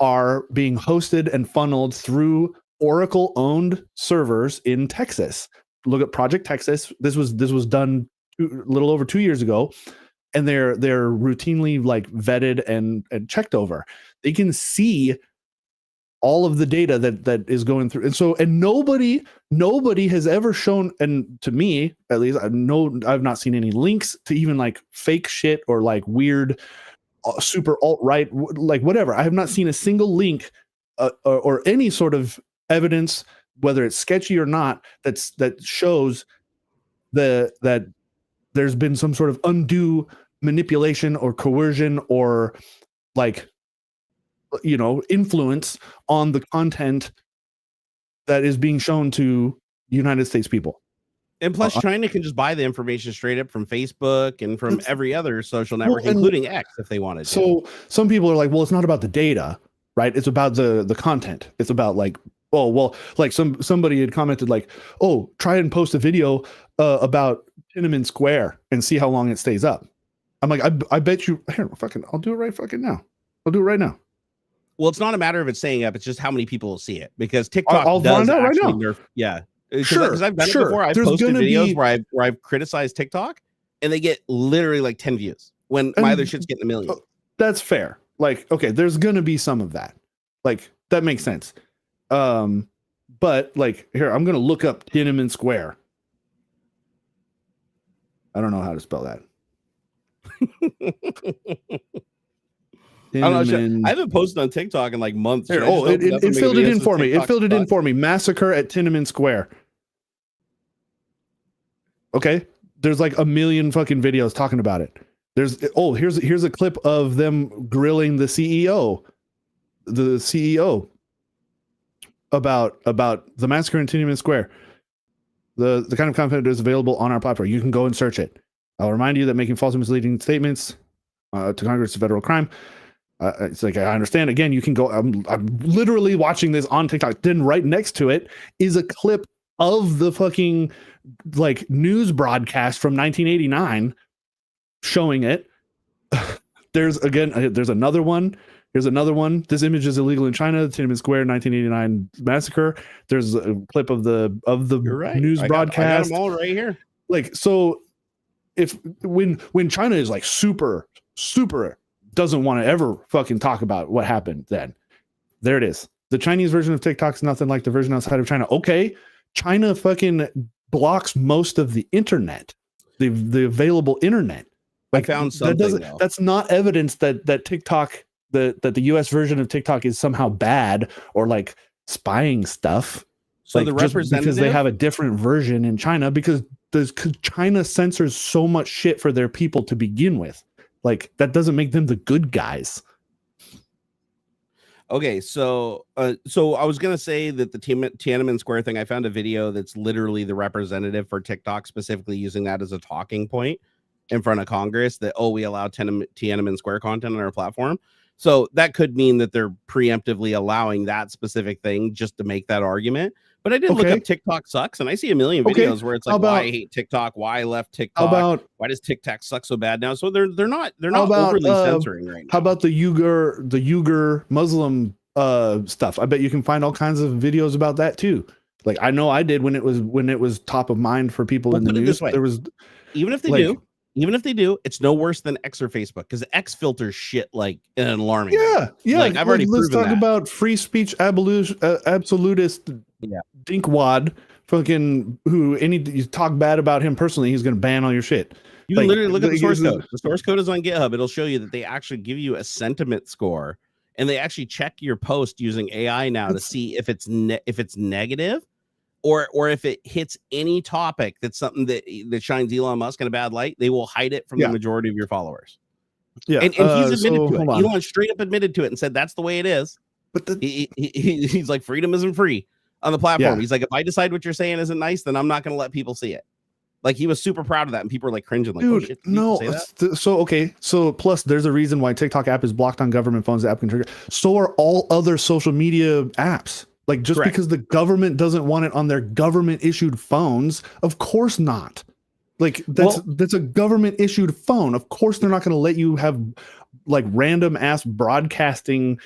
are being hosted and funneled through Oracle-owned servers in Texas. Look at Project Texas. This was done a little over 2 years ago, and they're routinely like vetted and checked over. They can see all of the data that is going through. And nobody has ever shown, and to me, at least, I've not seen any links to even like fake shit or like weird, super alt-right, like whatever. I have not seen a single link or any sort of evidence, whether it's sketchy or not, that shows that there's been some sort of undue manipulation or coercion or like, influence on the content that is being shown to United States people. And plus, China can just buy the information straight up from Facebook and from every other social network, including X, if they wanted to. So some people are like, well, it's not about the data, right? It's about the content. It's about like, like somebody had commented like, try and post a video about Tiananmen Square and see how long it stays up. I'm like, I bet you, I'll do it right fucking now. I'll do it right now. Well, it's not a matter of it staying up. It's just how many people will see it, because TikTok I'll does find out actually right now. Yeah. Because I've done it before. I've posted videos where I've criticized TikTok and they get literally like 10 views when my other shit's getting a million. That's fair. Like, okay, there's going to be some of that. Like, that makes sense. But like, here, I'm going to look up Tiananmen Square. I don't know how to spell that. Tiananmen. I haven't posted on TikTok in like months. Here, it filled it in for me. It filled it in for me. Massacre at Tiananmen Square. Okay, there's like a million fucking videos talking about it. Here's a clip of them grilling the CEO, about the massacre in Tiananmen Square. The kind of content is available on our platform. You can go and search it. I'll remind you that making false and misleading statements to Congress is a federal crime. It's like, I understand. Again, you can go. I'm literally watching this on TikTok. Then right next to it is a clip of the fucking like news broadcast from 1989 showing it. There's another one. Here's another one. This image is illegal in China. Tiananmen Square 1989 massacre. There's a clip of the right. news broadcast. I got them all right here. Like, so if when China is like super doesn't want to ever fucking talk about what happened, then there it is. The Chinese version of TikTok's nothing like the version outside of China. Okay, China fucking blocks most of the internet, the available internet. Like, I found something. That's not evidence that TikTok, that the US version of TikTok is somehow bad or like spying stuff. So like, the just representative, because they have a different version in China, because China censors so much shit for their people to begin with. Like, that doesn't make them the good guys. Okay, so I was gonna say that the Tiananmen Square thing, I found a video that's literally the representative for TikTok specifically using that as a talking point in front of Congress, that, we allow Tiananmen Square content on our platform. So that could mean that they're preemptively allowing that specific thing just to make that argument. But I did look up TikTok sucks, and I see a million videos where it's like, why I hate TikTok, why I left TikTok, why does TikTok suck so bad now? So they're not overly censoring right now. How about the Uyghur Muslim stuff? I bet you can find all kinds of videos about that too. Like, I know I did when it was top of mind for people in the news. There was, even if they do, it's no worse than X or Facebook, because X filters shit like an alarming. Yeah. Like, I've already let's proven talk about free speech absolutist dinkwad, fucking you talk bad about him personally, he's gonna ban all your shit. You can literally look at the source code. The source code is on GitHub. It'll show you that they actually give you a sentiment score, and they actually check your post using AI now to see if it's negative. Or if it hits any topic that's something that shines Elon Musk in a bad light, they will hide it from the majority of your followers. Yeah, and he's admitted to it. Elon straight up admitted to it and said that's the way it is. But he's like, freedom isn't free on the platform. He's like, if I decide what you're saying isn't nice, then I'm not going to let people see it. Like, he was super proud of that, and people were like cringing, like, dude, oh shit, no. So plus, there's a reason why TikTok app is blocked on government phones. The app can trigger. So are all other social media apps. Like, just because the government doesn't want it on their government issued phones, of course not. Like, that's a government issued phone. Of course they're not going to let you have like random ass broadcasting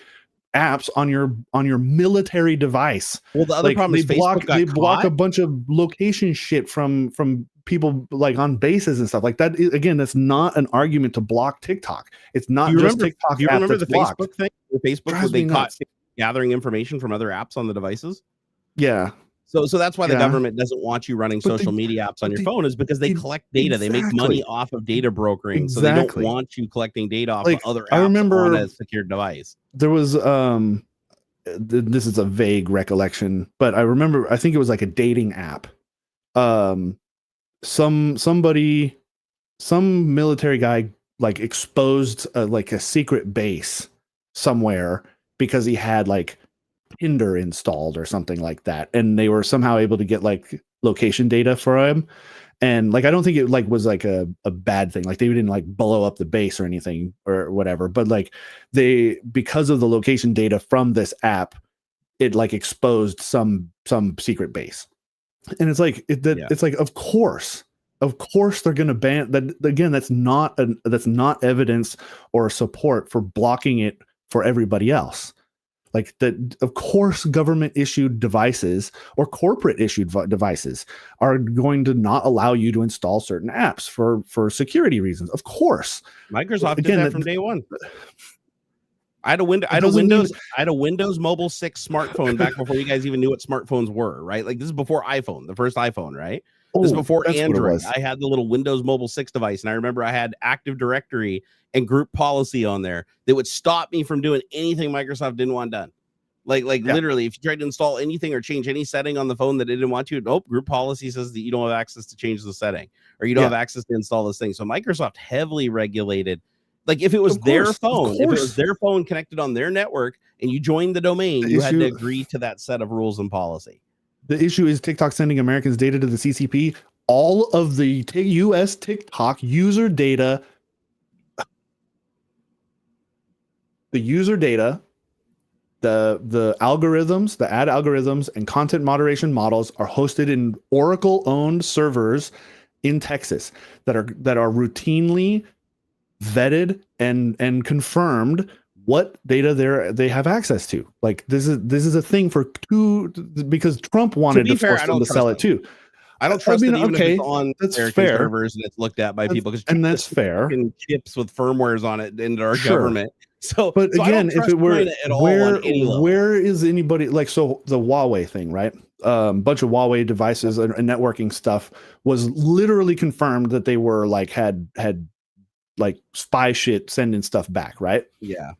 apps on your military device. Well, the other problem is they block a bunch of location shit from people like on bases and stuff like that. Again, that's not an argument to block TikTok. It's not just TikTok. Do you remember the blocked. Facebook thing? The Facebook where they caught gathering information from other apps on the devices. Yeah. So that's why the government doesn't want you running social media apps on your phone, is because they collect data. They make money off of data brokering. So they don't want you collecting data off of other apps on a secure device. There was this is a vague recollection, but I remember, I think it was like a dating app. Some military guy like exposed like a secret base somewhere because he had like Tinder installed or something like that, and they were somehow able to get like location data for him. And like, I don't think it like was like a bad thing. Like, they didn't like blow up the base or anything or whatever, but like because of the location data from this app, it like exposed some secret base. And it's like it's like, of course they're going to ban that. Again, that's not evidence or support for blocking it for everybody else. Like, that, of course, government issued devices or corporate issued devices are going to not allow you to install certain apps for security reasons. Of course, Microsoft did that from day one. I had a Windows Mobile 6 smartphone back before you guys even knew what smartphones were, right? Like, this is before iPhone, the first iPhone, right? This is before that's what it Android. was. I had the little Windows Mobile 6 device, and I remember I had Active Directory and group policy on there that would stop me from doing anything Microsoft didn't want done. Literally, if you tried to install anything or change any setting on the phone that it didn't want to, nope, group policy says that you don't have access to change the setting, or you don't have access to install this thing. So Microsoft heavily regulated. Like if it was their phone, if it was their phone connected on their network and you joined the domain, you had to agree to that set of rules and policy. The issue is TikTok sending Americans data to the CCP. All of the US TikTok user data, the algorithms, the ad algorithms and content moderation models are hosted in Oracle-owned servers in Texas that are routinely vetted and confirmed what data they have access to. Like this is a thing because Trump wanted to force them to sell it too. I don't trust it even if it's on American servers and it's looked at by people, and that's fair. Chips with firmwares on it into our government. But again, if it were where is anybody like the Huawei thing, right? Bunch of Huawei devices and networking stuff was literally confirmed that they were like had like spy shit sending stuff back, right? Yeah.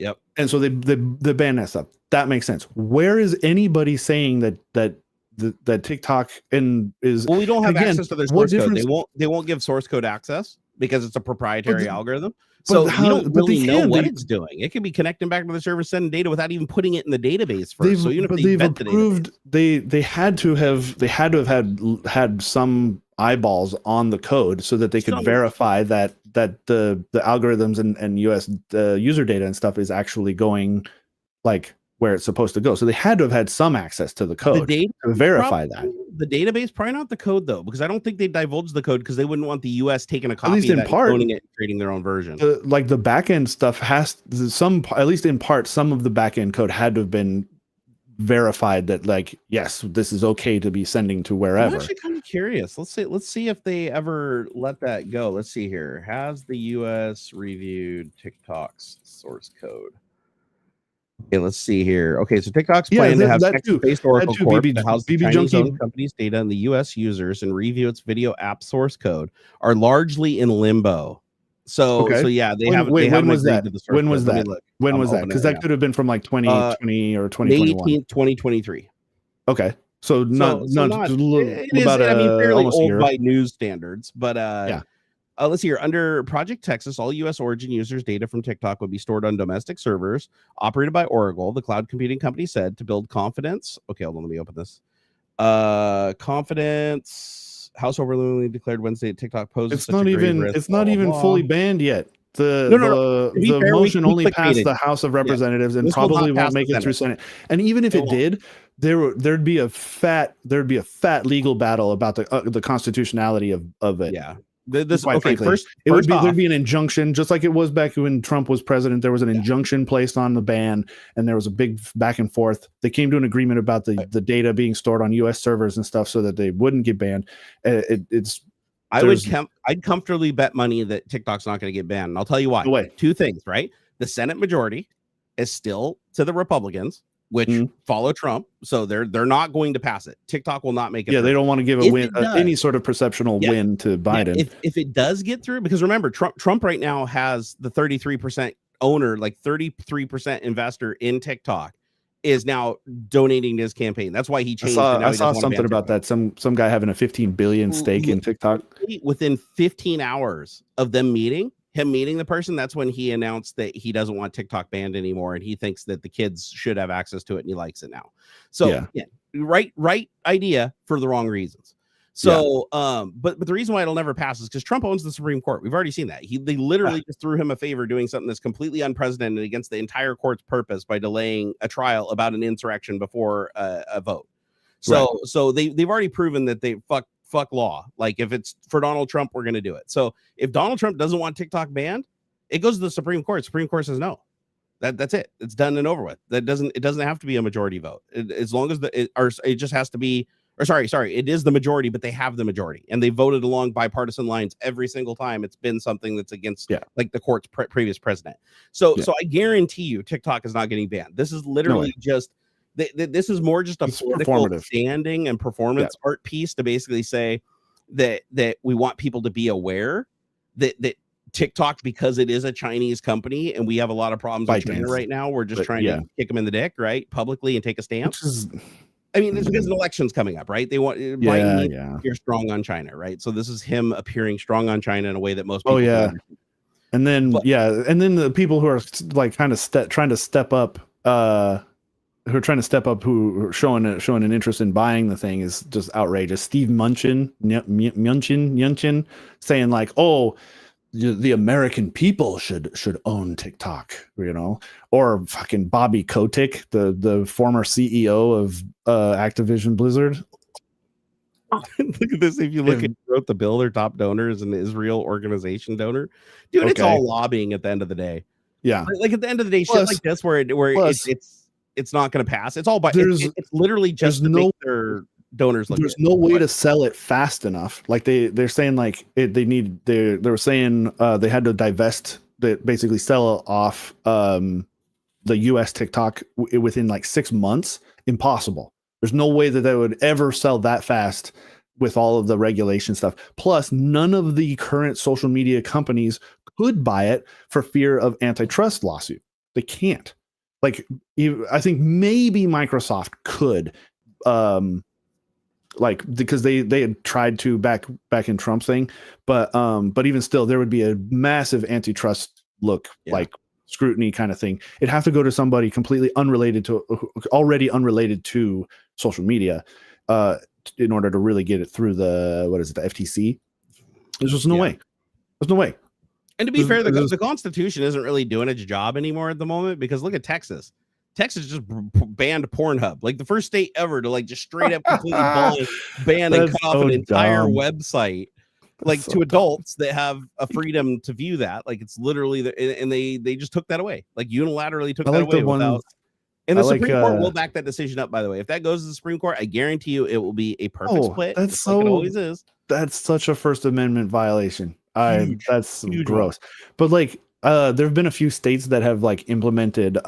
Yep. And so they banned that stuff. That makes sense. Where is anybody saying that TikTok is? Well, we don't have access to their source code. They won't give source code access because it's a proprietary algorithm. So we don't really know what it's doing. It could be connecting back to the server, sending data without even putting it in the database first. So even if they've approved, they had to have had some eyeballs on the code so that they could verify that the algorithms and US user data and stuff is actually going like where it's supposed to go. So they had to have had some access to the code to verify that. The database, probably not the code though, because I don't think they divulged the code because they wouldn't want the US taking a copy, at least in part, owning it, and creating their own version. Like the backend stuff at least in part, some of the backend code had to have been verified that like, yes, this is okay to be sending to wherever. I'm actually kind of curious. Let's see if they ever let that go. Let's see here. Has the US reviewed TikTok's source code? Okay, let's see here. Okay, so TikTok's planning to have Texas-based Oracle Corp to house the Chinese-owned company's data and the U.S. users and review its video app source code are largely in limbo. So yeah, they haven't. When was that? When was that? When was that? Because that could have been from like 2020 or 2021. May 18th, 2023. Okay, so not it is, about fairly old by news standards, but yeah. Let's see here. Under Project Texas, all U.S. origin users' data from TikTok would be stored on domestic servers operated by Oracle, the cloud computing company said, to build confidence. Okay, hold on. Let me open this. Confidence. House overwhelmingly declared Wednesday TikTok poses. It's not even fully banned yet. The motion only passed the House of Representatives and probably won't make it through Senate. And even if it did, there'd be a fat legal battle about the constitutionality of it. Yeah. There'd be an injunction, just like it was back when Trump was president. There was an injunction placed on the ban, and there was a big back and forth. They came to an agreement about the data being stored on U.S. servers and stuff, so that they wouldn't get banned. I'd comfortably bet money that TikTok's not going to get banned. And I'll tell you why. Two things, right? The Senate majority is still to the Republicans, which follow Trump, so they're not going to pass it. TikTok will not make it. Yeah, they don't want to give any sort of perceptional win to Biden. Yeah, if it does get through, because remember, Trump right now has the 33% owner, like 33% investor in TikTok, is now donating to his campaign. That's why he changed. I saw something about that. Some guy having a 15 billion stake in TikTok. Within 15 hours of them meeting the person, that's when he announced that he doesn't want TikTok banned anymore, and he thinks that the kids should have access to it, and he likes it now. So yeah, right idea for the wrong reasons. So but the reason why it'll never pass is because Trump owns the Supreme Court. We've already seen that. They literally just threw him a favor doing something that's completely unprecedented against the entire court's purpose by delaying a trial about an insurrection before a vote. So they've already proven that they fuck law. Like if it's for Donald Trump, we're going to do it. So if Donald Trump doesn't want TikTok banned, it goes to the Supreme Court. Supreme Court says no. That's it. It's done and over with. It doesn't have to be a majority vote. As long as it just has to be. Or sorry, it is the majority, but they have the majority, and they voted along bipartisan lines every single time. It's been something that's against like the court's previous president. So I guarantee you, TikTok is not getting banned. This is literally just This is more just a political standing and performance art piece to basically say that we want people to be aware that TikTok, because it is a Chinese company and we have a lot of problems with China right now, we're just trying to kick them in the dick, right, publicly and take a stance. I mean, it's because an election's coming up, right? They want Biden needs to appear strong on China, right? So this is him appearing strong on China in a way that most people don't. And then and then the people who are like kind of trying to step up, who are showing an interest in buying the thing is just outrageous. Steve Munchin saying like, oh, the American people should own TikTok, you know, or fucking Bobby Kotick, the former CEO of Activision Blizzard. Look at this. If you look at wrote the bill, their top donor is an Israel organization donor. Dude, it's all lobbying at the end of the day. Yeah. Like at the end of the day, shit like this where it's not going to pass. It's all by it's literally just to make their donors look. There's no way to sell it fast enough. Like they're saying like they were saying they had to divest, that basically sell off the US TikTok within like 6 months. Impossible. There's no way that they would ever sell that fast with all of the regulation stuff. Plus, none of the current social media companies could buy it for fear of antitrust lawsuit. They can't. Like, I think maybe Microsoft could, like, because they had tried to back in Trump's thing, but even still, there would be a massive antitrust like scrutiny kind of thing. It'd have to go to somebody completely already unrelated to social media, in order to really get it through the FTC. There's just no way. There's no way. And to be fair, the Constitution isn't really doing its job anymore at the moment, because look at Texas. Texas just banned Pornhub, like the first state ever to like just straight up completely ban and cut off an entire website, like to adults that have a freedom to view that. Like it's literally and they just took that away, like unilaterally took that away without. And the Supreme Court will back that decision up, by the way. If that goes to the Supreme Court, I guarantee you it will be a perfect split. That's like it always is. That's such a First Amendment violation. That's huge gross. But like there have been a few states that have like implemented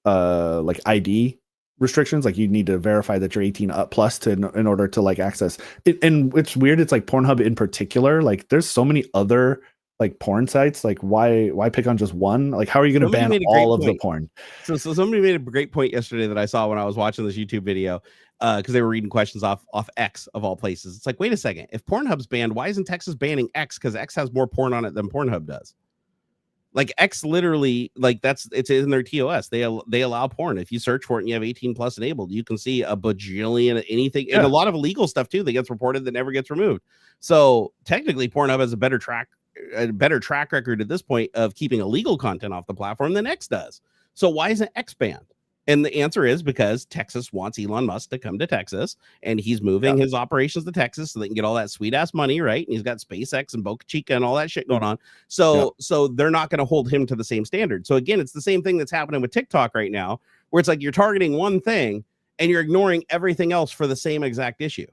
like ID restrictions, like you need to verify that you're 18 up plus in order to like access it. And it's weird, it's like Pornhub in particular, like there's so many other like porn sites, like why pick on just one? Like how are you going to ban all of the porn? So somebody made a great point yesterday that I saw when I was watching this YouTube video, because they were reading questions off X of all places. It's like, wait a second, if Pornhub's banned, why isn't Texas banning X? Because X has more porn on it than Pornhub does. Like X literally, like it's in their TOS. They allow porn. If you search for it and you have 18 plus enabled, you can see a bajillion anything, and a lot of illegal stuff too that gets reported that never gets removed. So technically, Pornhub has a better track record at this point of keeping illegal content off the platform than X does. So why isn't X banned? And the answer is because Texas wants Elon Musk to come to Texas, and he's moving his operations to Texas so they can get all that sweet ass money, right? And he's got SpaceX and Boca Chica and all that shit going on. So they're not going to hold him to the same standard. So again, it's the same thing that's happening with TikTok right now, where it's like you're targeting one thing and you're ignoring everything else for the same exact issue.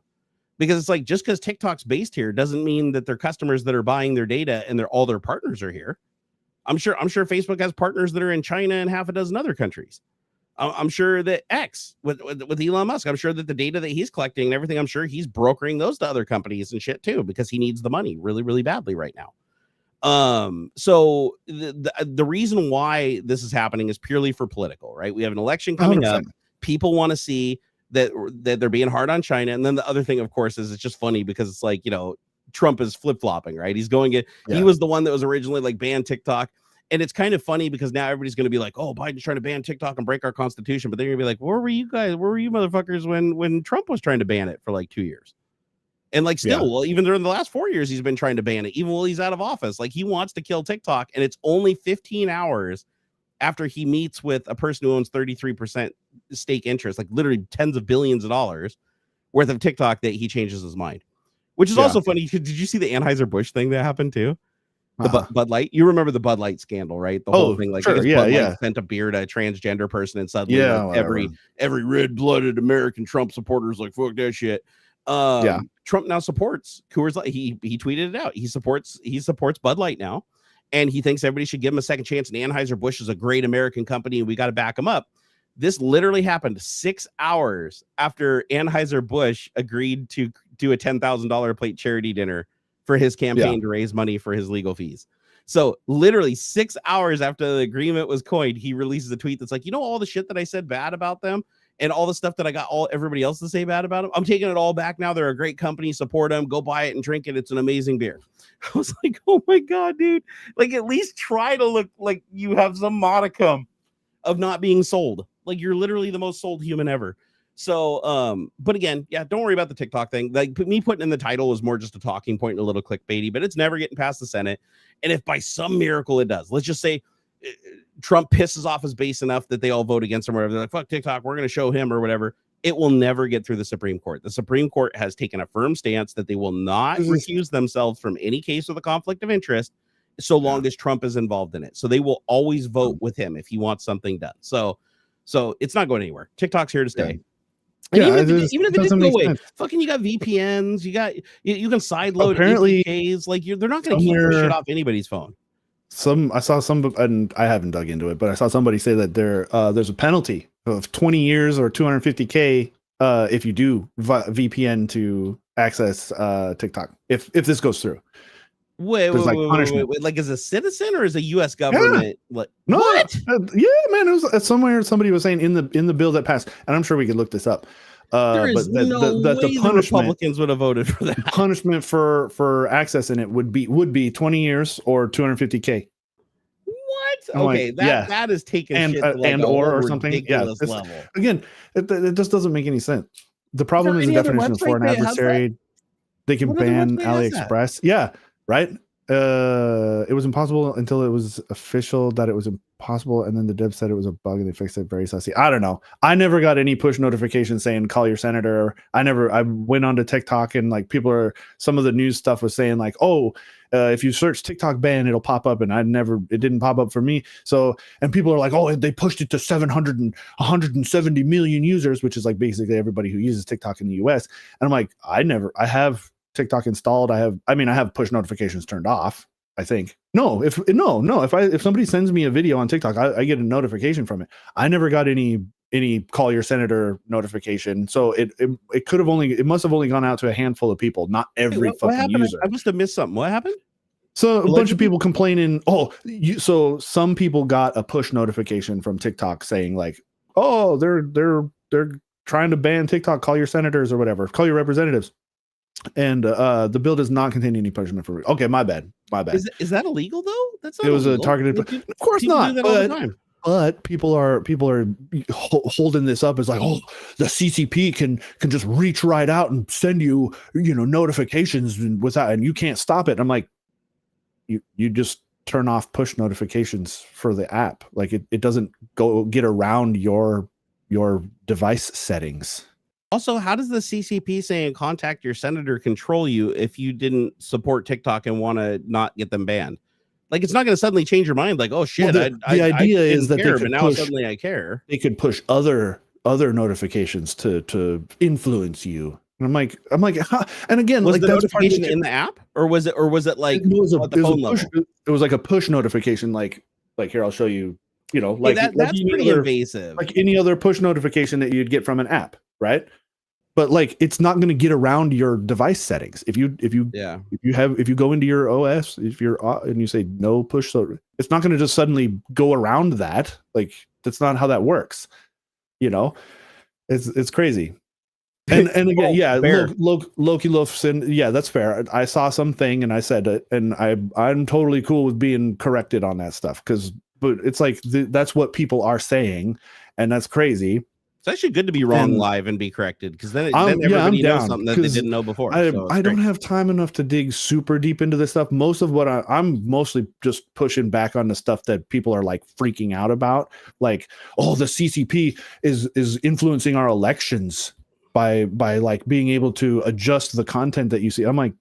Because it's like, just because TikTok's based here doesn't mean that their customers that are buying their data and all their partners are here. I'm sure Facebook has partners that are in China and half a dozen other countries. I'm sure that X with Elon Musk, I'm sure that the data that he's collecting and everything, I'm sure he's brokering those to other companies and shit too, because he needs the money really, really badly right now. So the reason why this is happening is purely for political, right? We have an election coming 100%. Up. People want to see that they're being hard on China. And then the other thing, of course, is it's just funny because it's like, you know, Trump is flip-flopping, right? He's going it. He was the one that was originally like banned TikTok. And it's kind of funny because now everybody's going to be like, oh, Biden's trying to ban TikTok and break our constitution. But they're going to be like, where were you guys? Where were you motherfuckers when Trump was trying to ban it for like 2 years? And like still, well, even during the last 4 years, he's been trying to ban it, even while he's out of office. Like he wants to kill TikTok. And it's only 15 hours after he meets with a person who owns 33% stake interest, like literally tens of billions of dollars worth of TikTok, that he changes his mind, which is also funny. Did you see the Anheuser-Busch thing that happened too? The Bud Light, you remember the Bud Light scandal, right? The whole thing, like Bud Light sent a beer to a transgender person, and suddenly like, every red-blooded American Trump supporter is like, fuck that shit. Trump now supports Coors Light. He tweeted it out. He supports Bud Light now, and he thinks everybody should give him a second chance. And Anheuser-Busch is a great American company, and we got to back him up. This literally happened 6 hours after Anheuser-Busch agreed to do a $10,000 plate charity dinner for his campaign to raise money for his legal fees. So literally 6 hours after the agreement was coined, he releases a tweet that's like, you know, all the shit that I said bad about them and all the stuff that I got everybody else to say bad about them, I'm taking it all back now. They're a great company. Support them. Go buy it and drink it. It's an amazing beer. I was like, oh my God, dude. Like, at least try to look like you have some modicum of not being sold. Like, you're literally the most sold human ever. So, but again, yeah, don't worry about the TikTok thing. Like, me putting in the title was more just a talking point and a little clickbaity, but it's never getting past the Senate. And if by some miracle it does, let's just say Trump pisses off his base enough that they all vote against him, or whatever. They're like, fuck TikTok, we're going to show him or whatever. It will never get through the Supreme Court. The Supreme Court has taken a firm stance that they will not recuse themselves from any case of the conflict of interest so long as Trump is involved in it. So they will always vote with him if he wants something done. So it's not going anywhere. TikTok's here to stay. And even if it didn't go away, fucking, you got VPNs, you can sideload apparently APKs. Like, they're not going to keep your shit off anybody's phone. I saw some, and I haven't dug into it, but I saw somebody say that there's a penalty of 20 years or $250K if you do VPN to access TikTok. If this goes through. Wait, like as a citizen or as a U.S. government? Yeah. Like, no, what? Yeah, man, it was somewhere. Somebody was saying in the bill that passed, and I'm sure we could look this up. There is no way the Republicans would have voted for that. Punishment for accessing it would be 20 years or $250K. What? Okay, that is taking shit to like or something. Yeah, level. Again, it just doesn't make any sense. The problem is the definition of foreign adversary. They can ban AliExpress. Yeah. Right. It was impossible until it was official that it was impossible, and then the dev said it was a bug and they fixed it. Very sussy. I don't know. I never got any push notifications saying call your senator. I went onto TikTok and like some of the news stuff was saying like, oh, if you search TikTok ban, it'll pop up, and it didn't pop up for me. So, and people are like, oh, they pushed it to 170 million users, which is like basically everybody who uses TikTok in the US. And I'm like, I have TikTok installed. I have push notifications turned off. I think if somebody sends me a video on TikTok, I get a notification from it. I never got any call your senator notification. So it must have only gone out to a handful of people, not every fucking user. I must have missed something. What happened? So a bunch of people complaining. So some people got a push notification from TikTok saying like, oh, they're trying to ban TikTok. Call your senators or whatever. Call your representatives. And the bill does not contain any punishment for. Okay, my bad. Is that illegal though? That's not. It was illegal. A targeted. Of course not. But people are holding this up as like, oh, the CCP can just reach right out and send you notifications and you can't stop it. I'm like, you just turn off push notifications for the app. Like it doesn't get around your device settings. Also, how does the CCP saying contact your senator control you if you didn't support TikTok and want to not get them banned? Like, it's not going to suddenly change your mind. Like, oh shit, the idea is that they could now suddenly I care. They could push other notifications to influence you. And I'm like, huh? And again, was like the notification in the app, or was it like at the phone level? It was like a push notification. Like here, I'll show you. Like that's pretty invasive. Like any other push notification that you'd get from an app, right? But like, it's not going to get around your device settings. If you go into your OS, and you say no push, so it's not going to just suddenly go around that. Like, that's not how that works. It's crazy. And again, Loki Loaf said, yeah, that's fair. I saw something and I said it, and I'm totally cool with being corrected on that stuff but it's like that's what people are saying, and that's crazy. It's actually good to be wrong live and be corrected, because then everybody knows something that they didn't know before. I don't have time enough to dig super deep into this stuff. Most of what I'm mostly just pushing back on the stuff that people are like freaking out about, like, oh, the CCP is influencing our elections by like being able to adjust the content that you see. I'm like,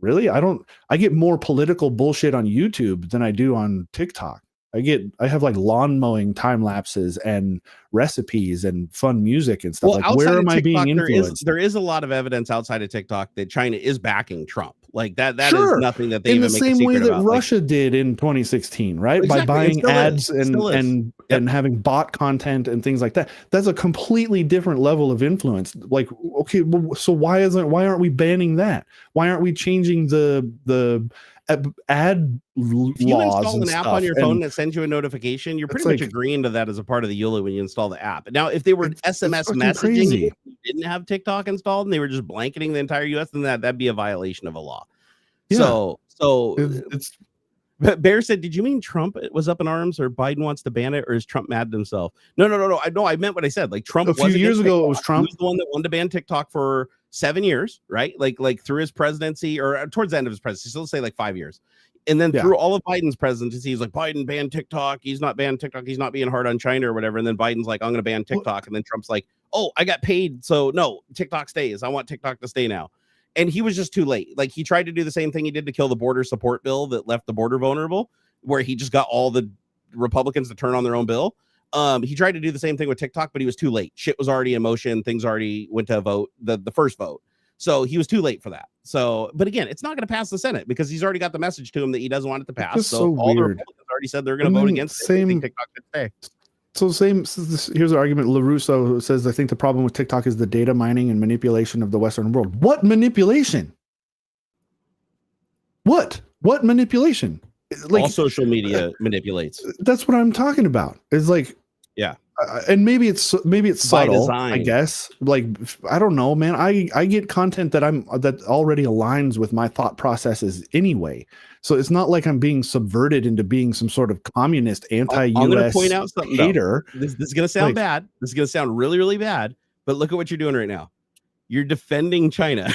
really? I get more political bullshit on YouTube than I do on TikTok. I have like lawn mowing time lapses and recipes and fun music and stuff. Like, where am I being influenced? There is a lot of evidence outside of TikTok that China is backing Trump. Like that is nothing that they in even the make a same way secret that about. Russia did in 2016, right? Exactly. By buying ads and Yep. having bot content and things like that. That's a completely different level of influence. Like, okay, well, so why aren't we banning that? Why aren't we changing the ad laws? If you install an and app stuff? on your phone that sends you a notification, you're pretty much agreeing to that as a part of the EULA when you install the app. Now, if they were SMS messaging, crazy. if you didn't have TikTok installed and they were just blanketing the entire US, then that'd be a violation of a law. Yeah. So it's Bear said, "Did you mean Trump was up in arms, or Biden wants to ban it, or is Trump mad at himself?" No. I meant what I said. Like Trump a few years ago, it was Trump. He was the one that wanted to ban TikTok for 7 years, right? Like through his presidency or towards the end of his presidency. So let's say like 5 years, and then through all of Biden's presidency, he's like, Biden banned TikTok. He's not banned TikTok. He's not being hard on China or whatever. And then Biden's like, I'm going to ban TikTok, and then Trump's like, oh, I got paid, so no, TikTok stays. I want TikTok to stay now. And he was just too late. Like he tried to do the same thing he did to kill the border support bill that left the border vulnerable, where he just got all the Republicans to turn on their own bill. He tried to do the same thing with TikTok, but he was too late. Shit was already in motion. Things already went to a vote, the first vote. So he was too late for that. So, but again, it's not going to pass the Senate because he's already got the message to him that he doesn't want it to pass. So all the Republicans already said they're going to vote against it. TikTok should stay. So here's an argument. LaRusso says, I think the problem with TikTok is the data mining and manipulation of the Western world. What manipulation? What manipulation? Like all social media manipulates. That's what I'm talking about. It's like, yeah. And maybe it's subtle, design. I guess. Like, I don't know, man. I get content that already aligns with my thought processes anyway. So it's not like I'm being subverted into being some sort of communist anti-US I'm going to point out something hater. This is going to sound bad. This is going to sound really, really bad. But look at what you're doing right now. You're defending China,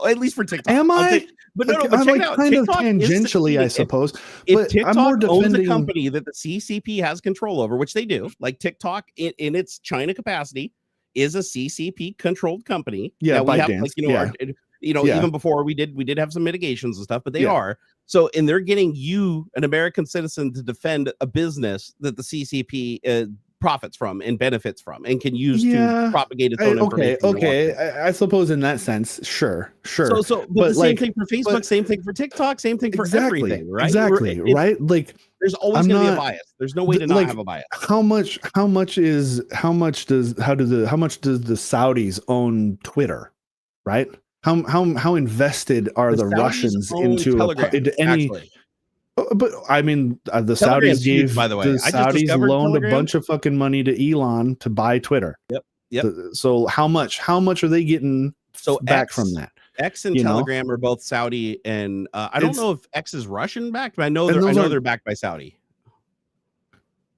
at least for TikTok. Am I? But no, but I'm check like it out. kind TikTok of tangentially, I suppose. If TikTok owns a company that the CCP has control over, which they do, like TikTok in its China capacity is a CCP controlled company. Yeah, we have, like, even before we did have some mitigations and stuff, but they are. So, and they're getting you, an American citizen, to defend a business that the CCP profits from and benefits from and can use to propagate its own information. Okay. I suppose in that sense, sure. So but the same thing for Facebook, same thing for TikTok, same thing for everything, right? Exactly, right? Like there's always going to be a bias. There's no way to not have a bias. How much does the Saudis own Twitter, right? How invested are the Russians into any? Actually. But I mean, the Saudis gave, by the way, the Saudis loaned Telegram. A bunch of fucking money to Elon to buy Twitter. Yep. So how much are they getting back from that? X and Telegram are both Saudi, and I don't know if X is Russian backed, but I know they're backed by Saudi.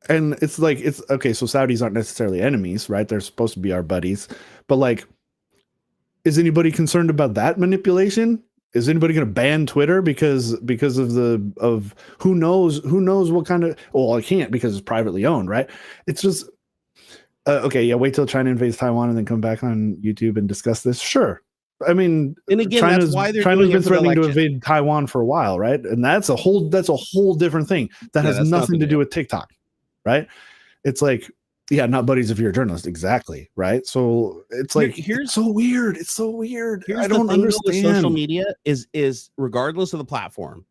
And it's okay. So Saudis aren't necessarily enemies, right? They're supposed to be our buddies, but like, is anybody concerned about that manipulation? Is anybody going to ban Twitter because of who knows what kind of? Well, I can't because it's privately owned, right? It's just okay. Yeah, wait till China invades Taiwan and then come back on YouTube and discuss this. Sure. I mean, and again, China's been threatening to invade Taiwan for a while, right? And that's a whole different thing that has nothing to do with TikTok, right? It's like, yeah, not buddies if you're a journalist, exactly, right? So it's like it's so weird. It's so weird. I don't understand. Social media is regardless of the platform,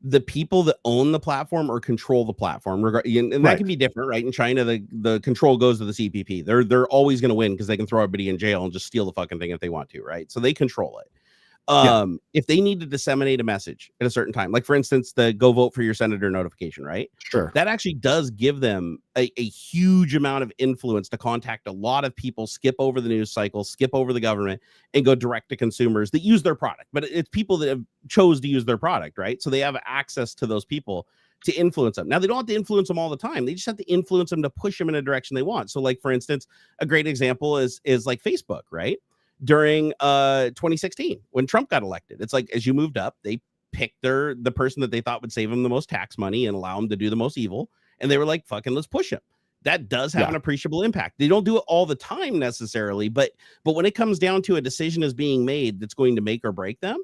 the people that own the platform or control the platform, and that can be different, right? In China, the control goes to the CPP. They're always going to win because they can throw everybody in jail and just steal the fucking thing if they want to, right? So they control it. If they need to disseminate a message at a certain time, like for instance, the go vote for your senator notification, right? Sure. That actually does give them a huge amount of influence to contact a lot of people, skip over the news cycle, skip over the government, and go direct to consumers that use their product. But it's people that have chose to use their product, right? So they have access to those people to influence them. Now, they don't have to influence them all the time. They just have to influence them to push them in a direction they want. So like, for instance, a great example is like Facebook, right? During 2016 when Trump got elected, it's like as you moved up, they picked the person that they thought would save them the most tax money and allow them to do the most evil, and they were like, fucking let's push him. That does have an appreciable impact. They don't do it all the time necessarily, but when it comes down to a decision is being made that's going to make or break them,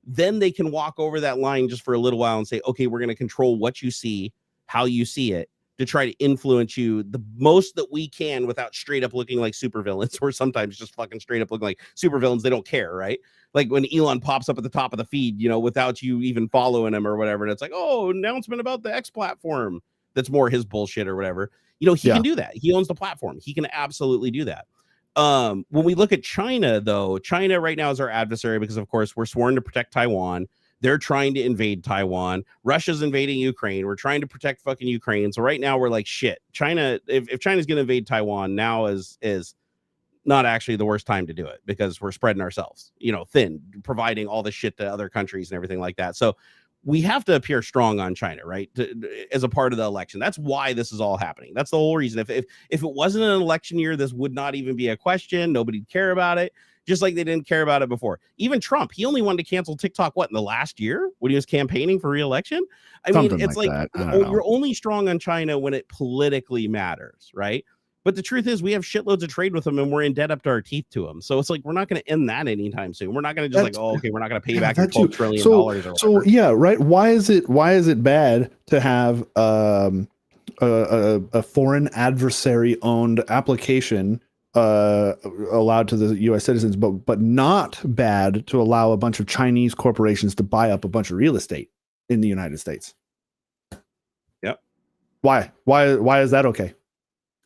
then they can walk over that line just for a little while and say, okay, we're going to control what you see, how you see it, to try to influence you the most that we can without straight up looking like supervillains, or sometimes just fucking straight up looking like supervillains. They don't care, right? Like when Elon pops up at the top of the feed, without you even following him or whatever, and it's like, oh, announcement about the X platform. That's more his bullshit or whatever. He can do that. He owns the platform. He can absolutely do that. When we look at China, though, China right now is our adversary because, of course, we're sworn to protect Taiwan. They're trying to invade Taiwan. Russia's invading Ukraine. We're trying to protect fucking Ukraine. So right now we're like, shit, China, if China's going to invade Taiwan, now is not actually the worst time to do it because we're spreading ourselves, thin, providing all this shit to other countries and everything like that. So we have to appear strong on China, right? As a part of the election. That's why this is all happening. That's the whole reason. If it wasn't an election year, this would not even be a question. Nobody'd care about it. Just like they didn't care about it before. Even Trump, he only wanted to cancel TikTok, in the last year when he was campaigning for re-election? I mean, it's like you're only strong on China when it politically matters, right? But the truth is we have shitloads of trade with them and we're in debt up to our teeth to them. So it's like, we're not going to end that anytime soon. We're not going to just we're not going to pay back your $12 trillion or whatever. So yeah, right. Why is it bad to have a foreign adversary owned application allowed to the U.S. citizens, but not bad to allow a bunch of Chinese corporations to buy up a bunch of real estate in the United States? Yep. Why is that okay?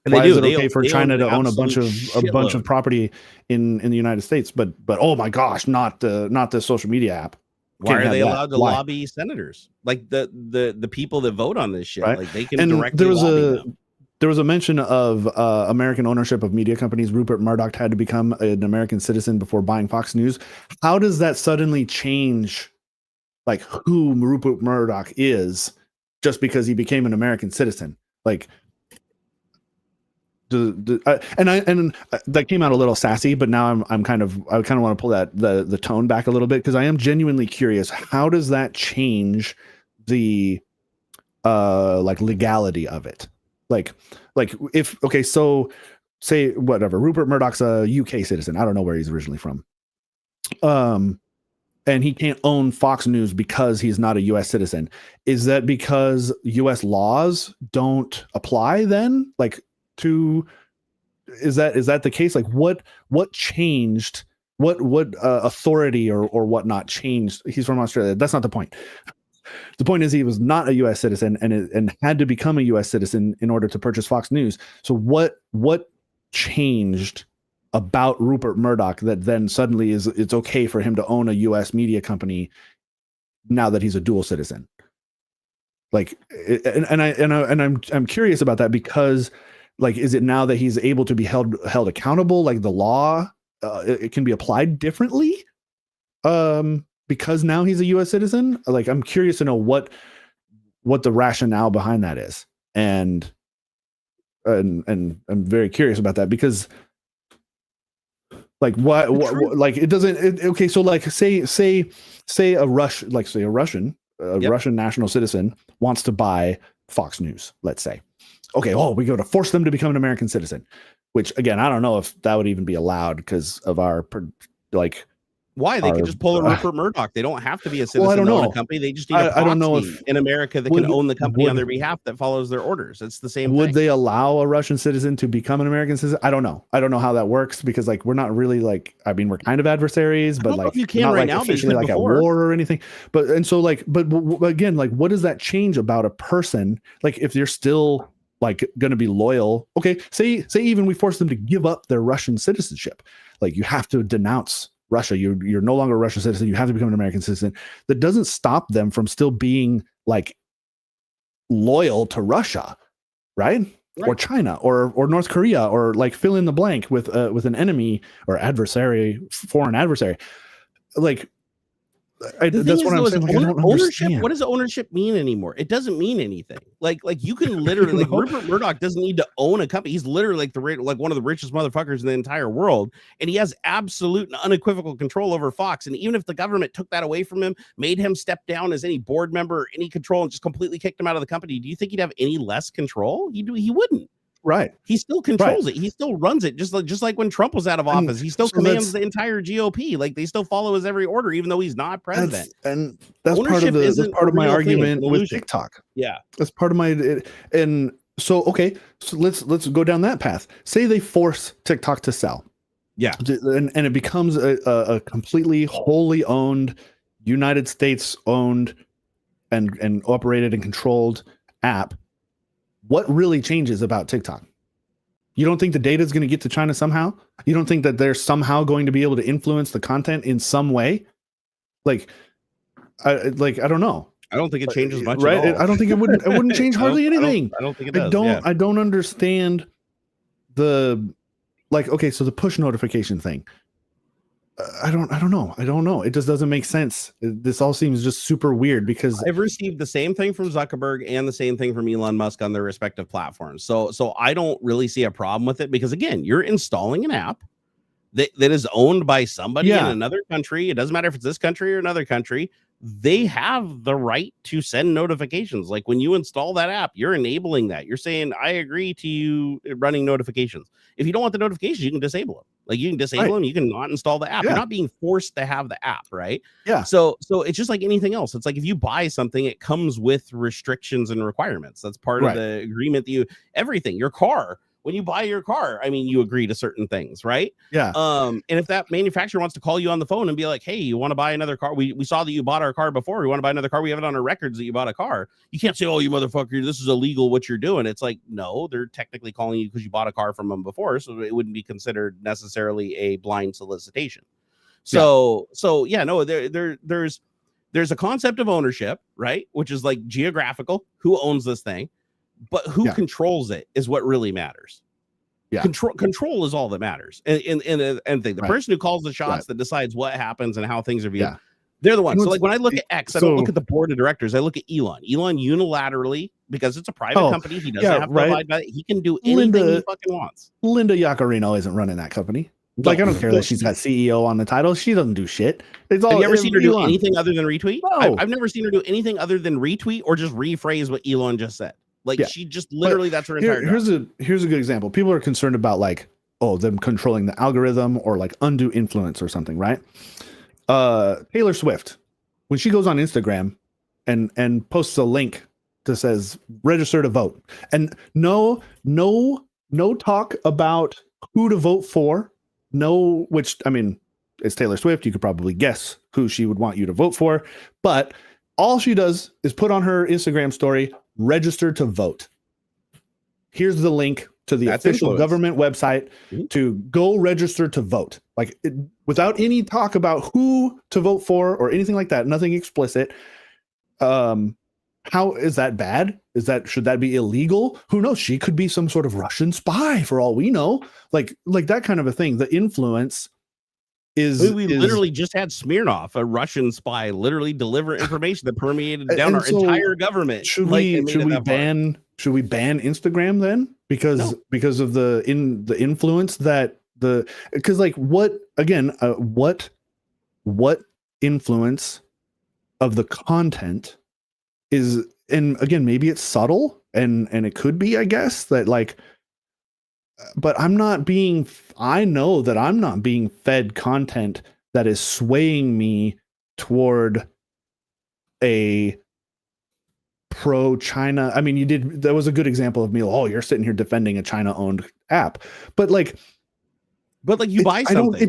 And why is it okay for China to own a bunch of property in the United States, but oh my gosh, not the social media app? Why are they allowed to lobby senators? Like the people that vote on this shit, right? Like they can directly lobby them. There was a mention of American ownership of media companies. Rupert Murdoch had to become an American citizen before buying Fox News. How does that suddenly change, like, who Rupert Murdoch is just because he became an American citizen? Like, that came out a little sassy, but now I kind of want to pull the tone back a little bit because I am genuinely curious. How does that change the legality of it? Like if, okay, so say whatever, Rupert Murdoch's a UK citizen. I don't know where he's originally from. And he can't own Fox News because he's not a US citizen. Is that because US laws don't apply then? Is that the case? Like what changed? What authority or whatnot changed? He's from Australia. That's not the point. The point is he was not a U.S. citizen and had to become a U.S. citizen in order to purchase Fox News. So what changed about Rupert Murdoch that then suddenly it's okay for him to own a U.S. media company now that he's a dual citizen? Like, I'm curious about that because, like, is it now that he's able to be held accountable? Like the law, it can be applied differently. Because now he's a U.S. citizen. Like, I'm curious to know what the rationale behind that is, and I'm very curious about that because, like, what like it doesn't. Okay, so like say a Russian national citizen wants to buy Fox News. Let's say, okay, we go to force them to become an American citizen, which again I don't know if that would even be allowed because of our Why? They could just pull a Rupert Murdoch. They don't have to be a citizen to own a company. They just need a proxy I don't know if, in America that can own the company on their behalf that follows their orders. It's the same thing. Would they allow a Russian citizen to become an American citizen? I don't know. I don't know how that works because, like, we're not really we're kind of adversaries, but like you can not right like now, officially like before. At war or anything. But again, like, what does that change about a person? Like, if you're still like going to be loyal, okay, say even we force them to give up their Russian citizenship, like you have to denounce Russia. You're no longer a Russian citizen. You have to become an American citizen. That doesn't stop them from still being like loyal to Russia, right? Or China, or North Korea, or like fill in the blank with an enemy or adversary, foreign adversary. Like, that's what I'm saying. Like, I don't understand. What does ownership mean anymore? It doesn't mean anything. Like you can literally Rupert Murdoch doesn't need to own a company. He's literally like one of the richest motherfuckers in the entire world, and he has absolute and unequivocal control over Fox. And even if the government took that away from him, made him step down as any board member or any control, and just completely kicked him out of the company, do you think he'd have any less control? He wouldn't. Right. He still controls it. He still runs it. Just like when Trump was out of office, he still commands the entire GOP. Like, they still follow his every order, even though he's not president. That's part of my argument with TikTok. Yeah. That's part of my, and okay, so let's go down that path. Say they force TikTok to sell. Yeah. And it becomes a completely wholly owned, United States owned and operated and controlled app. What really changes about TikTok? You don't think the data is going to get to China somehow? You don't think that they're somehow going to be able to influence the content in some way? I don't know. I don't think it changes much right? at all. I don't think it wouldn't change hardly anything. I don't think it does. I don't understand the okay, so the push notification thing. I don't know. It just doesn't make sense. This all seems just super weird because I've received the same thing from Zuckerberg and the same thing from Elon Musk on their respective platforms. So I don't really see a problem with it because again, you're installing an app that is owned by somebody in another country. It doesn't matter if it's this country or another country. They have the right to send notifications. Like when you install that app, you're enabling that. You're saying, I agree to you running notifications. If you don't want the notifications, you can disable them. Like you can disable them. You can not install the app. You're not being forced to have the app, right? Yeah. So it's just like anything else. It's like if you buy something, it comes with restrictions and requirements. That's part of the agreement that everything, your car. When you buy your car, I mean, you agree to certain things, right? Yeah. And if that manufacturer wants to call you on the phone and be like, hey, you want to buy another car? We saw that you bought our car before. We want to buy another car. We have it on our records that you bought a car. You can't say, oh, you motherfucker, this is illegal what you're doing. It's like, no, they're technically calling you because you bought a car from them before. So it wouldn't be considered necessarily a blind solicitation. So no, there's a concept of ownership, right? Which is like geographical. Who owns this thing? But who controls it is what really matters. Yeah. Control is all that matters. And the person who calls the shots that decides what happens and how things are viewed, they're the ones. So like when I look at X, I don't look at the board of directors. I look at Elon. Elon unilaterally, because it's a private company, he doesn't have to abide by it. He can do anything he fucking wants. Linda Yaccarino isn't running that company. Like, I don't care that she's got CEO on the title. She doesn't do shit. It's all. Have you ever seen her do anything other than retweet? No. I've never seen her do anything other than retweet or just rephrase what Elon just said. Like she just literally, that's her entire job. Here's a good example. People are concerned about like, them controlling the algorithm or like undue influence or something, right? Taylor Swift, when she goes on Instagram and posts a link that says register to vote, and no talk about who to vote for. No, which I mean, it's Taylor Swift. You could probably guess who she would want you to vote for, but all she does is put on her Instagram story, register to vote. Here's the link to the official government website to go register to vote. Like without any talk about who to vote for or anything like that, nothing explicit. How is that bad? Should that be illegal? Who knows? She could be some sort of Russian spy for all we know. Like that kind of a thing. The influence is literally just had Smirnov, a Russian spy, literally deliver information that permeated down our entire government. Should we ban Instagram then? Because of the influence that because like what influence of the content is, and again, maybe it's subtle and it could be, I guess, that like, but I know that I'm not being fed content that is swaying me toward a pro-China. I mean, that was a good example of me. Oh, you're sitting here defending a China-owned app, but you buy something. It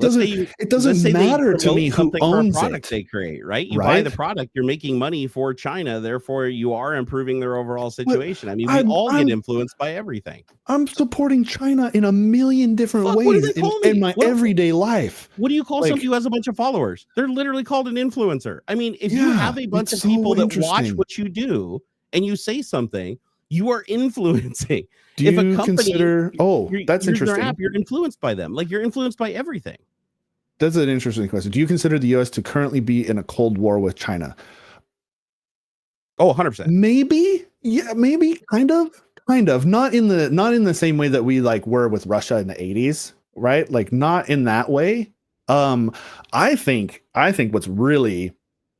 doesn't matter to me who owns product they create, right? You buy the product, you're making money for China, therefore you are improving their overall situation. I mean, we all get influenced by everything. I'm supporting China in a million different ways in my everyday life. What do you call somebody who has a bunch of followers? They're literally called an influencer. I mean, if you have a bunch of people that watch what you do and you say something, you are influencing. If a company consider? Oh, that's interesting. App, you're influenced by them. Like you're influenced by everything. That's an interesting question. Do you consider the U.S. to currently be in a Cold War with China? Oh, 100%. Maybe. Yeah, maybe. Kind of. Not in the same way that we like were with Russia in the 80s, right? Like not in that way. I think what's really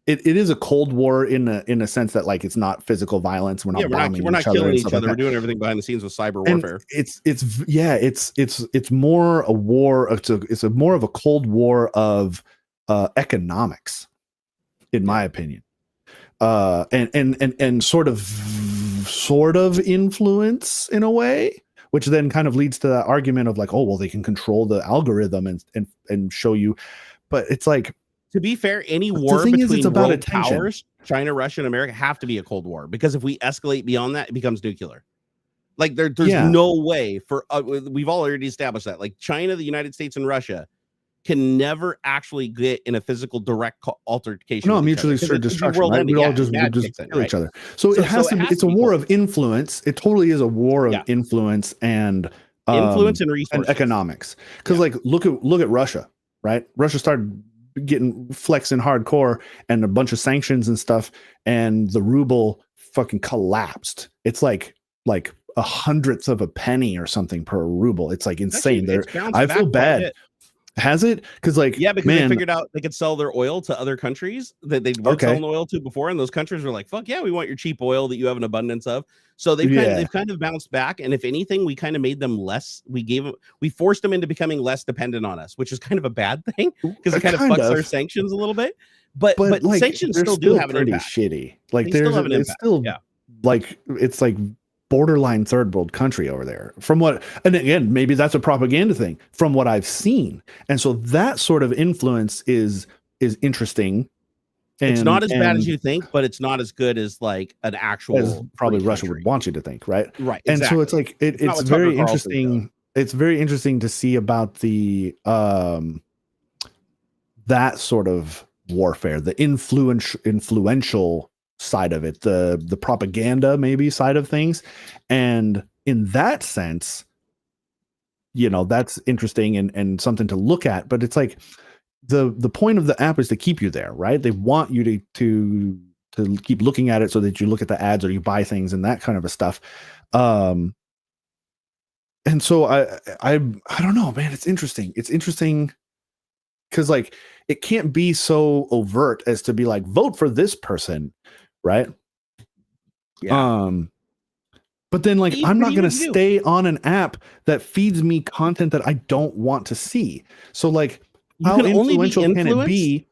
It is a Cold War in a sense that like it's not physical violence. We're not killing each other. We're doing everything behind the scenes with cyber warfare. It's more a war. It's more of a Cold War of economics, in my opinion, and sort of sort of influence in a way, which then kind of leads to that argument of like, oh, well, they can control the algorithm and show you. But it's like, to be fair, any war between world powers, China, Russia, and America, have to be a Cold War, because if we escalate beyond that, it becomes nuclear. Like there's no way for we've already established that. Like China, the United States, and Russia can never actually get in a physical direct altercation. No, mutually assured destruction. Right? We all just kill each other. So it has to be. It's a war of influence. It totally is a war of influence and influence and resources and economics. Because like look at Russia, right? Russia started getting flexing hardcore and a bunch of sanctions and stuff, and the ruble fucking collapsed. It's like a hundredth of a penny or something per ruble. It's like insane. I feel bad. Has it? Because like, because they figured out they could sell their oil to other countries that they weren't selling oil to before, and those countries were like, "Fuck yeah, we want your cheap oil that you have an abundance of." So they've kind of bounced back, and if anything, we kind of made them less. We forced them into becoming less dependent on us, which is kind of a bad thing because it kind of fucks our sanctions a little bit. But like, sanctions still do have an impact. Shitty. Like it's still like it's like borderline third world country over there from what, and again, maybe that's a propaganda thing from what I've seen. And so that sort of influence is interesting. And, it's not as bad as you think, but it's not as good as like an actual as probably Russia would want you to think. Right. Right. And so it's like, it's very interesting. It's very interesting to see about the, that sort of warfare, the influential side of it, the propaganda maybe side of things. And in that sense, that's interesting and something to look at. But it's like the point of the app is to keep you there, right? They want you to keep looking at it so that you look at the ads or you buy things and that kind of a stuff. And so I don't know, man, it's interesting. It's interesting because like it can't be so overt as to be like, vote for this person. Right. Yeah. But then like, I'm not going to stay on an app that feeds me content that I don't want to see. So like, how influential can it be?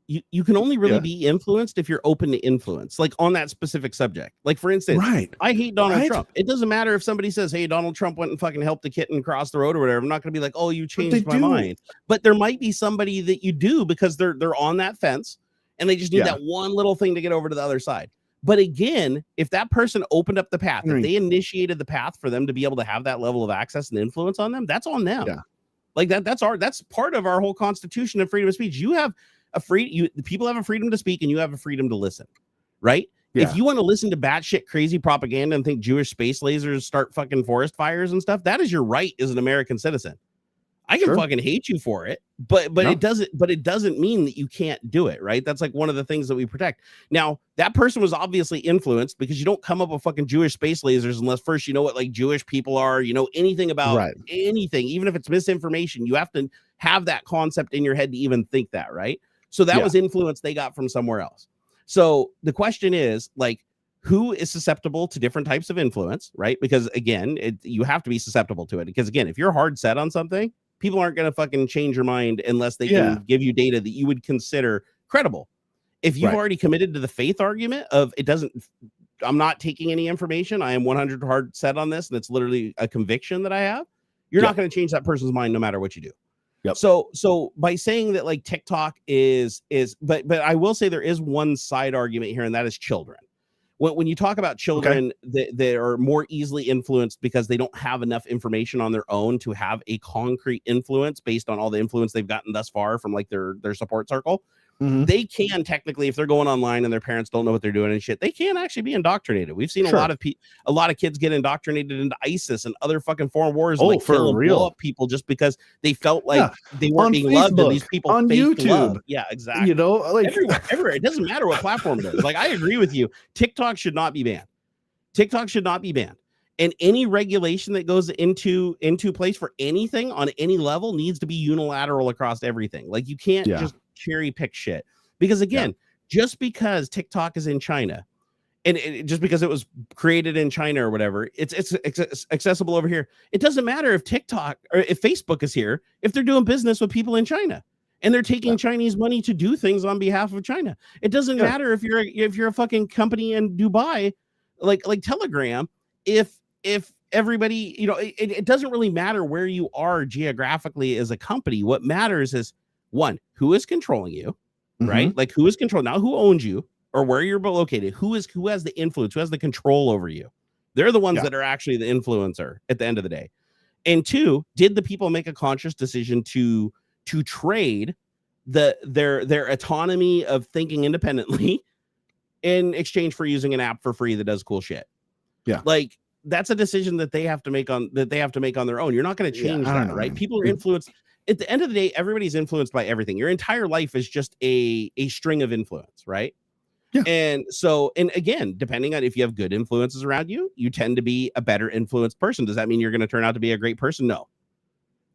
You can only really be influenced if you're open to influence, like on that specific subject. Like for instance, I hate Donald Trump. It doesn't matter if somebody says, hey, Donald Trump went and fucking helped the kitten cross the road or whatever. I'm not going to be like, oh, you changed my mind. But there might be somebody that you do because they're on that fence. And they just need that one little thing to get over to the other side. But again, if that person opened up the path, if they initiated the path for them to be able to have that level of access and influence on them, that's on them. Yeah. Like that's part of our whole constitution of freedom of speech. You have people have a freedom to speak and you have a freedom to listen, right? Yeah. If you want to listen to batshit crazy propaganda and think Jewish space lasers start fucking forest fires and stuff, that is your right as an American citizen. I can fucking hate you for it, but it doesn't mean that you can't do it, right? That's like one of the things that we protect. Now, that person was obviously influenced because you don't come up with fucking Jewish space lasers unless first you know what like Jewish people are, anything about anything, even if it's misinformation, you have to have that concept in your head to even think that, right? So that was influence they got from somewhere else. So the question is like, who is susceptible to different types of influence, right? Because again, you have to be susceptible to it. Because again, if you're hard set on something, people aren't going to fucking change your mind unless they can give you data that you would consider credible. If you've already committed to the faith argument of I'm not taking any information, I am 100 hard set on this, and it's literally a conviction that I have, you're not going to change that person's mind no matter what you do. Yep. So by saying that like TikTok but I will say there is one side argument here, and that is children. When you talk about children, they are more easily influenced because they don't have enough information on their own to have a concrete influence based on all the influence they've gotten thus far from like their support circle. Mm-hmm. They can technically, if they're going online and their parents don't know what they're doing and shit, they can actually be indoctrinated. We've seen a lot of kids get indoctrinated into ISIS and other fucking foreign wars, and like kill and blow up people just because they felt like they weren't being loved, and these people on YouTube love. Yeah, exactly. Like everywhere. It doesn't matter what platform it is. Like I agree with you. TikTok should not be banned. And any regulation that goes into place for anything on any level needs to be unilateral across everything. Like you can't just cherry pick shit, because again, just because TikTok is in China and just because it was created in China or whatever, it's accessible over here. It doesn't matter if TikTok or if Facebook is here, if they're doing business with people in China and they're taking Chinese money to do things on behalf of China. It doesn't matter if you're a fucking company in Dubai like Telegram, if everybody, it doesn't really matter where you are geographically as a company. What matters is, one, who is controlling you, right? Like, who is controlling, not who owns you or where you're located. Who has the influence, who has the control over you? They're the ones that are actually the influencer at the end of the day. And two, did the people make a conscious decision to trade their autonomy of thinking independently in exchange for using an app for free that does cool shit? Yeah. Like, that's a decision that they have to make on their own. You're not going to change that, right? People are influenced. At the end of the day, everybody's influenced by everything. Your entire life is just a string of influence, right? Yeah. And so, and again, depending on if you have good influences around you, you tend to be a better influenced person. Does that mean you're going to turn out to be a great person? No,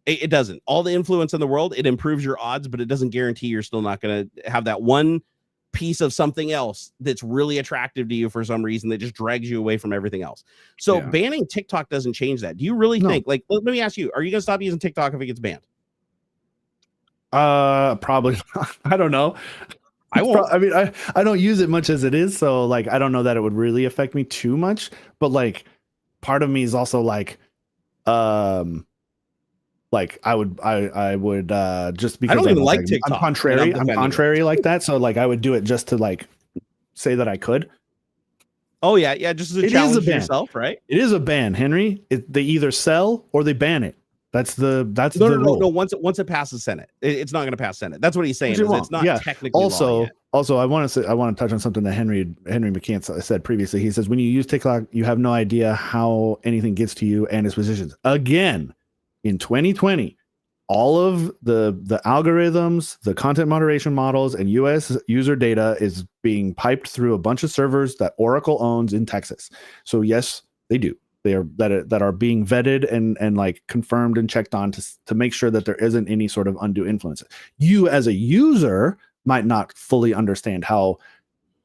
it doesn't. All the influence in the world, it improves your odds, but it doesn't guarantee you're still not going to have that one piece of something else that's really attractive to you for some reason that just drags you away from everything else. So banning TikTok doesn't change that. Do you really think, like, let me ask you, are you going to stop using TikTok if it gets banned? Probably not. I don't know. I won't. I mean, I don't use it much as it is, so like I don't know that it would really affect me too much. But like, part of me is also like I would just because I don't even like TikTok. I'm contrary like that. So like I would do it just to like say that I could. Oh yeah, just to challenge yourself, right? It is a ban, Henry. They either sell or they ban it. That's the rule. No. Once it passes Senate, it's not going to pass Senate. That's what he's saying. It's not technically law yet. Also, I want to touch on something that Henry McKay said previously. He says when you use TikTok, you have no idea how anything gets to you and its positions. Again, in 2020, all of the algorithms, the content moderation models, and U.S. user data is being piped through a bunch of servers that Oracle owns in Texas. So yes, they do. They are that are being vetted and like confirmed and checked on to make sure that there isn't any sort of undue influence. You as a user might not fully understand how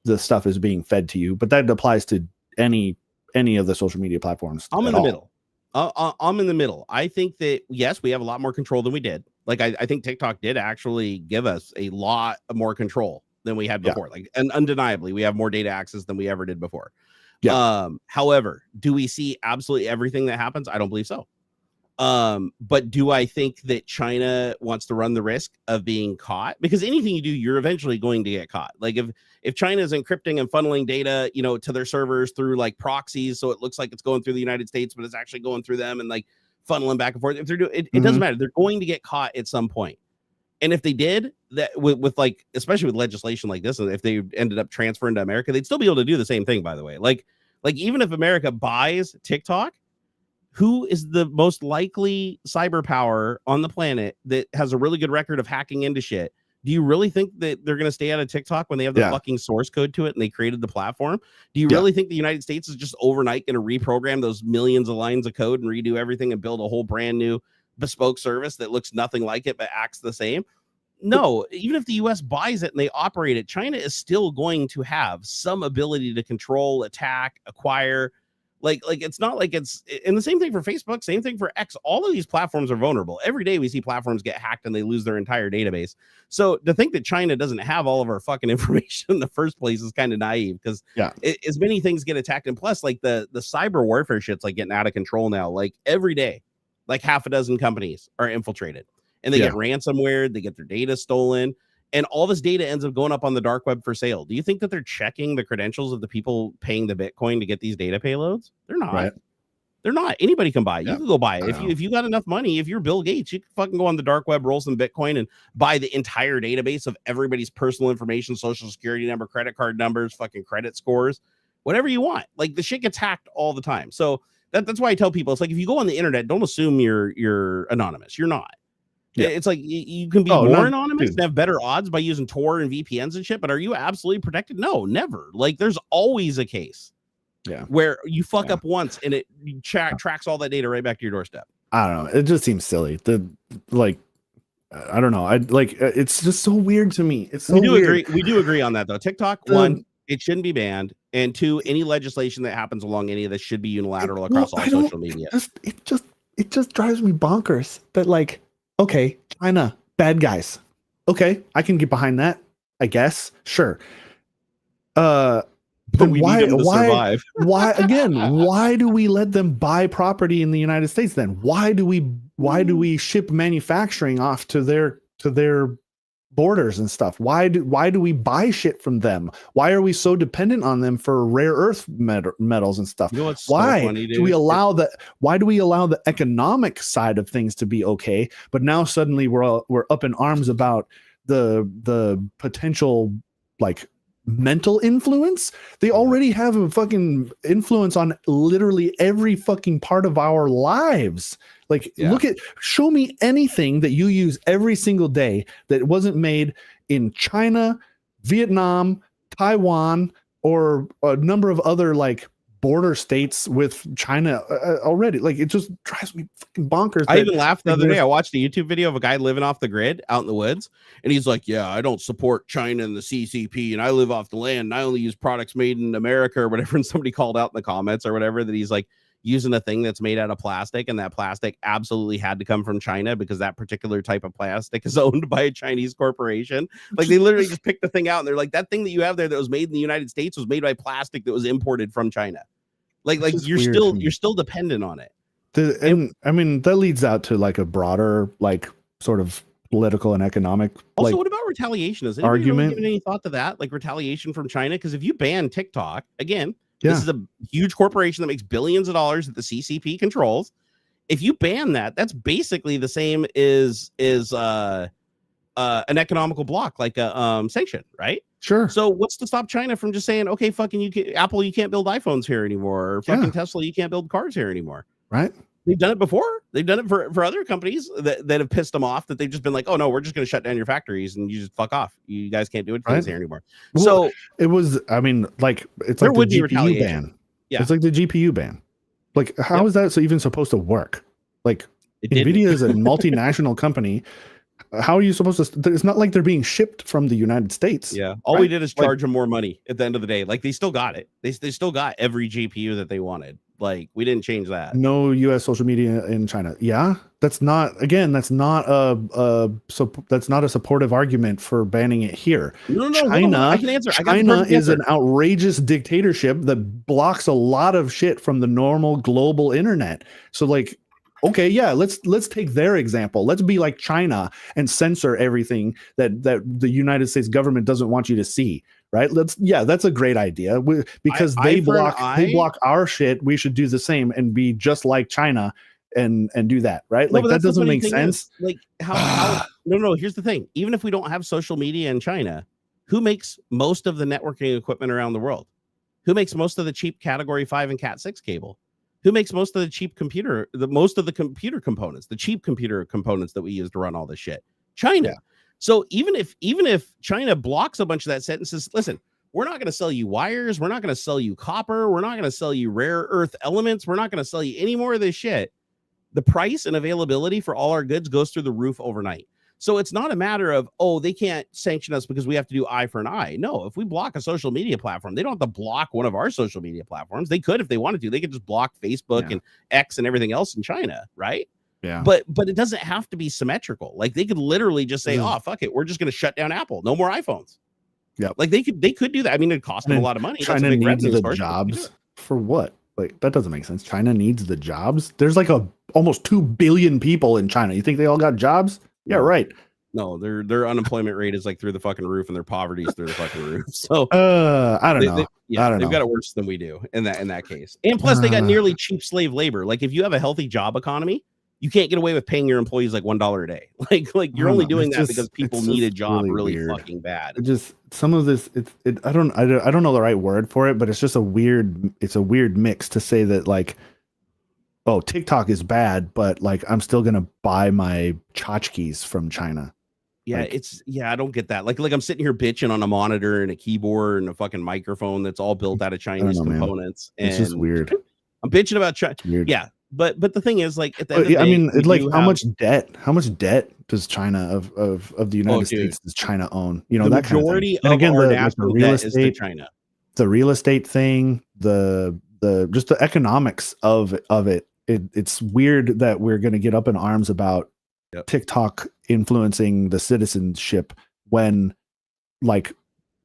the stuff is being fed to you, but that applies to any of the social media platforms. I'm in the middle. I'm in the middle. I think that yes, we have a lot more control than we did. Like I think TikTok did actually give us a lot more control than we had before. Like, and undeniably, we have more data access than we ever did before. However, do we see absolutely everything that happens? I don't believe so. But do I think that China wants to run the risk of being caught? Because anything you do, you're eventually going to get caught. Like if China is encrypting and funneling data, to their servers through like proxies, so it looks like it's going through the United States, but it's actually going through them and like funneling back and forth. If they're doing it, it doesn't matter. They're going to get caught at some point. And if they did that with like, especially with legislation like this, if they ended up transferring to America, they'd still be able to do the same thing, by the way. Like even if America buys TikTok, who is the most likely cyber power on the planet that has a really good record of hacking into shit? Do you really think that they're going to stay out of TikTok when they have the fucking source code to it and they created the platform? Do you really think the United States is just overnight going to reprogram those millions of lines of code and redo everything and build a whole brand new bespoke service that looks nothing like it but acts the same? No, even if the US buys it and they operate it, China is still going to have some ability to control, attack, acquire. Like it's not like it's, and the same thing for Facebook, same thing for X. All of these platforms are vulnerable. Every day we see platforms get hacked and they lose their entire database. So to think that China doesn't have all of our fucking information in the first place is kind of naive, because as many things get attacked. And plus, like the cyber warfare shit's like getting out of control now. Like every day, like half a dozen companies are infiltrated and they get ransomware, they get their data stolen. And all this data ends up going up on the dark web for sale. Do you think that they're checking the credentials of the people paying the Bitcoin to get these data payloads? They're not. Right. They're not. Anybody can buy it. You can go buy it. If you got enough money, if you're Bill Gates, you can fucking go on the dark web, roll some Bitcoin, and buy the entire database of everybody's personal information, social security number, credit card numbers, fucking credit scores, whatever you want. Like the shit gets hacked all the time. So that's why I tell people, it's like, if you go on the internet, don't assume you're anonymous. You're not. Yeah. It's like you can be more anonymous and have better odds by using Tor and VPNs and shit, but are you absolutely protected? No, never. Like there's always a case where you fuck up once and it tracks all that data right back to your doorstep. I don't know. It just seems silly. I don't know. It's just so weird to me. It's so weird. We do agree on that though. TikTok, one, it shouldn't be banned, and two, any legislation that happens along any of this should be unilateral across all social media. It just drives me bonkers that like, okay, China, bad guys. Okay, I can get behind that, I guess. Sure. But but we need them to survive. Why do we let them buy property in the United States then? Why do we ship manufacturing off to their borders and stuff? Why do we buy shit from them? Why are we so dependent on them for rare earth metals and stuff? You know what's why so funny, dude? Why do we allow the economic side of things to be okay, but now suddenly we're up in arms about the potential like mental influence? They already have a fucking influence on literally every fucking part of our lives. Like, show me anything that you use every single day that wasn't made in China, Vietnam, Taiwan, or a number of other like border states with China already. Like, it just drives me fucking bonkers. I even laughed the other day. I watched a YouTube video of a guy living off the grid out in the woods, and he's like, yeah, I don't support China and the CCP, and I live off the land, and I only use products made in America or whatever. And somebody called out in the comments or whatever that he's like using a thing that's made out of plastic, and that plastic absolutely had to come from China because that particular type of plastic is owned by a Chinese corporation. Like, they literally just picked the thing out, and they're like, that thing that you have there that was made in the United States was made by plastic that was imported from China. Like you're still dependent on it. I mean, that leads out to like a broader, like, sort of political and economic. Also, like, what about retaliation? Has anybody really given any thought to that? Like retaliation from China? Because if you ban TikTok, again, this is a huge corporation that makes billions of dollars that the CCP controls. If you ban that, that's basically the same as an economical block, like a sanction, right? Sure. So what's to stop China from just saying, okay, fucking Apple, you can't build iPhones here anymore, or fucking Tesla, you can't build cars here anymore, right? They've done it before. They've done it for other companies that have pissed them off, that they've just been like, oh no, we're just going to shut down your factories and you just fuck off. You guys can't do it here anymore. Well, so it was, I mean, like, it's like the GPU ban. Yeah. It's like the GPU ban. Like, how is that even supposed to work? Like, Nvidia is a multinational company. How are you supposed to? It's not like they're being shipped from the United States. Yeah. All we did is charge them more money at the end of the day. Like, they still got it. They still got every GPU that they wanted. Like, we didn't change that. No U.S. social media in China. Yeah. That's not a supportive argument for banning it here. No. China, I can answer. China is an outrageous dictatorship that blocks a lot of shit from the normal global internet. So, like, okay, yeah, let's take their example. Let's be like China and censor everything that the United States government doesn't want you to see, right? That's a great idea. Because they block our shit, we should do the same and be just like China and do that, right? Like, that doesn't make sense. Like, how no, here's the thing. Even if we don't have social media in China, who makes most of the networking equipment around the world? Who makes most of the cheap Category 5 and Cat 6 cable? Who makes most of the cheap computer components, the cheap computer components that we use to run all this shit? China. Yeah. So even if China blocks a bunch of that set and says, listen, we're not going to sell you wires, we're not going to sell you copper, we're not going to sell you rare earth elements, we're not going to sell you any more of this shit, the price and availability for all our goods goes through the roof overnight. So it's not a matter of, oh, they can't sanction us because we have to do eye for an eye. No, if we block a social media platform, they don't have to block one of our social media platforms. They could if they wanted to. They could just block Facebook and X and everything else in China, right? Yeah. But it doesn't have to be symmetrical. Like, they could literally just say, oh, fuck it, we're just going to shut down Apple. No more iPhones. Yeah. They could do that. I mean, it cost them a lot of money. China needs the jobs for what? Like, that doesn't make sense. China needs the jobs. There's like almost 2 billion people in China. You think they all got jobs? Yeah, right. No, their unemployment rate is like through the fucking roof, and their poverty is through the fucking roof. So I don't know. They've got it worse than we do in that case. And plus, they got nearly cheap slave labor. Like, if you have a healthy job economy, you can't get away with paying your employees like $1 a day. Like you're only doing that because people need a job really fucking bad. Just some of this, I don't know the right word for it, but it's just a weird mix to say that, like, oh, TikTok is bad, but like, I'm still gonna buy my tchotchkes from China. Yeah, like, I don't get that. Like I'm sitting here bitching on a monitor and a keyboard and a fucking microphone that's all built out of Chinese components. And it's just weird. I'm bitching about China. Yeah, but the thing is, like, at the end of the day, I mean, like, how much debt does China of the United States does China own? You know, the that majority kind of thing. And again, the real estate is to China. The real estate thing, the just the economics of it. It's weird that we're going to get up in arms about TikTok influencing the citizenship when, like,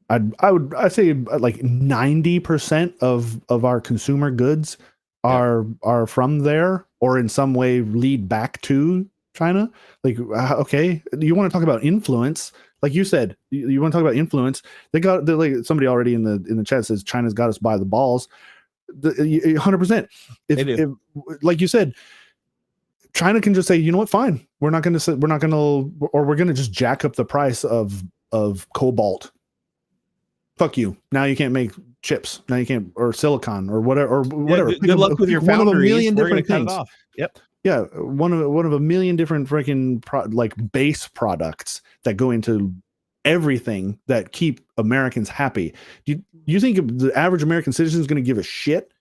I'd say like 90% of our consumer goods are from there or in some way lead back to China. Like, okay, you want to talk about influence? Like you said, you want to talk about influence? They're like somebody already in the chat says China's got us by the balls. 100%. If like you said, China can just say, you know what, fine, we're not going to just jack up the price of cobalt. Fuck you. Now you can't make chips. Now you can't, or silicon, or whatever, Good luck with your foundries. One of a million different things. Yep. Yeah, one of a million different freaking like base products that go into everything that keep Americans happy. Do you think the average American citizen is going to give a shit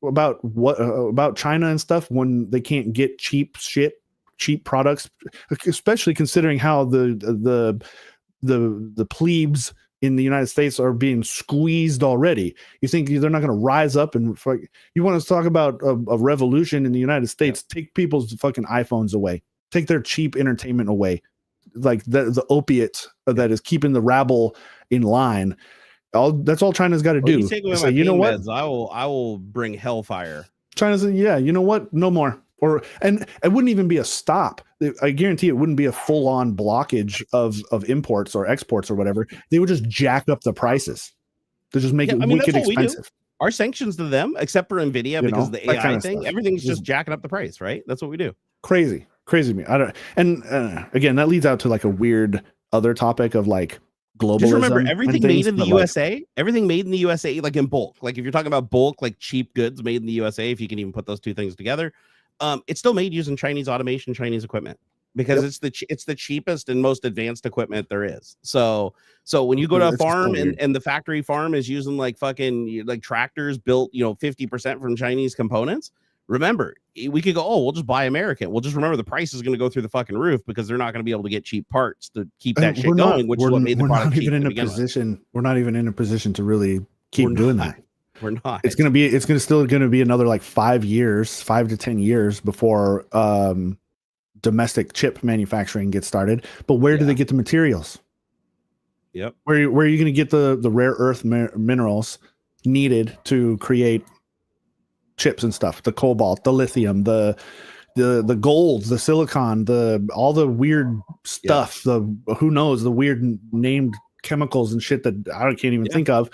about China and stuff when they can't get cheap products, especially considering how the plebes in the United States are being squeezed already? You think they're not going to rise up and you want to talk about a revolution in the United States? Yeah. Take people's fucking iPhones away, take their cheap entertainment away, like the opiate that is keeping the rabble in line. That's all China's got to do. You know what? I will bring hellfire. China's, you know what? No more. And it wouldn't even be a stop. I guarantee it wouldn't be a full-on blockage of imports or exports or whatever. They would just jack up the prices. They just make it wicked expensive. Our sanctions to them, except for Nvidia, because of the AI thing, everything's just jacking up the price, right? That's what we do. Crazy to me. I don't. And again, that leads out to like a weird other topic of like globalism. Just remember, everything made in the USA, everything made in the USA, like in bulk. Like if you're talking about bulk, like cheap goods made in the USA, if you can even put those two things together, it's still made using Chinese automation, Chinese equipment, because it's the cheapest and most advanced equipment there is. So when you go to a farm and the factory farm is using like fucking like tractors built 50% from Chinese components, remember, we could go, oh, we'll just buy American. We'll just remember the price is going to go through the fucking roof because they're not going to be able to get cheap parts to keep that shit going, which is what made the product cheap. We're not even in a position to really keep doing that. We're not. It's still going to be another like 5 to 10 years before domestic chip manufacturing gets started. But where do they get the materials? Yep. Where are you going to get the rare earth minerals needed to create chips and stuff? The cobalt, the lithium, the gold, the silicon, all the weird stuff. The who knows, the weird named chemicals and shit that I can't even think of.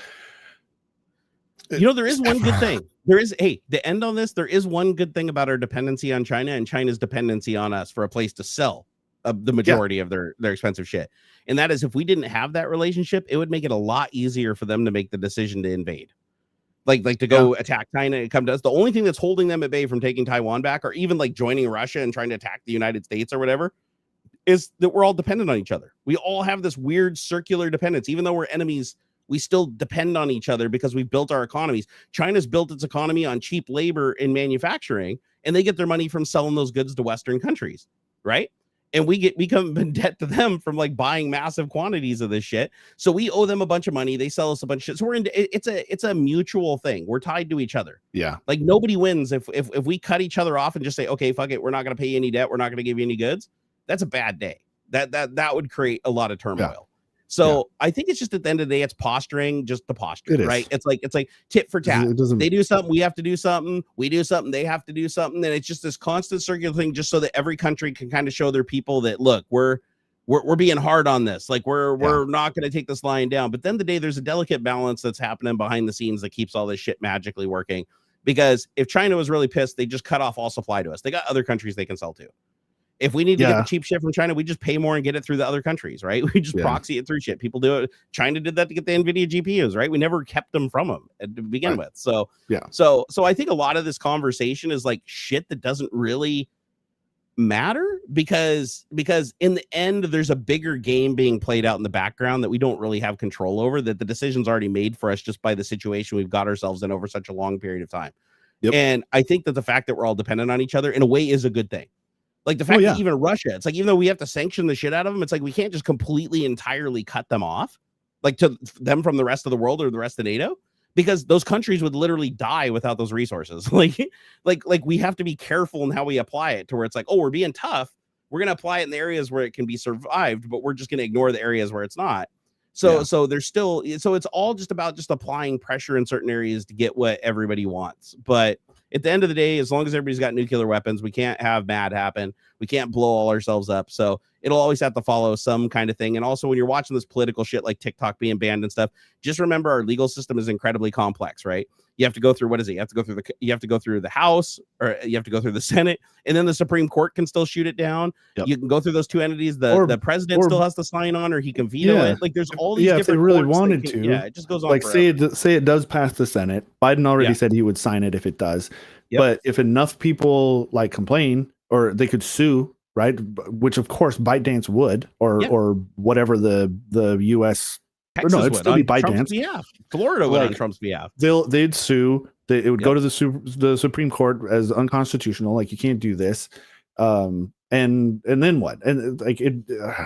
There is one good thing. To end on this, there is one good thing about our dependency on China and China's dependency on us for a place to sell the majority of their expensive shit. And that is, if we didn't have that relationship, it would make it a lot easier for them to make the decision to invade. Like to go attack China and come to us. The only thing that's holding them at bay from taking Taiwan back, or even like joining Russia and trying to attack the United States or whatever, is that we're all dependent on each other. We all have this weird circular dependence. Even though we're enemies, we still depend on each other because we've built our economies. China's built its economy on cheap labor in manufacturing, and they get their money from selling those goods to Western countries, right? And we become in debt to them from like buying massive quantities of this shit. So we owe them a bunch of money. They sell us a bunch of shit. So it's a mutual thing. We're tied to each other. Yeah. Like nobody wins if we cut each other off and just say, okay, fuck it, we're not going to pay you any debt. We're not going to give you any goods. That's a bad day. That would create a lot of turmoil. Yeah. So I think it's just at the end of the day, it's posturing, just the posture, right? It's like tit for tat. They do something, we have to do something. We do something, they have to do something. And it's just this constant circular thing, just so that every country can kind of show their people that, look, we're being hard on this. Like we're not going to take this line down. But then the day there's a delicate balance that's happening behind the scenes that keeps all this shit magically working. Because if China was really pissed, they just cut off all supply to us. They got other countries they can sell to. If we need to get the cheap shit from China, we just pay more and get it through the other countries, right? We just proxy it through shit. People do it. China did that to get the Nvidia GPUs, right? We never kept them from them to begin with. So So I think a lot of this conversation is like shit that doesn't really matter because in the end, there's a bigger game being played out in the background that we don't really have control over, that the decision's already made for us just by the situation we've got ourselves in over such a long period of time. And I think that the fact that we're all dependent on each other in a way is a good thing. Like the fact that even Russia, it's like, even though we have to sanction the shit out of them, it's like we can't just completely entirely cut them off, like to them from the rest of the world or the rest of NATO, because those countries would literally die without those resources. like we have to be careful in how we apply it, to where it's like, oh, we're being tough. We're going to apply it in the areas where it can be survived, but we're just going to ignore the areas where it's not. So there's still, so it's all just about just applying pressure in certain areas to get what everybody wants. But at the end of the day, as long as everybody's got nuclear weapons, we can't have bad happen. We can't blow all ourselves up. So it'll always have to follow some kind of thing. And also, when you're watching this political shit like TikTok being banned and stuff, just remember our legal system is incredibly complex, right? You have to go through, what is it? You have to go through the House, or you have to go through the Senate, and then the Supreme Court can still shoot it down. Yep. You can go through those two entities. The president still has to sign on, or he can veto it. Like, there's all these different. If they really wanted to. Yeah, it just goes on. Like, say it does pass the Senate. Biden already said he would sign it if it does. Yep. But if enough people like complain, or they could sue, right? Which of course ByteDance would, or whatever the U.S. Texas it'd still be ByteDance. Yeah, Florida would on Trump's behalf. They'd sue. It would go to the Supreme Court as unconstitutional. Like, you can't do this. And then what? And like I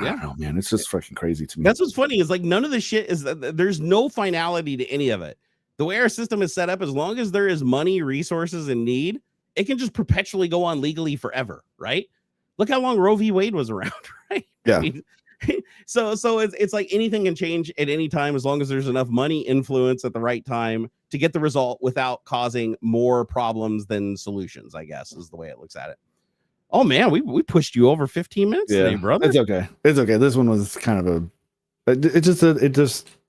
don't know, man. It's just fucking crazy to me. That's what's funny is, like, none of the shit is that there's no finality to any of it. The way our system is set up, as long as there is money, resources, and need, it can just perpetually go on legally forever, right? Look how long Roe v. Wade was around, right? Yeah. I mean, so it's like anything can change at any time, as long as there's enough money, influence at the right time to get the result without causing more problems than solutions, I guess, is the way it looks at it. Oh man, we pushed you over 15 minutes today, brother. It's okay. This one was kind of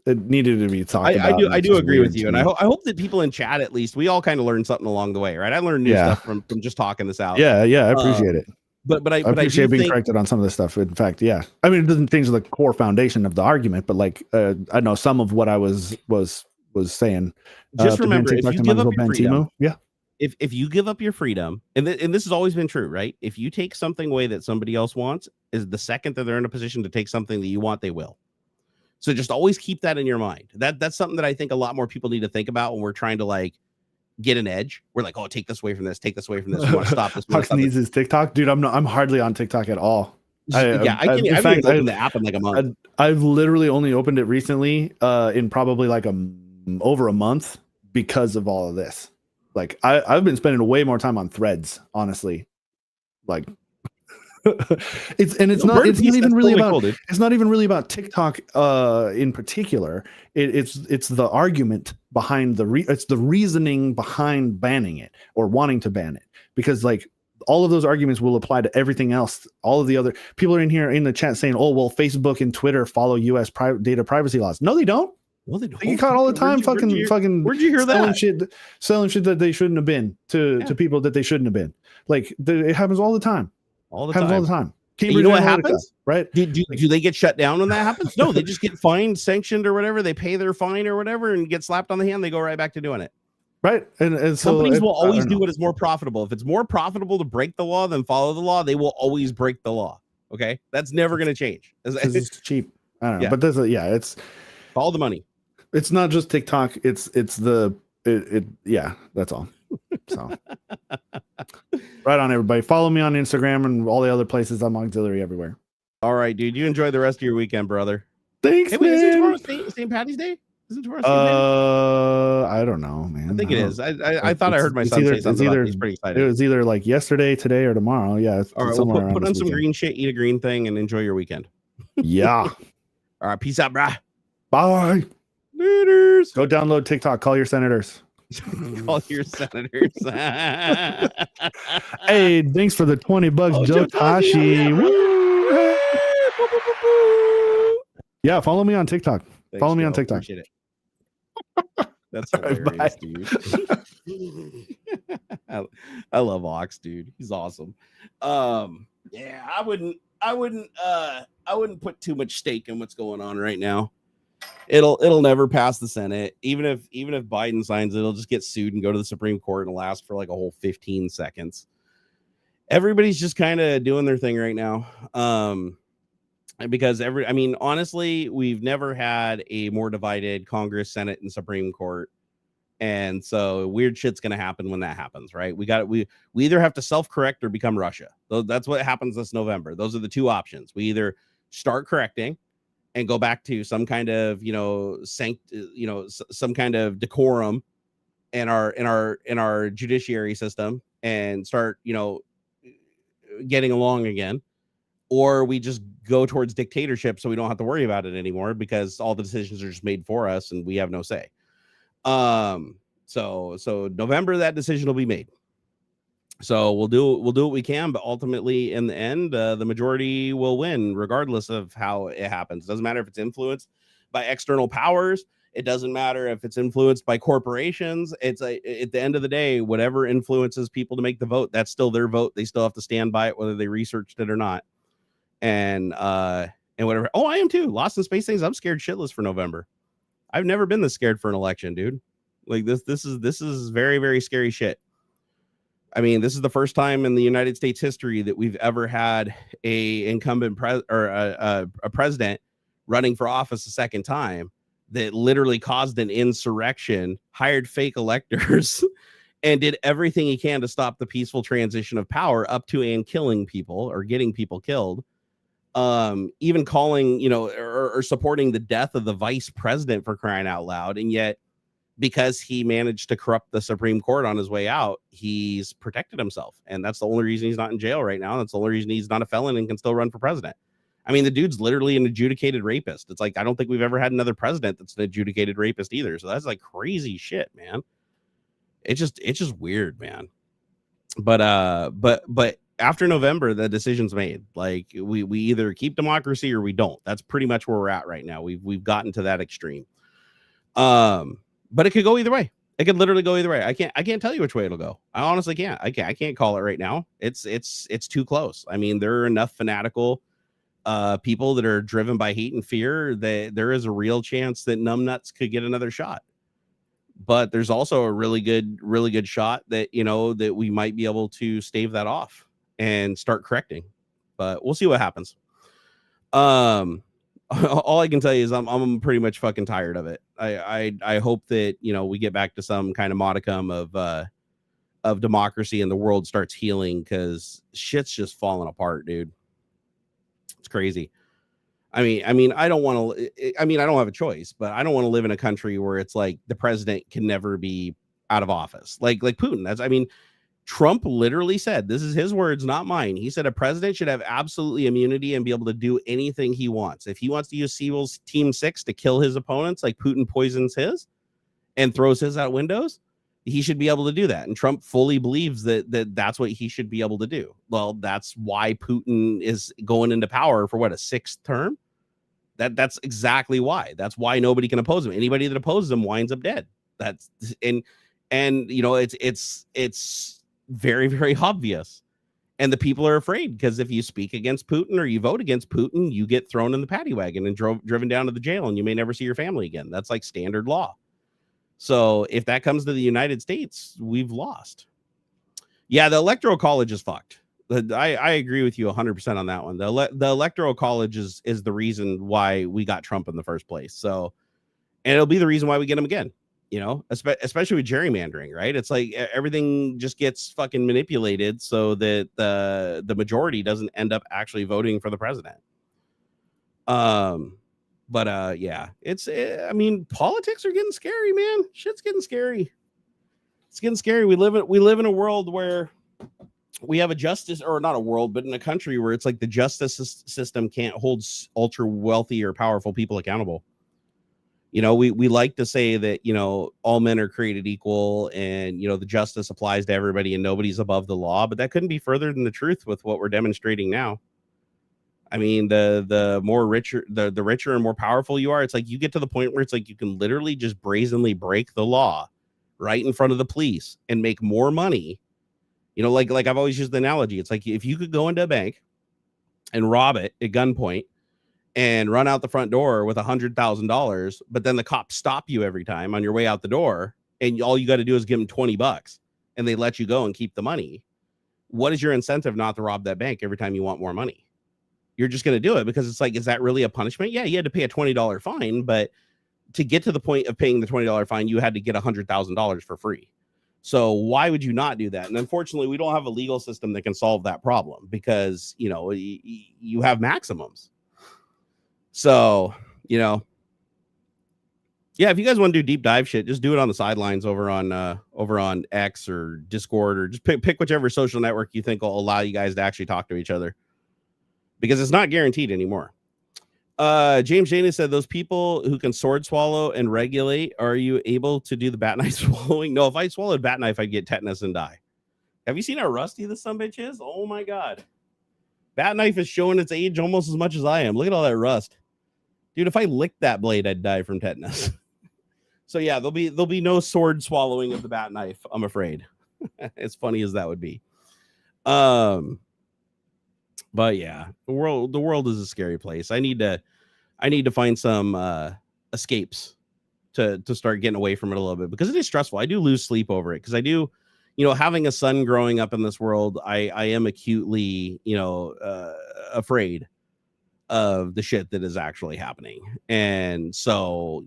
it needed to be talked about. I do agree with you, and I hope that people in chat, at least, we all kind of learned something along the way, right? I learned new stuff from just talking this out. Yeah, I appreciate it. But I appreciate being corrected on some of this stuff. In fact, I mean, it doesn't change the core foundation of the argument, but like I know some of what I was saying. Just remember, if you give up your freedom, yeah. If you give up your freedom, and this has always been true, right? If you take something away that somebody else wants, is the second that they're in a position to take something that you want, they will. So just always keep that in your mind. That's something that I think a lot more people need to think about when we're trying to like get an edge. We're like, oh, take this away from this, take this away from this. We want to stop this. Hux needs his TikTok, dude. I'm hardly on TikTok at all. I haven't opened the app in like a month. I've literally only opened it recently, in probably like over a month, because of all of this. Like I've been spending way more time on Threads, honestly. Like it's not even really about TikTok in particular. It's the argument behind it's the reasoning behind banning it or wanting to ban it, because like all of those arguments will apply to everything else. All of the other people are in here in the chat saying, oh well, Facebook and Twitter follow US data privacy laws. No, they don't. Well, they don't. You caught all the time fucking where'd you hear that selling shit that they shouldn't have been to people that they shouldn't have been. Like it happens all the time. All the time. You know what happens, right? Do they get shut down when that happens? No, they just get fined, sanctioned, or whatever. They pay their fine or whatever and get slapped on the hand. They go right back to doing it. Right. And so companies will always do what is more profitable. If it's more profitable to break the law than follow the law, they will always break the law. Okay. That's never going to change. It's cheap. I don't know. But it's follow the money. It's not just TikTok. That's all. So right on, everybody. Follow me on Instagram and all the other places. I'm AuxxZillary everywhere. All right, dude. You enjoy the rest of your weekend, brother. Thanks, man. Is it tomorrow St. Patty's Day? Isn't tomorrow St. Patty's Day? I don't know, man. I think it is. I thought I heard my son say something about it. He's pretty excited. It was either like yesterday, today, or tomorrow. Yeah. All right, well, put on some green shit, eat a green thing, and enjoy your weekend. Yeah. All right, peace out, brah. Bye. Leaders. Go download TikTok. Call your senators. Call your senators. Hey, thanks for the $20, Joe Tashi. Yeah, follow me on TikTok. Thanks, follow me Joe. on TikTok. Appreciate it. That's hilarious, dude. I love Aux, dude. He's awesome. Yeah, I wouldn't put too much stake in what's going on right now. It'll never pass the Senate. Even if Biden signs it, it'll just get sued and go to the Supreme Court and last for like a whole 15 seconds. Everybody's just kind of doing their thing right now. Because honestly, we've never had a more divided Congress, Senate, and Supreme Court. And so weird shit's going to happen when that happens, right? We either have to self-correct or become Russia. That's what happens this November. Those are the two options. We either start correcting and go back to some kind of, some kind of decorum in our judiciary system and start, getting along again. or we just go towards dictatorship so we don't have to worry about it anymore because all the decisions are just made for us and we have no say. So November, that decision will be made. So we'll do what we can, but ultimately in the end, the majority will win regardless of how it happens. Doesn't matter if it's influenced by external powers. It doesn't matter if it's influenced by corporations. It's at the end of the day, whatever influences people to make the vote, that's still their vote. They still have to stand by it, whether they researched it or not. And whatever. Oh, I am too. Lost in Space things. I'm scared shitless for November. I've never been this scared for an election, dude. Like this is very, very scary shit. I mean, this is the first time in the United States history that we've ever had a incumbent a president running for office a second time that literally caused an insurrection, hired fake electors, and did everything he can to stop the peaceful transition of power up to and killing people or getting people killed. Even calling, or supporting the death of the vice president, for crying out loud. And yet, because he managed to corrupt the Supreme Court on his way out, he's protected himself. And that's the only reason he's not in jail right now. That's the only reason he's not a felon and can still run for president. I mean, the dude's literally an adjudicated rapist. It's like, I don't think we've ever had another president that's an adjudicated rapist either. So that's like crazy shit, man. It's just weird, man. But after November, the decision's made. Like we either keep democracy or we don't. That's pretty much where we're at right now. We've gotten to that extreme. But it could go either way. It could literally go either way. I can't tell you which way it'll go. I honestly can't. I can't call it right now. It's too close. I mean, there are enough fanatical people that are driven by hate and fear that there is a real chance that numbnuts could get another shot. But there's also a really good shot that, that we might be able to stave that off and start correcting. But we'll see what happens. All I can tell you is I'm pretty much fucking tired of it. I hope that, we get back to some kind of modicum of democracy and the world starts healing, because shit's just falling apart, dude. It's crazy. I mean, I don't have a choice, but I don't want to live in a country where it's like the president can never be out of office. Like Putin. Trump literally said, this is his words, not mine. He said a president should have absolutely immunity and be able to do anything he wants. If he wants to use SEAL's Team 6 to kill his opponents, like Putin poisons his and throws his out windows, he should be able to do that. And Trump fully believes that that's what he should be able to do. Well, that's why Putin is going into power for what, a 6th term? That's exactly why. That's why nobody can oppose him. Anybody that opposes him winds up dead. It's very, very obvious. And the people are afraid, because if you speak against Putin or you vote against Putin, you get thrown in the paddy wagon and driven down to the jail, and you may never see your family again. That's like standard law. So if that comes to the United States, we've lost. Yeah, the Electoral College is fucked. I agree with you 100% on that one. The Electoral College is the reason why we got Trump in the first place. So, and it'll be the reason why we get him again. Especially with gerrymandering, right? It's like everything just gets fucking manipulated so that the majority doesn't end up actually voting for the president. Yeah, I mean, politics are getting scary, man. Shit's getting scary. It's getting scary. We live in a world where we have a justice, or not a world, but in a country where it's like the justice system can't hold ultra wealthy or powerful people accountable. We like to say that, all men are created equal and, the justice applies to everybody and nobody's above the law, but that couldn't be further than the truth with what we're demonstrating now. I mean, the richer and more powerful you are, it's like you get to the point where it's like you can literally just brazenly break the law right in front of the police and make more money. Like I've always used the analogy. It's like if you could go into a bank and rob it at gunpoint and run out the front door with $100,000, but then the cops stop you every time on your way out the door, and all you got to do is give them $20 and they let you go and keep the money. What is your incentive not to rob that bank every time you want more money? You're just going to do it because it's like, is that really a punishment? Yeah, you had to pay a $20 fine, but to get to the point of paying the $20 fine, you had to get $100,000 for free. So why would you not do that? And unfortunately, we don't have a legal system that can solve that problem because, you have maximums. So, yeah, if you guys want to do deep dive shit, just do it on the sidelines over on X or Discord, or just pick whichever social network you think will allow you guys to actually talk to each other. because it's not guaranteed anymore. James Jana said, those people who can sword swallow and regulate, are you able to do the bat knife swallowing? No, if I swallowed bat knife, I'd get tetanus and die. Have you seen how rusty this sumbitch is? Oh my God. Bat knife is showing its age almost as much as I am. Look at all that rust. Dude, if I licked that blade, I'd die from tetanus. So yeah, there'll be no sword swallowing of the bat knife, I'm afraid. As funny as that would be. But yeah, the world is a scary place. I need to find some escapes to start getting away from it a little bit, because it is stressful. I do lose sleep over it, because I do, having a son growing up in this world, I am acutely, afraid of the shit that is actually happening. And so,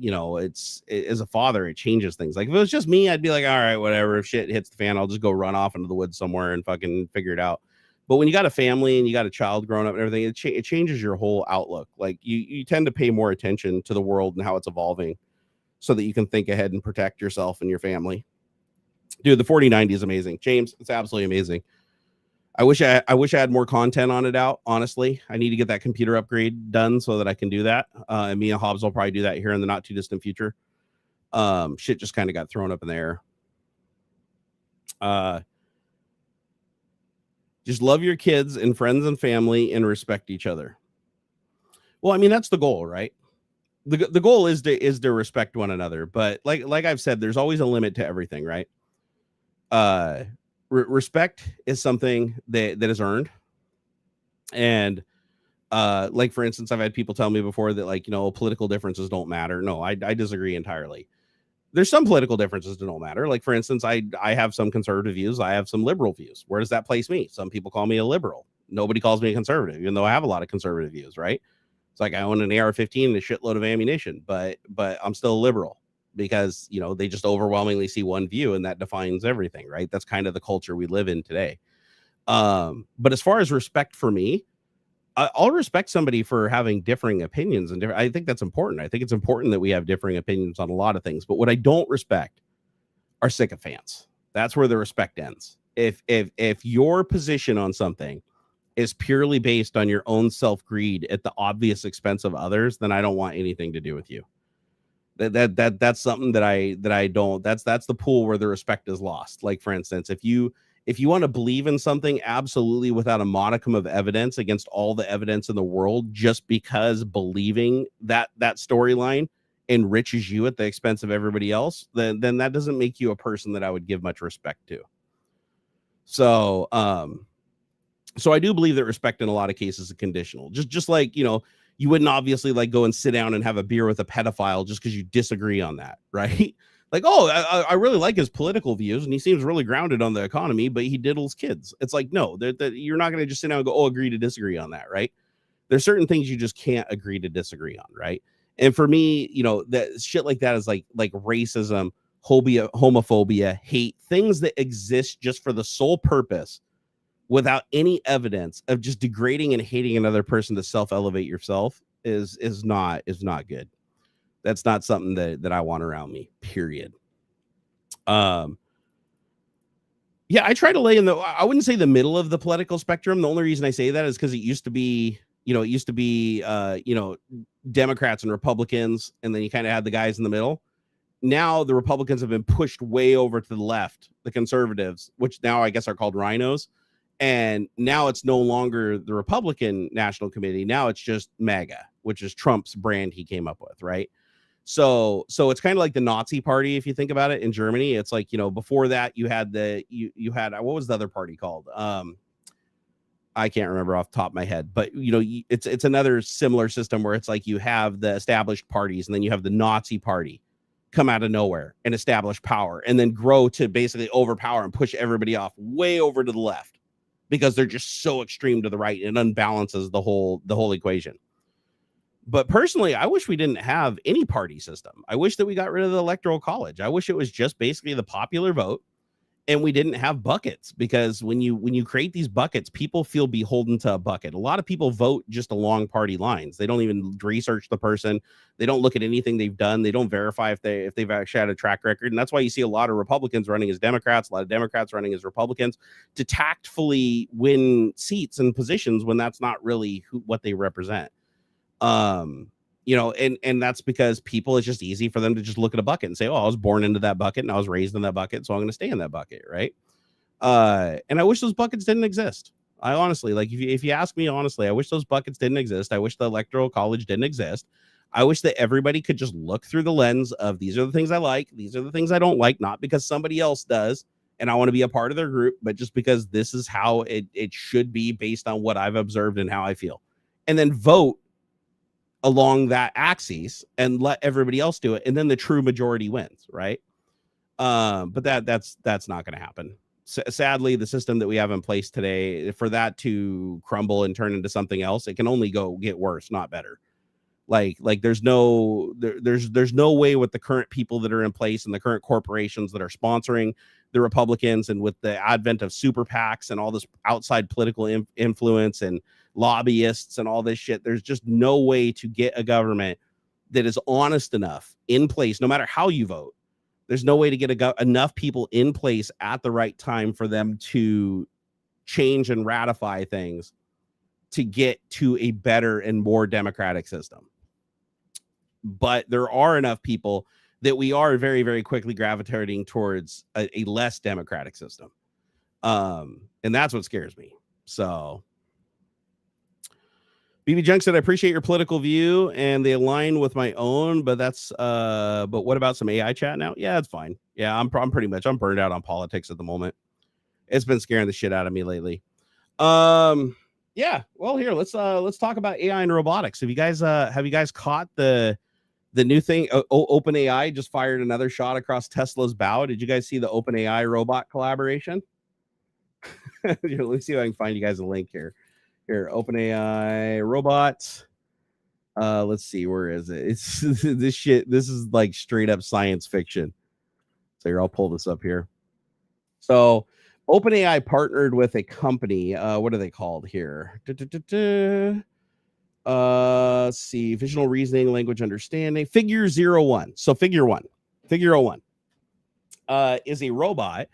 as a father, it changes things. Like if it was just me, I'd be like, all right, whatever. If shit hits the fan, I'll just go run off into the woods somewhere and fucking figure it out. But when you got a family and you got a child growing up and everything, it changes your whole outlook. Like you tend to pay more attention to the world and how it's evolving, so that you can think ahead and protect yourself and your family. Dude, the 4090 is amazing. James, it's absolutely amazing. I wish I had more content on it out. Honestly, I need to get that computer upgrade done so that I can do that. And me and Hobbs will probably do that here in the not too distant future. Shit just kind of got thrown up in the air. Just love your kids and friends and family and respect each other. Well, I mean, that's the goal, right? The goal is to respect one another. But like I've said, there's always a limit to everything, right? Respect is something that is earned. And like, for instance, I've had people tell me before that, political differences don't matter. No, I disagree entirely. There's some political differences that don't matter. Like, for instance, I have some conservative views. I have some liberal views. Where does that place me? Some people call me a liberal. Nobody calls me a conservative, even though I have a lot of conservative views, right? It's like I own an AR-15 and a shitload of ammunition, but I'm still a liberal, because, they just overwhelmingly see one view and that defines everything, right? That's kind of the culture we live in today. But as far as respect for me, I'll respect somebody for having differing opinions, and I think that's important. I think it's important that we have differing opinions on a lot of things. But what I don't respect are sycophants. That's where the respect ends. If your position on something is purely based on your own self-greed at the obvious expense of others, then I don't want anything to do with you. That's something that I don't. That's the pool where the respect is lost. Like, for instance, if you want to believe in something absolutely without a modicum of evidence against all the evidence in the world, just because believing that storyline enriches you at the expense of everybody else, then that doesn't make you a person that I would give much respect to. So I do believe that respect in a lot of cases is conditional. Just like, you wouldn't obviously go and sit down and have a beer with a pedophile just because you disagree on that, right? Like, oh, I really like his political views and he seems really grounded on the economy, but he diddles kids. It's like, no, you're not going to just sit down and go, oh, agree to disagree on that, right? There's certain things you just can't agree to disagree on, right? And for me, that shit like that is like racism, homophobia, hate, things that exist just for the sole purpose, without any evidence, of just degrading and hating another person to self-elevate yourself is not good. That's not something that I want around me, period. Yeah, I try to lay in I wouldn't say the middle of the political spectrum. The only reason I say that is because it used to be Democrats and Republicans, and then you kind of had the guys in the middle. Now the Republicans have been pushed way over to the left, the conservatives, which now I guess are called rhinos. And now it's no longer the Republican National Committee. Now it's just MAGA, which is Trump's brand he came up with, right? So it's kind of like the Nazi party, if you think about it, in Germany. It's like, before that you had you had what was the other party called? I can't remember off the top of my head, but it's another similar system where it's like you have the established parties, and then you have the Nazi party come out of nowhere and establish power, and then grow to basically overpower and push everybody off way over to the left, because they're just so extreme to the right, and unbalances the whole equation. But personally, I wish we didn't have any party system. I wish that we got rid of the electoral college. I wish it was just basically the popular vote, And we didn't have buckets, because when you create these buckets, people feel beholden to a bucket. A lot of people vote just along party lines. They don't even research the person. They don't look at anything they've done. They don't verify if they've actually had a track record. And that's why you see a lot of Republicans running as Democrats, a lot of Democrats running as Republicans, to tactfully win seats and positions when that's not really what they represent. And that's because people, it's just easy for them to just look at a bucket and say, oh, I was born into that bucket and I was raised in that bucket, so I'm going to stay in that bucket, right? And I wish those buckets didn't exist. I honestly, like, if you ask me honestly, I wish those buckets didn't exist. I wish the electoral college didn't exist. I wish that everybody could just look through the lens of, these are the things I like, these are the things I don't like, not because somebody else does and I want to be a part of their group, but just because this is how it should be based on what I've observed and how I feel. And then vote along that axis and let everybody else do it, and then the true majority wins, right? But that's not going to happen. Sadly, the system that we have in place today, for that to crumble and turn into something else, it can only get worse, not better. Like there's no way with the current people that are in place and the current corporations that are sponsoring the Republicans, and with the advent of super PACs and all this outside political influence and lobbyists and all this shit, there's just no way to get a government that is honest enough in place, no matter how you vote. There's no way to get enough people in place at the right time for them to change and ratify things to get to a better and more democratic system. But there are enough people that we are very, very quickly gravitating towards a less democratic system. And that's what scares me. So BB Junk said, I appreciate your political view and they align with my own, but what about some AI chat now? Yeah, it's fine. Yeah, I'm burned out on politics at the moment. It's been scaring the shit out of me lately. Yeah, well, here, let's talk about AI and robotics. Have you guys caught the new thing? OpenAI just fired another shot across Tesla's bow. Did you guys see the OpenAI robot collaboration? Let me see if I can find you guys a link here. Here, OpenAI robots. Let's see, where is it? It's this shit. This is like straight up science fiction. So here, I'll pull this up here. So OpenAI partnered with a company. What are they called here? Let's see, visual reasoning, language understanding. Figure 01. So Figure 1 is a robot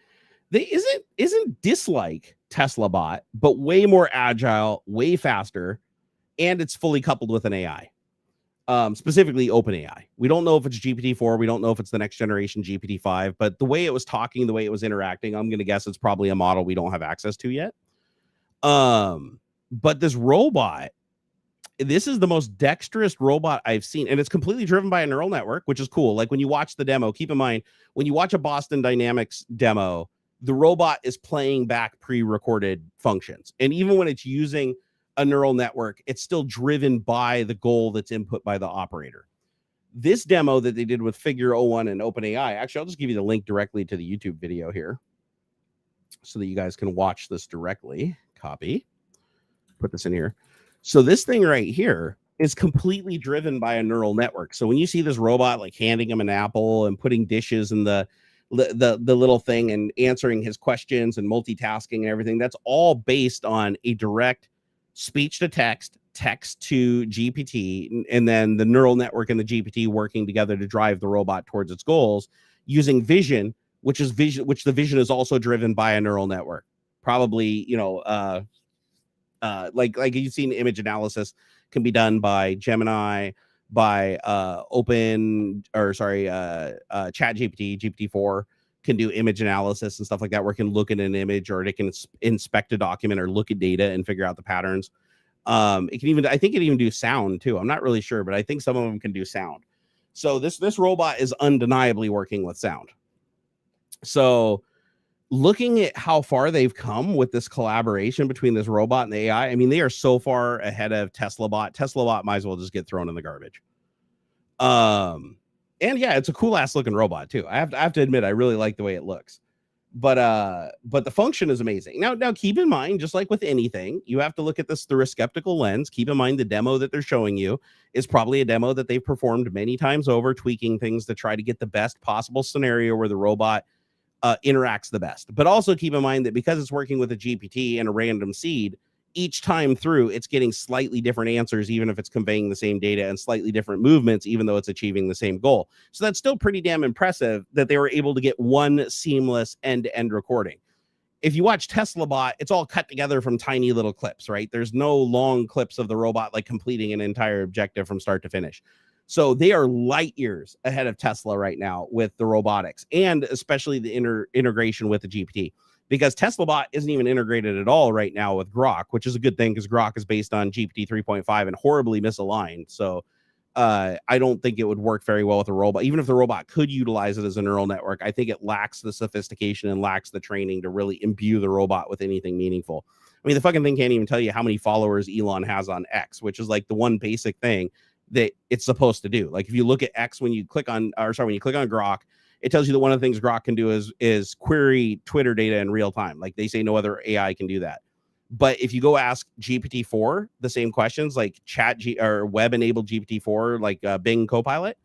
that isn't dislike Tesla bot, but way more agile, way faster, and it's fully coupled with an AI. Specifically OpenAI. We don't know if it's GPT-4. We don't know if it's the next generation GPT-5, but the way it was talking, the way it was interacting, I'm going to guess it's probably a model we don't have access to yet. But this robot, this is the most dexterous robot I've seen, and it's completely driven by a neural network, which is cool. Like when you watch the demo, keep in mind, when you watch a Boston Dynamics demo, the robot is playing back pre-recorded functions. And even when it's using a neural network, it's still driven by the goal that's input by the operator. This demo that they did with Figure 01 and OpenAI, actually, I'll just give you the link directly to the YouTube video here so that you guys can watch this directly. Copy. Put this in here. So this thing right here is completely driven by a neural network. So when you see this robot like handing him an apple and putting dishes in the little thing and answering his questions and multitasking and everything, that's all based on a direct speech to text to GPT, and then the neural network and the GPT working together to drive the robot towards its goals using vision, which the vision is also driven by a neural network. Probably, like you've seen, image analysis can be done by Gemini, by ChatGPT, GPT-4 can do image analysis and stuff like that, where it can look at an image, or it can inspect a document or look at data and figure out the patterns. It can even, I think it even do sound too. I'm not really sure, but I think some of them can do sound. So this robot is undeniably working with sound. So looking at how far they've come with this collaboration between this robot and the AI, I mean, they are so far ahead of Tesla bot. Tesla bot might as well just get thrown in the garbage. And yeah, it's a cool ass looking robot too. I have to admit, I really like the way it looks. But the function is amazing. Now keep in mind, just like with anything, you have to look at this through a skeptical lens. Keep in mind the demo that they're showing you is probably a demo that they've performed many times over, tweaking things to try to get the best possible scenario where the robot interacts the best. But also keep in mind that because it's working with a GPT and a random seed, each time through, it's getting slightly different answers, even if it's conveying the same data, and slightly different movements, even though it's achieving the same goal. So that's still pretty damn impressive that they were able to get one seamless end-to-end recording. If you watch Tesla Bot, it's all cut together from tiny little clips, right? There's no long clips of the robot like completing an entire objective from start to finish. So they are light years ahead of Tesla right now with the robotics, and especially the integration with the GPT, because Tesla Bot isn't even integrated at all right now with Grok, which is a good thing because Grok is based on GPT 3.5 and horribly misaligned. So I don't think it would work very well with a robot. Even if the robot could utilize it as a neural network, I think it lacks the sophistication and lacks the training to really imbue the robot with anything meaningful. I mean, the fucking thing can't even tell you how many followers Elon has on X, which is like the one basic thing that it's supposed to do. Like if you look at X, when you click on Grok, it tells you that one of the things Grok can do is query Twitter data in real time. Like they say no other AI can do that. But if you go ask GPT-4 the same questions, like or web-enabled GPT-4, like Bing Copilot,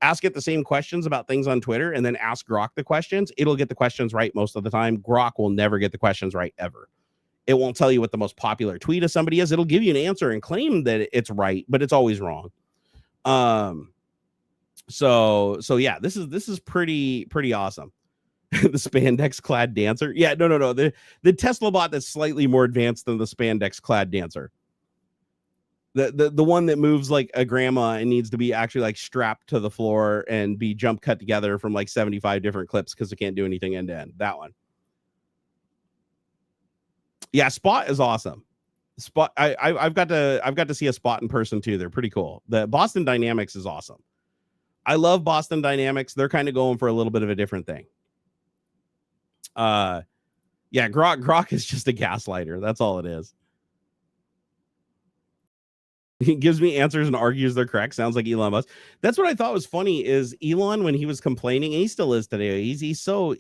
ask it the same questions about things on Twitter, and then ask Grok the questions. It'll get the questions right most of the time. Grok will never get the questions right ever. It won't tell you what the most popular tweet of somebody is. It'll give you an answer and claim that it's right, but it's always wrong. So yeah, this is pretty awesome. The spandex clad dancer. Yeah, no. The Tesla bot that's slightly more advanced than the spandex clad dancer. The one that moves like a grandma and needs to be actually like strapped to the floor and be jump cut together from like 75 different clips because it can't do anything end to end. That one. Yeah, Spot is awesome. Spot. I've got to see a Spot in person too. They're pretty cool. The Boston Dynamics is awesome. I love Boston Dynamics. They're kind of going for a little bit of a different thing. Yeah, Grok is just a gaslighter. That's all it is. He gives me answers and argues they're correct. Sounds like Elon Musk. That's what I thought was funny is Elon, when he was complaining, and he still is today. He's so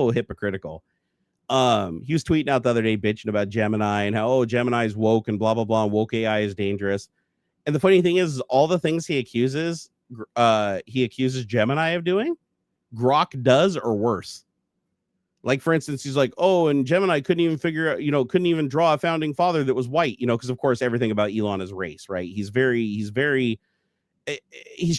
hypocritical. He was tweeting out the other day bitching about Gemini and how Gemini is woke and blah blah blah. And woke AI is dangerous. And the funny thing is all the things he accuses Gemini of doing, Grok does or worse. Like, for instance, he's like, and Gemini couldn't even figure out, couldn't even draw a founding father that was white, because of course everything about Elon is race, right? He's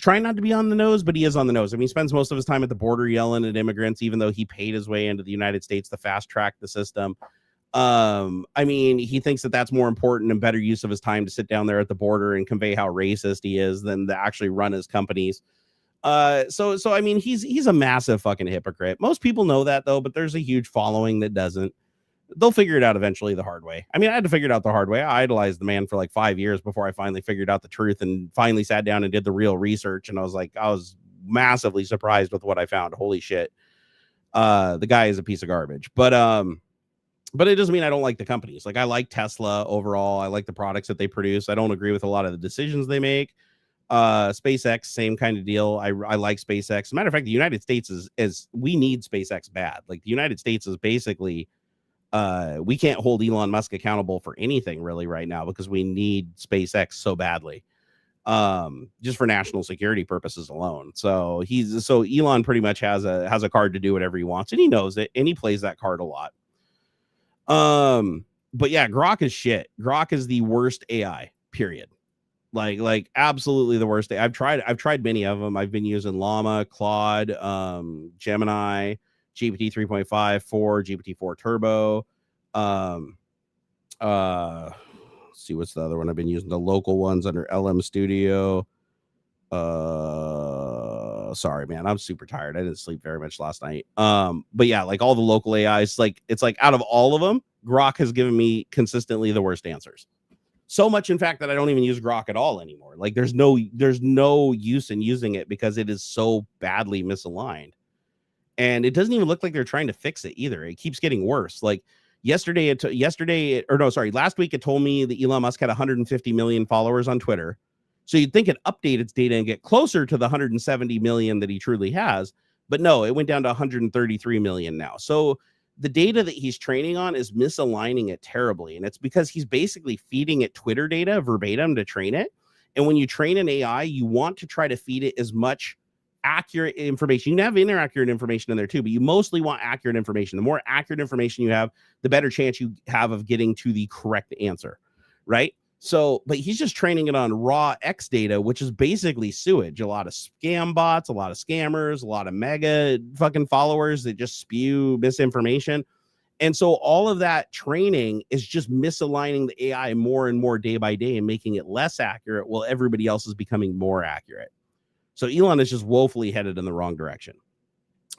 trying not to be on the nose, but he is on the nose. I mean, he spends most of his time at the border yelling at immigrants, even though he paid his way into the United States to fast track the system. I mean, he thinks that that's more important and better use of his time to sit down there at the border and convey how racist he is than to actually run his companies. So I mean, he's a massive fucking hypocrite. Most people know that though, but there's a huge following that doesn't. They'll figure it out eventually the hard way. I mean, I had to figure it out the hard way. I idolized the man for like 5 years before I finally figured out the truth and finally sat down and did the real research. And I was massively surprised with what I found. Holy shit. The guy is a piece of garbage, but it doesn't mean I don't like the companies. Like I like Tesla overall. I like the products that they produce. I don't agree with a lot of the decisions they make. SpaceX, same kind of deal. I like SpaceX. As a matter of fact, the United States is we need SpaceX bad. Like the United States is basically we can't hold Elon Musk accountable for anything really right now because we need SpaceX so badly. Just for national security purposes alone. So Elon pretty much has a card to do whatever he wants, and he knows it, and he plays that card a lot. But yeah, Grok is shit. Grok is the worst AI, period. Like absolutely the worst. I've tried many of them. I've been using Llama, Claude, Gemini, GPT 3.5, 4, GPT 4 Turbo. Let's see what's the other one I've been using. The local ones under LM Studio. Sorry, man, I'm super tired. I didn't sleep very much last night. But yeah, like all the local AIs, it's like out of all of them, Grok has given me consistently the worst answers. So much, in fact, that I don't even use Grok at all anymore. Like there's no use in using it because it is so badly misaligned. And it doesn't even look like they're trying to fix it either. It keeps getting worse. Like last week it told me that Elon Musk had 150 million followers on Twitter. So you'd think it update its data and get closer to the 170 million that he truly has. But no, it went down to 133 million now. So the data that he's training on is misaligning it terribly. And it's because he's basically feeding it Twitter data verbatim to train it. And when you train an AI, you want to try to feed it as much accurate information. You can have inaccurate information in there too, but you mostly want accurate information. The more accurate information you have, the better chance you have of getting to the correct answer, right? So, but he's just training it on raw X data, which is basically sewage. A lot of scam bots, a lot of scammers, a lot of mega fucking followers that just spew misinformation. And so all of that training is just misaligning the AI more and more day by day and making it less accurate while everybody else is becoming more accurate. So Elon is just woefully headed in the wrong direction.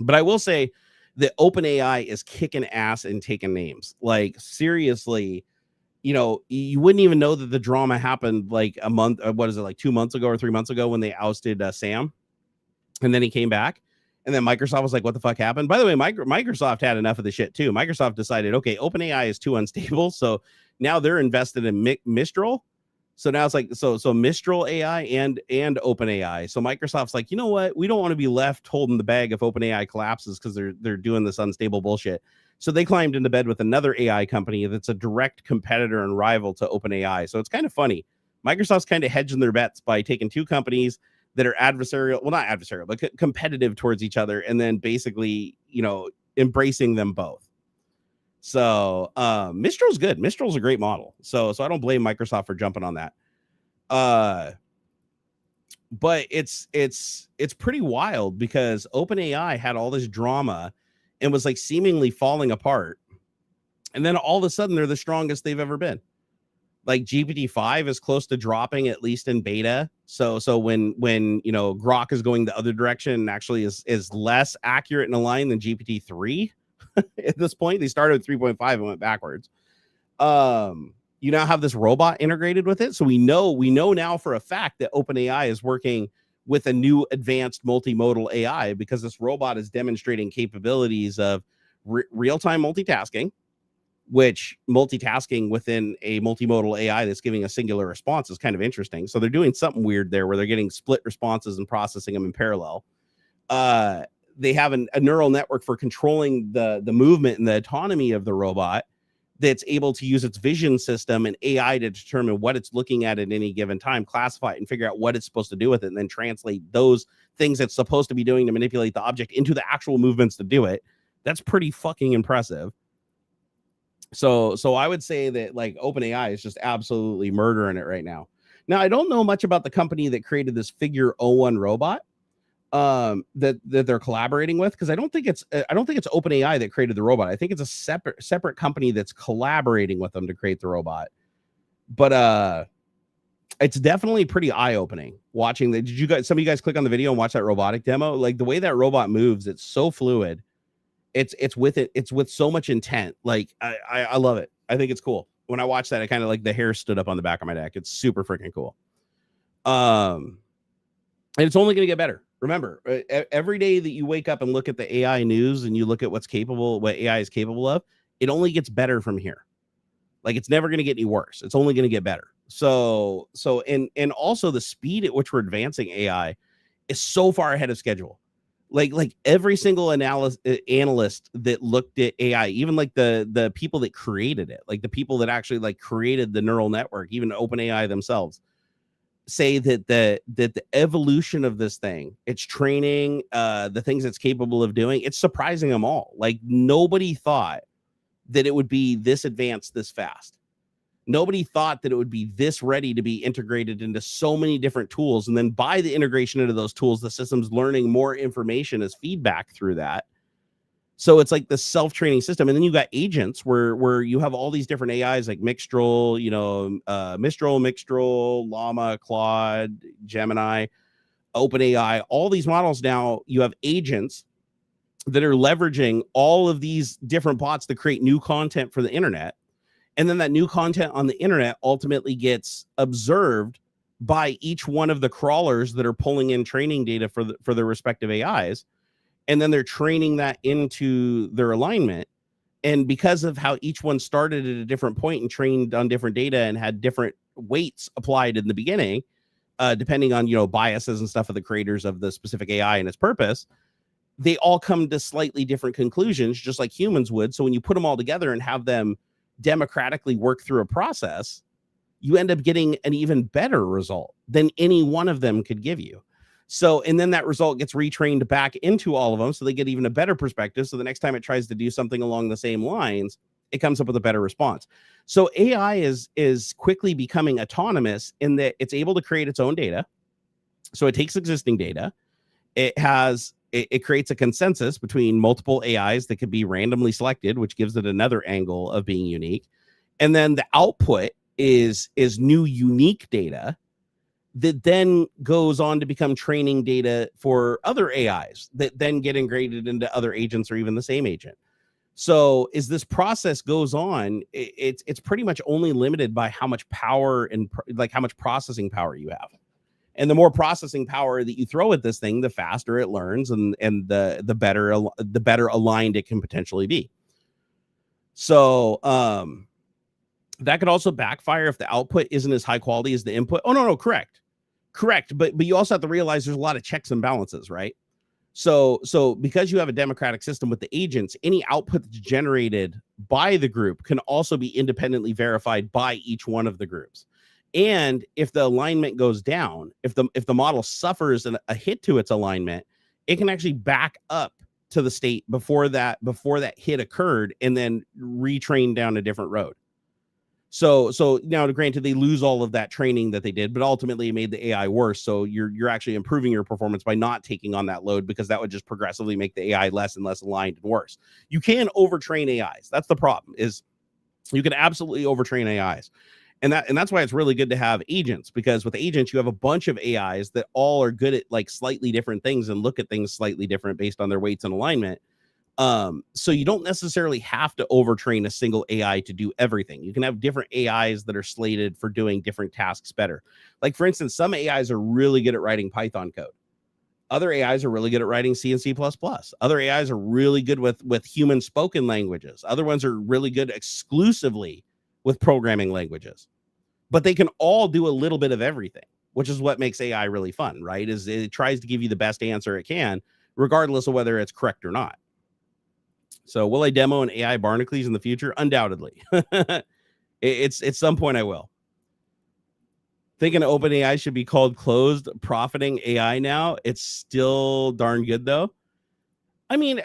But I will say that OpenAI is kicking ass and taking names. Like, seriously, you know, you wouldn't even know that the drama happened like a month, what is it, like 2 months ago or 3 months ago when they ousted Sam. And then he came back. And then Microsoft was like, what the fuck happened? By the way, Microsoft had enough of the shit too. Microsoft decided, okay, OpenAI is too unstable. So now they're invested in Mistral. So now it's like, so Mistral AI and OpenAI. So Microsoft's like, you know what? We don't want to be left holding the bag if OpenAI collapses because they're doing this unstable bullshit. So they climbed into bed with another AI company that's a direct competitor and rival to OpenAI. So it's kind of funny. Microsoft's kind of hedging their bets by taking two companies that are adversarial, well, not adversarial, but competitive towards each other, and then basically, you know, embracing them both. So Mistral's good. Mistral's a great model. So I don't blame Microsoft for jumping on that. But it's pretty wild because OpenAI had all this drama and was like seemingly falling apart. And then all of a sudden they're the strongest they've ever been. Like GPT-5 is close to dropping, at least in beta. So when you know Grok is going the other direction and actually is less accurate and aligned than GPT-3 at this point. They started at 3.5 and went backwards. You now have this robot integrated with it. So we know now for a fact that OpenAI is working with a new advanced multimodal AI because this robot is demonstrating capabilities of real-time multitasking, which multitasking within a multimodal AI that's giving a singular response is kind of interesting. So they're doing something weird there where they're getting split responses and processing them in parallel. They have a neural network for controlling the movement and the autonomy of the robot that's able to use its vision system and AI to determine what it's looking at any given time, classify it, and figure out what it's supposed to do with it, and then translate those things it's supposed to be doing to manipulate the object into the actual movements to do it. That's pretty fucking impressive. So I would say that like OpenAI is just absolutely murdering it right now. Now, I don't know much about the company that created this Figure 01 robot that they're collaborating with, because I don't think it's OpenAI that created the robot. I think it's a separate company that's collaborating with them to create the robot. But it's definitely pretty eye-opening watching that. Did some of you guys click on the video and watch that robotic demo? Like the way that robot moves, it's so fluid. It's with so much intent. Like I love it. I think it's cool. When I watched that, I kind of like the hair stood up on the back of my neck. It's super freaking cool. And it's only going to get better. Remember, every day that you wake up and look at the AI news and you look at what AI is capable of, it only gets better from here. Like it's never going to get any worse. It's only going to get better. So and also the speed at which we're advancing AI is so far ahead of schedule. Like every single analyst that looked at AI, even like the people that created it, like the people that actually like created the neural network, even OpenAI themselves, say that the evolution of this thing, its training, the things it's capable of doing, it's surprising them all. Like nobody thought that it would be this advanced this fast. Nobody thought that it would be this ready to be integrated into so many different tools. And then by the integration into those tools, the system's learning more information as feedback through that. So it's like the self-training system. And then you got agents where you have all these different AIs like Mistral, Mistral, Llama, Claude, Gemini, OpenAI, all these models. Now you have agents that are leveraging all of these different bots to create new content for the internet. And then that new content on the internet ultimately gets observed by each one of the crawlers that are pulling in training data for their respective AIs. And then they're training that into their alignment. And because of how each one started at a different point and trained on different data and had different weights applied in the beginning, depending on, biases and stuff of the creators of the specific AI and its purpose, they all come to slightly different conclusions, just like humans would. So when you put them all together and have them democratically work through a process, you end up getting an even better result than any one of them could give you. So, and then that result gets retrained back into all of them, so they get even a better perspective. So the next time it tries to do something along the same lines, it comes up with a better response. So AI is quickly becoming autonomous in that it's able to create its own data. So it takes existing data. It creates a consensus between multiple AIs that could be randomly selected, which gives it another angle of being unique. And then the output is new unique data that then goes on to become training data for other AIs that then get integrated into other agents or even the same agent. So as this process goes on, it's pretty much only limited by how much power and like how much processing power you have. And the more processing power that you throw at this thing, the faster it learns and the better aligned it can potentially be. So that could also backfire if the output isn't as high quality as the input. Oh, no, correct. But you also have to realize there's a lot of checks and balances, right? So because you have a democratic system with the agents, any output that's generated by the group can also be independently verified by each one of the groups. And if the alignment goes down, if the model suffers a hit to its alignment, it can actually back up to the state before that hit occurred and then retrain down a different road. So now, granted, they lose all of that training that they did, but ultimately it made the AI worse. So you're actually improving your performance by not taking on that load, because that would just progressively make the AI less and less aligned and worse. You can overtrain AIs. That's the problem, is you can absolutely overtrain AIs. And that's why it's really good to have agents, because with agents, you have a bunch of AIs that all are good at like slightly different things and look at things slightly different based on their weights and alignment. So you don't necessarily have to overtrain a single AI to do everything. You can have different AIs that are slated for doing different tasks better. Like, for instance, some AIs are really good at writing Python code. Other AIs are really good at writing C and C++. Other AIs are really good with human spoken languages. Other ones are really good exclusively with programming languages. But they can all do a little bit of everything, which is what makes AI really fun, right? Is it tries to give you the best answer it can, regardless of whether it's correct or not. So will I demo an AI Barnacules in the future? Undoubtedly. It's at some point I will. Thinking OpenAI should be called closed profiting AI now. It's still darn good, though. I mean,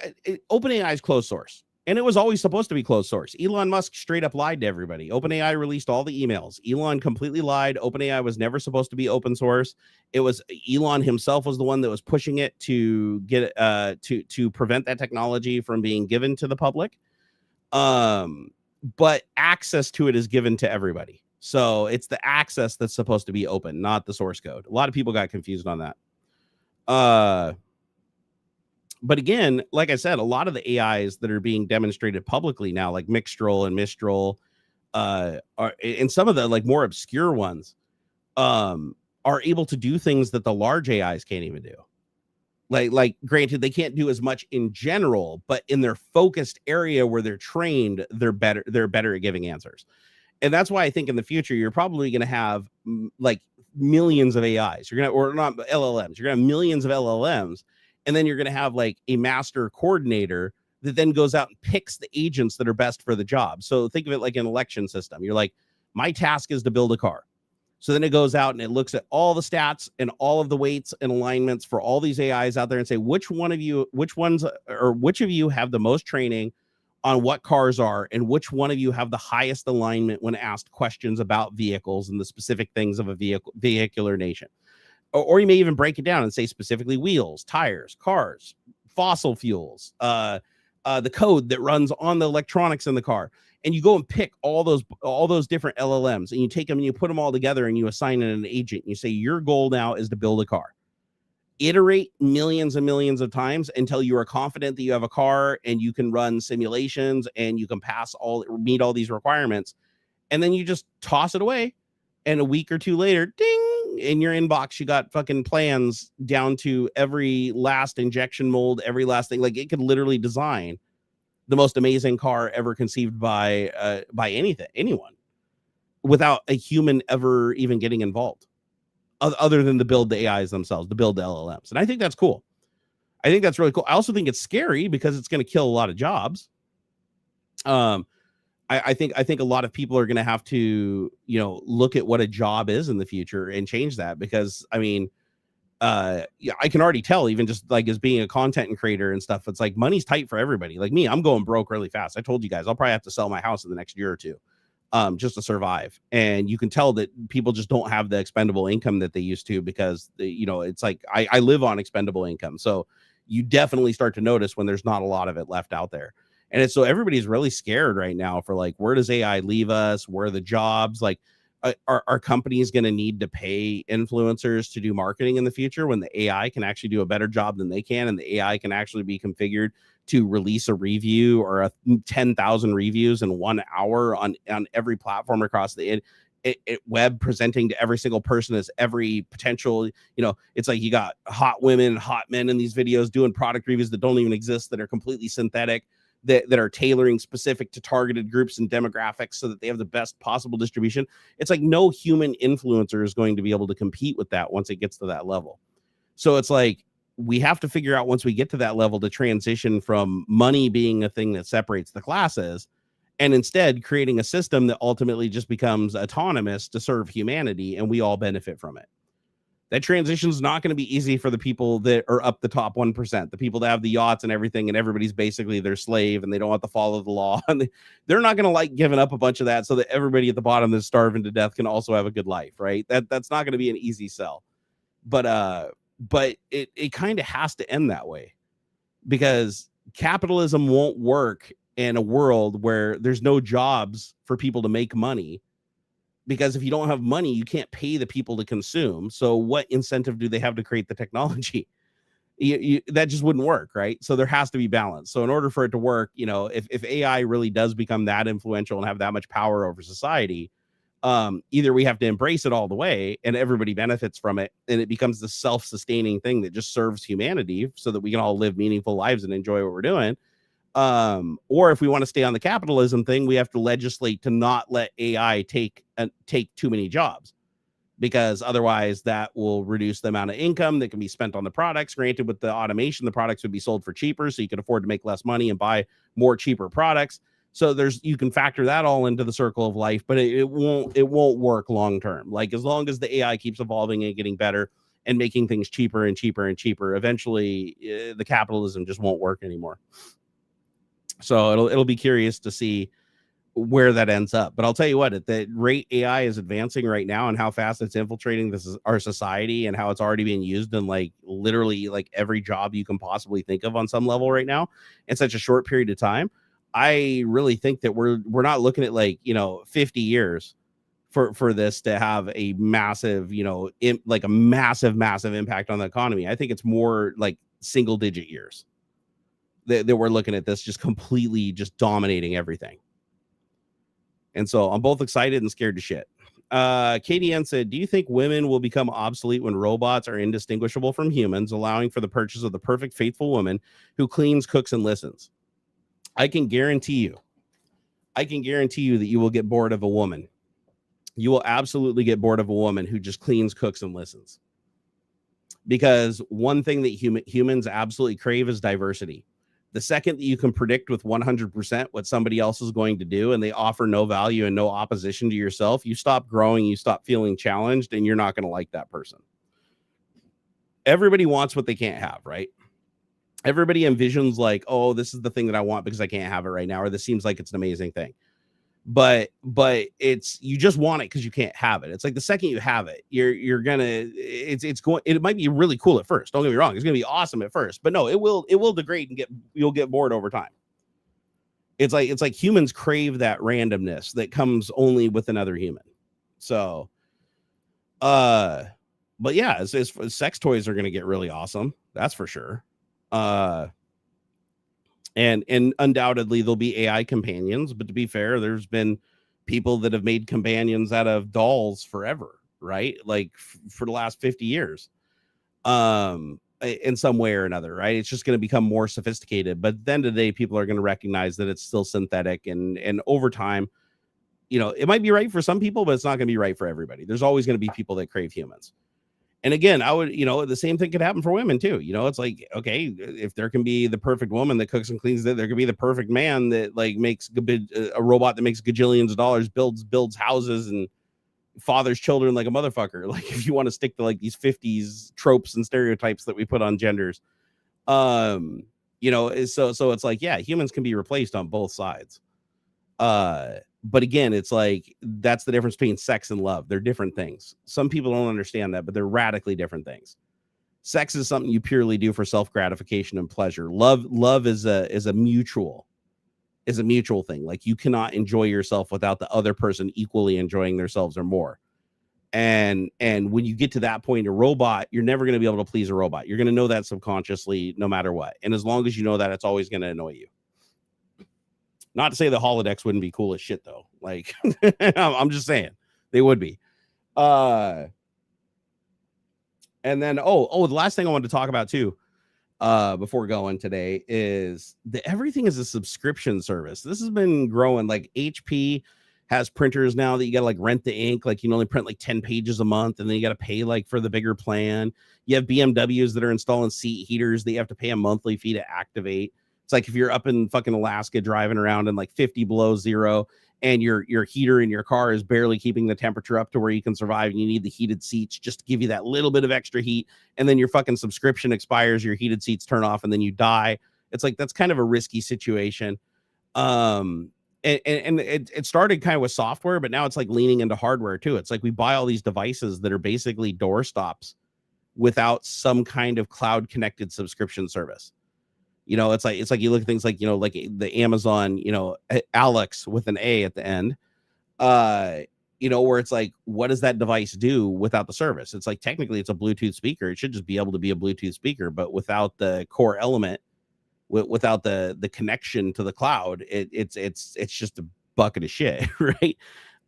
OpenAI is closed source, and it was always supposed to be closed source. Elon Musk straight up lied to everybody. OpenAI released all the emails. Elon completely lied. OpenAI was never supposed to be open source. It was Elon himself was the one that was pushing it to get to prevent that technology from being given to the public. But access to it is given to everybody. So it's the access that's supposed to be open, not the source code. A lot of people got confused on that. But again, like I said, a lot of the AIs that are being demonstrated publicly now, like Mixtral and Mistral, are, and some of the like more obscure ones, are able to do things that the large AIs can't even do. Like granted, they can't do as much in general, but in their focused area where they're trained, they're better at giving answers. And that's why I think in the future, you're probably going to have like millions of AIs. You're going to, or not LLMs, you're going to have millions of LLMs. And then you're going to have like a master coordinator that then goes out and picks the agents that are best for the job. So think of it like an election system. You're like, my task is to build a car. So then it goes out and it looks at all the stats and all of the weights and alignments for all these AIs out there and say, which of you have the most training on what cars are, and which one of you have the highest alignment when asked questions about vehicles and the specific things of a vehicular nation. Or you may even break it down and say specifically wheels, tires, cars, fossil fuels, the code that runs on the electronics in the car. And you go and pick all those different LLMs, and you take them and you put them all together and you assign it an agent. And you say, your goal now is to build a car. Iterate millions and millions of times until you are confident that you have a car and you can run simulations and you can meet all these requirements. And then you just toss it away. And a week or two later, ding, in your inbox, you got fucking plans down to every last injection mold, every last thing. Like, it could literally design the most amazing car ever conceived by anyone, without a human ever even getting involved, other than to build the AIs themselves, to build the LLMs. And I think that's cool. I think that's really cool. I also think it's scary because it's going to kill a lot of jobs. I think a lot of people are going to have to, look at what a job is in the future and change that, because I mean, yeah, I can already tell, even just like as being a content creator and stuff, it's like money's tight for everybody. Like me, I'm going broke really fast. I told you guys I'll probably have to sell my house in the next year or two just to survive. And you can tell that people just don't have the expendable income that they used to, because it's like I live on expendable income. So you definitely start to notice when there's not a lot of it left out there. And it's, so everybody's really scared right now for like, where does AI leave us? Where are the jobs? Like, are companies going to need to pay influencers to do marketing in the future when the AI can actually do a better job than they can, and the AI can actually be configured to release a review or 10,000 reviews in 1 hour on every platform across the web, presenting to every single person as every potential, it's like you got hot women, hot men in these videos doing product reviews that don't even exist, that are completely synthetic, that are tailoring specific to targeted groups and demographics so that they have the best possible distribution. It's like no human influencer is going to be able to compete with that once it gets to that level. So it's like, we have to figure out, once we get to that level, to transition from money being a thing that separates the classes, and instead creating a system that ultimately just becomes autonomous to serve humanity, and we all benefit from it. That transition is not going to be easy for the people that are up the top 1%, the people that have the yachts and everything, and everybody's basically their slave and they don't have to follow the law. And they're not going to like giving up a bunch of that so that everybody at the bottom that's starving to death can also have a good life, right? That's not going to be an easy sell. But it kind of has to end that way, because capitalism won't work in a world where there's no jobs for people to make money. Because if you don't have money, you can't pay the people to consume. So what incentive do they have to create the technology? That just wouldn't work, right? So there has to be balance. So in order for it to work, if AI really does become that influential and have that much power over society, either we have to embrace it all the way and everybody benefits from it, and it becomes the self-sustaining thing that just serves humanity so that we can all live meaningful lives and enjoy what we're doing. Or if we want to stay on the capitalism thing, we have to legislate to not let AI take too many jobs, because otherwise that will reduce the amount of income that can be spent on the products. Granted, with the automation, the products would be sold for cheaper, so you can afford to make less money and buy more cheaper products. So you can factor that all into the circle of life, but it won't work long term. Like, as long as the AI keeps evolving and getting better and making things cheaper and cheaper and cheaper, eventually the capitalism just won't work anymore. So it'll be curious to see where that ends up. But I'll tell you what, at the rate AI is advancing right now and how fast it's infiltrating our society, and how it's already being used in like literally like every job you can possibly think of on some level right now in such a short period of time, I really think that we're not looking at 50 years for this to have a massive, like a massive impact on the economy. I think it's more like single digit years that we're looking at this just completely just dominating everything. And so I'm both excited and scared to shit. KDN said, do you think women will become obsolete when robots are indistinguishable from humans, allowing for the purchase of the perfect faithful woman who cleans, cooks, and listens? I can guarantee you that you will get bored of a woman. You will absolutely get bored of a woman who just cleans, cooks, and listens. Because one thing that humans absolutely crave is diversity. The second that you can predict with 100% what somebody else is going to do, and they offer no value and no opposition to yourself, you stop growing, you stop feeling challenged, and you're not going to like that person. Everybody wants what they can't have, right? Everybody envisions like, oh, this is the thing that I want because I can't have it right now, or this seems like it's an amazing thing. But you just want it because you can't have it. It's like the second you have it, it might be really cool at first. Don't get me wrong, it's gonna be awesome at first, but no, it will degrade and you'll get bored over time. It's like humans crave that randomness that comes only with another human. So but yeah, as sex toys are gonna get really awesome, that's for sure. And undoubtedly there'll be AI companions, but to be fair, there's been people that have made companions out of dolls forever, right? Like for the last 50 years, in some way or another, right? It's just going to become more sophisticated. But at the end of the day, people are going to recognize that it's still synthetic, and over time, it might be right for some people, but it's not going to be right for everybody. There's always going to be people that crave humans. And again, I would, the same thing could happen for women too. It's like, okay, if there can be the perfect woman that cooks and cleans, there could be the perfect man that like makes a robot that makes gajillions of dollars, builds houses and fathers children like a motherfucker. Like if you want to stick to like these 50s tropes and stereotypes that we put on genders, you know, so it's like, yeah, humans can be replaced on both sides. But again, it's like that's the difference between sex and love. They're different things. Some people don't understand that, but they're radically different things. Sex is something you purely do for self-gratification and pleasure. Love is a mutual thing. Like you cannot enjoy yourself without the other person equally enjoying themselves or more. And when you get to that point, a robot, you're never going to be able to please a robot. You're going to know that subconsciously no matter what. And as long as you know that, it's always going to annoy you. Not to say the holodecks wouldn't be cool as shit though. Like I'm just saying they would be. And then the last thing I wanted to talk about too, before going today is that everything is a subscription service. This has been growing. Like HP has printers now that you got to like rent the ink. Like you can only print like 10 pages a month, and then you got to pay like for the bigger plan. You have BMWs that are installing seat heaters that you have to pay a monthly fee to activate. It's like if you're up in fucking Alaska driving around in like 50 below zero and your heater in your car is barely keeping the temperature up to where you can survive, and you need the heated seats just to give you that little bit of extra heat, and then your fucking subscription expires, your heated seats turn off, and then you die. It's like that's kind of a risky situation. And it started kind of with software, but now it's like leaning into hardware too. It's like we buy all these devices that are basically doorstops without some kind of cloud connected subscription service. You know, it's like you look at things like, you know, like the Amazon, you know, Alex with an A at the end, you know, where it's like, what does that device do without the service? It's like, technically it's a Bluetooth speaker. It should just be able to be a Bluetooth speaker, but without the core element, without the connection to the cloud, it's just a bucket of shit. Right.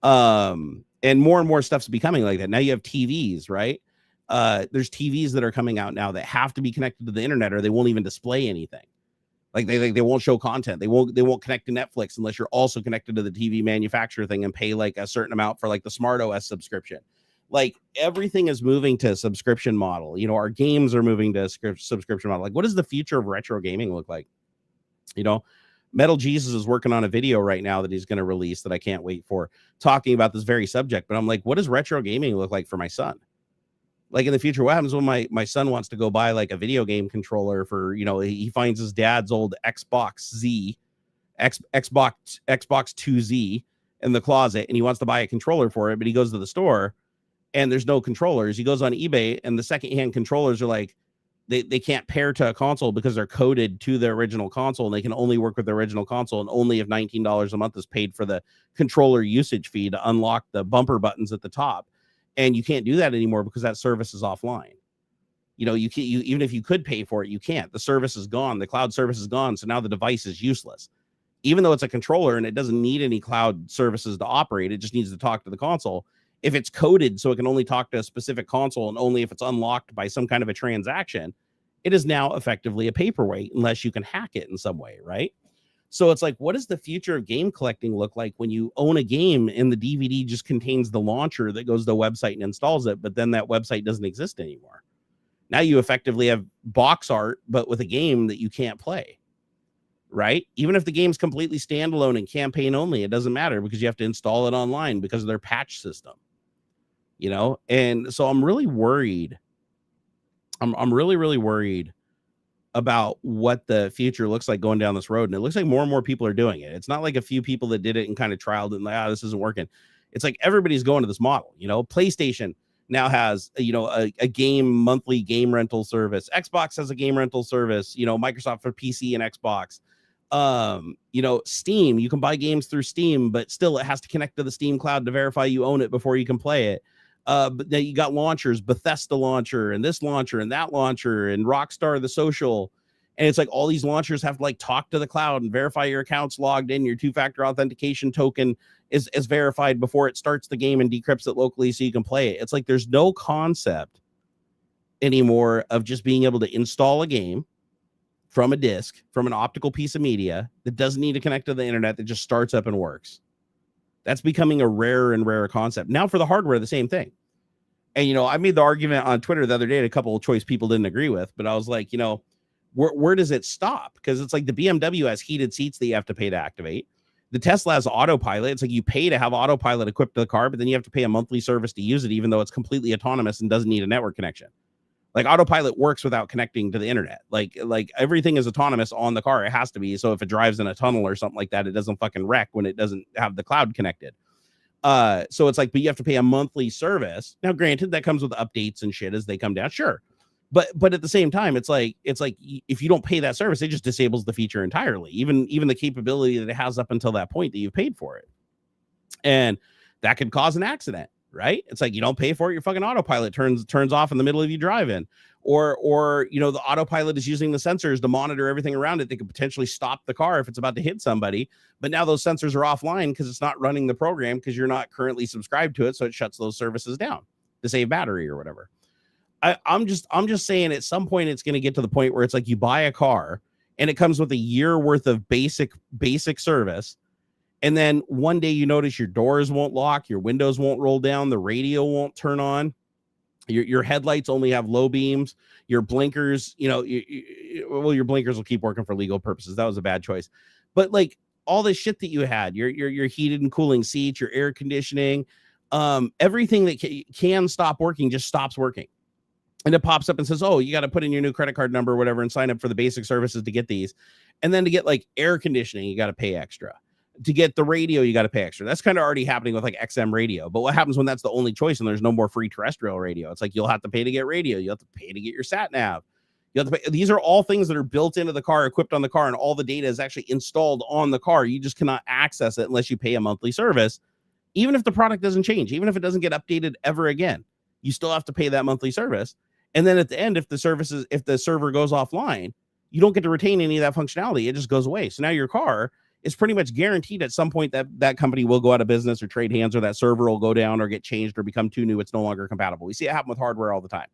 And more stuff's becoming like that. Now you have TVs, right? There's TVs that are coming out now that have to be connected to the internet or they won't even display anything. Like they won't show content. They won't connect to Netflix unless you're also connected to the TV manufacturer thing and pay like a certain amount for like the Smart OS subscription. Like everything is moving to a subscription model. You know, our games are moving to a subscription model. Like what does the future of retro gaming look like? You know, Metal Jesus is working on a video right now that he's going to release that I can't wait for, talking about this very subject. But I'm like, what does retro gaming look like for my son? Like in the future, what happens when my son wants to go buy like a video game controller for, you know, he finds his dad's old Xbox 2Z in the closet and he wants to buy a controller for it, but he goes to the store and there's no controllers. He goes on eBay and the secondhand controllers are like, they can't pair to a console because they're coded to the original console and they can only work with the original console, and only if $19 a month is paid for the controller usage fee to unlock the bumper buttons at the top. And you can't do that anymore because that service is offline. You know, you can't, even if you could pay for it, you can't. The service is gone. The cloud service is gone. So now the device is useless. Even though it's a controller and it doesn't need any cloud services to operate, it just needs to talk to the console. If it's coded so it can only talk to a specific console and only if it's unlocked by some kind of a transaction, it is now effectively a paperweight unless you can hack it in some way, right? So it's like, what does the future of game collecting look like when you own a game and the DVD just contains the launcher that goes to the website and installs it, but then that website doesn't exist anymore? Now you effectively have box art, but with a game that you can't play, right? Even if the game's completely standalone and campaign only, it doesn't matter because you have to install it online because of their patch system, you know? And so I'm really worried. I'm really worried about what the future looks like going down this road. And it looks like more and more people are doing it. It's not like a few people that did it and kind of trialed it and like, this isn't working. It's like everybody's going to this model. You know, PlayStation now has, you know, a monthly game rental service. Xbox has a game rental service, you know, Microsoft for PC and Xbox. You know, Steam, you can buy games through Steam, but still it has to connect to the Steam cloud to verify you own it before you can play it. But then you got launchers, Bethesda launcher and this launcher and that launcher and Rockstar, the social. And it's like all these launchers have to like talk to the cloud and verify your account's logged in. Your 2-factor authentication token is verified before it starts the game and decrypts it locally so you can play it. It's like there's no concept anymore of just being able to install a game from a disc, from an optical piece of media that doesn't need to connect to the internet, that just starts up and works. That's becoming a rarer and rarer concept. Now for the hardware, the same thing. And, you know, I made the argument on Twitter the other day, a couple of choice people didn't agree with, but I was like, you know, where does it stop? Because it's like the BMW has heated seats that you have to pay to activate. The Tesla has autopilot. It's like you pay to have autopilot equipped to the car, but then you have to pay a monthly service to use it, even though it's completely autonomous and doesn't need a network connection. Like autopilot works without connecting to the internet. Like everything is autonomous on the car. It has to be. So if it drives in a tunnel or something like that, it doesn't fucking wreck when it doesn't have the cloud connected. So it's like, but you have to pay a monthly service. Now, granted, that comes with updates and shit as they come down. Sure. But at the same time, it's like if you don't pay that service, it just disables the feature entirely, even the capability that it has up until that point that you've paid for it. And that could cause an accident, right? It's like you don't pay for it, your fucking autopilot turns off in the middle of you driving. Or the autopilot is using the sensors to monitor everything around it. They could potentially stop the car if it's about to hit somebody. But now those sensors are offline because it's not running the program because you're not currently subscribed to it. So it shuts those services down to save battery or whatever. I'm just saying at some point it's going to get to the point where it's like you buy a car and it comes with a year worth of basic service. And then one day you notice your doors won't lock, your windows won't roll down, the radio won't turn on. Your headlights only have low beams. Your blinkers, your blinkers will keep working for legal purposes. That was a bad choice. But like all this shit that you had, your heated and cooling seats, your air conditioning, everything that can stop working just stops working. And it pops up and says, oh, you got to put in your new credit card number or whatever and sign up for the basic services to get these. And then to get like air conditioning, you got to pay extra. To get the radio, you got to pay extra. That's kind of already happening with like XM radio. But what happens when that's the only choice and there's no more free terrestrial radio? It's like you'll have to pay to get radio. You have to pay to get your sat nav. You have to pay. These are all things that are built into the car, equipped on the car, and all the data is actually installed on the car. You just cannot access it unless you pay a monthly service, even if the product doesn't change, even if it doesn't get updated ever again. You still have to pay that monthly service. And then at the end, if the server goes offline, you don't get to retain any of that functionality. It just goes away. So now your car is pretty much guaranteed at some point that company will go out of business or trade hands, or that server will go down or get changed or become too new. It's no longer compatible. We see it happen with hardware all the time.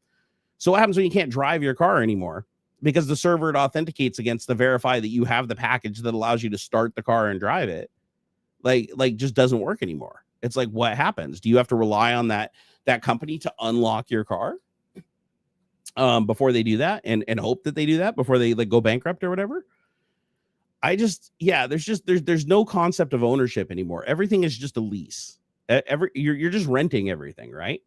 So what happens when you can't drive your car anymore? Because the server, it authenticates against to verify that you have the package that allows you to start the car and drive it. Like just doesn't work anymore. It's like, what happens? Do you have to rely on that company to unlock your car before they do that and hope that they do that before they like go bankrupt or whatever? There's no concept of ownership anymore. Everything is just a lease. You're just renting everything, right?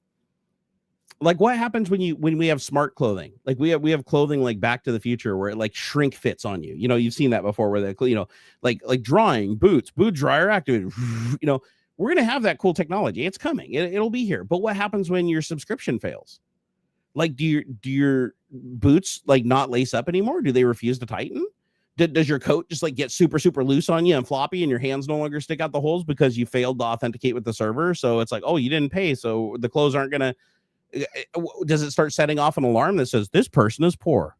Like what happens when we have smart clothing? Like we have clothing like Back to the Future where it like shrink fits on you. You've seen that before where they like drawing boots, boot dryer activated. We're gonna have that cool technology. It's coming. It'll be here. But what happens when your subscription fails? Like do your boots like not lace up anymore? Do they refuse to tighten? Does your coat just like get super, super loose on you and floppy and your hands no longer stick out the holes because you failed to authenticate with the server? So it's like, oh, you didn't pay. So the clothes aren't going to, does it start setting off an alarm that says this person is poor?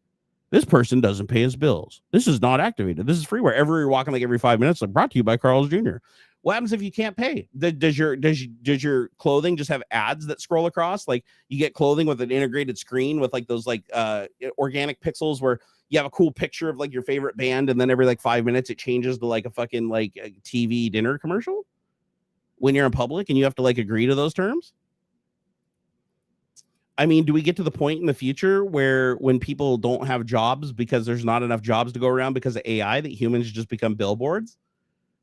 This person doesn't pay his bills. This is not activated. This is freeware. You're walking like every 5 minutes, like brought to you by Carl's Jr. What happens if you can't pay? Does your clothing just have ads that scroll across? Like you get clothing with an integrated screen with like those like organic pixels where you have a cool picture of like your favorite band, and then every like 5 minutes it changes to like a fucking like a TV dinner commercial when you're in public and you have to like agree to those terms. I mean, do we get to the point in the future where when people don't have jobs because there's not enough jobs to go around because of AI, that humans just become billboards?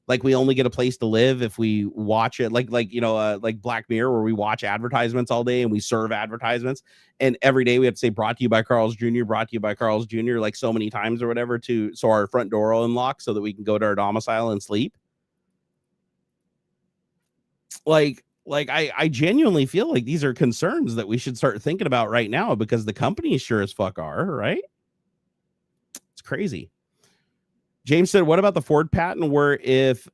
Like we only get a place to live if we watch it, like Black Mirror, where we watch advertisements all day and we serve advertisements, and every day we have to say brought to you by Carl's Jr., brought to you by Carl's Jr. like so many times or whatever so our front door will unlock so that we can go to our domicile and sleep. Like I genuinely feel like these are concerns that we should start thinking about right now, because the companies sure as fuck are, right? It's crazy. James said, what about the Ford patent where if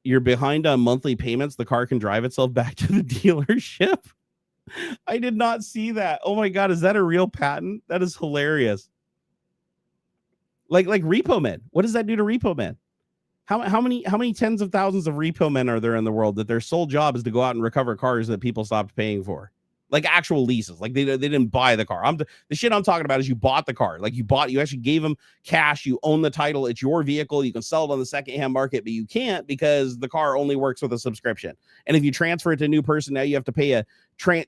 you're behind on monthly payments, the car can drive itself back to the dealership? I did not see that. Oh my God. Is that a real patent? That is hilarious. Like repo men. What does that do to repo men? How many tens of thousands of repo men are there in the world that their sole job is to go out and recover cars that people stopped paying for? Like actual leases. Like they didn't buy the car. The shit I'm talking about is you bought the car. Like you actually gave them cash. You own the title. It's your vehicle. You can sell it on the secondhand market, but you can't because the car only works with a subscription. And if you transfer it to a new person, now you have to pay a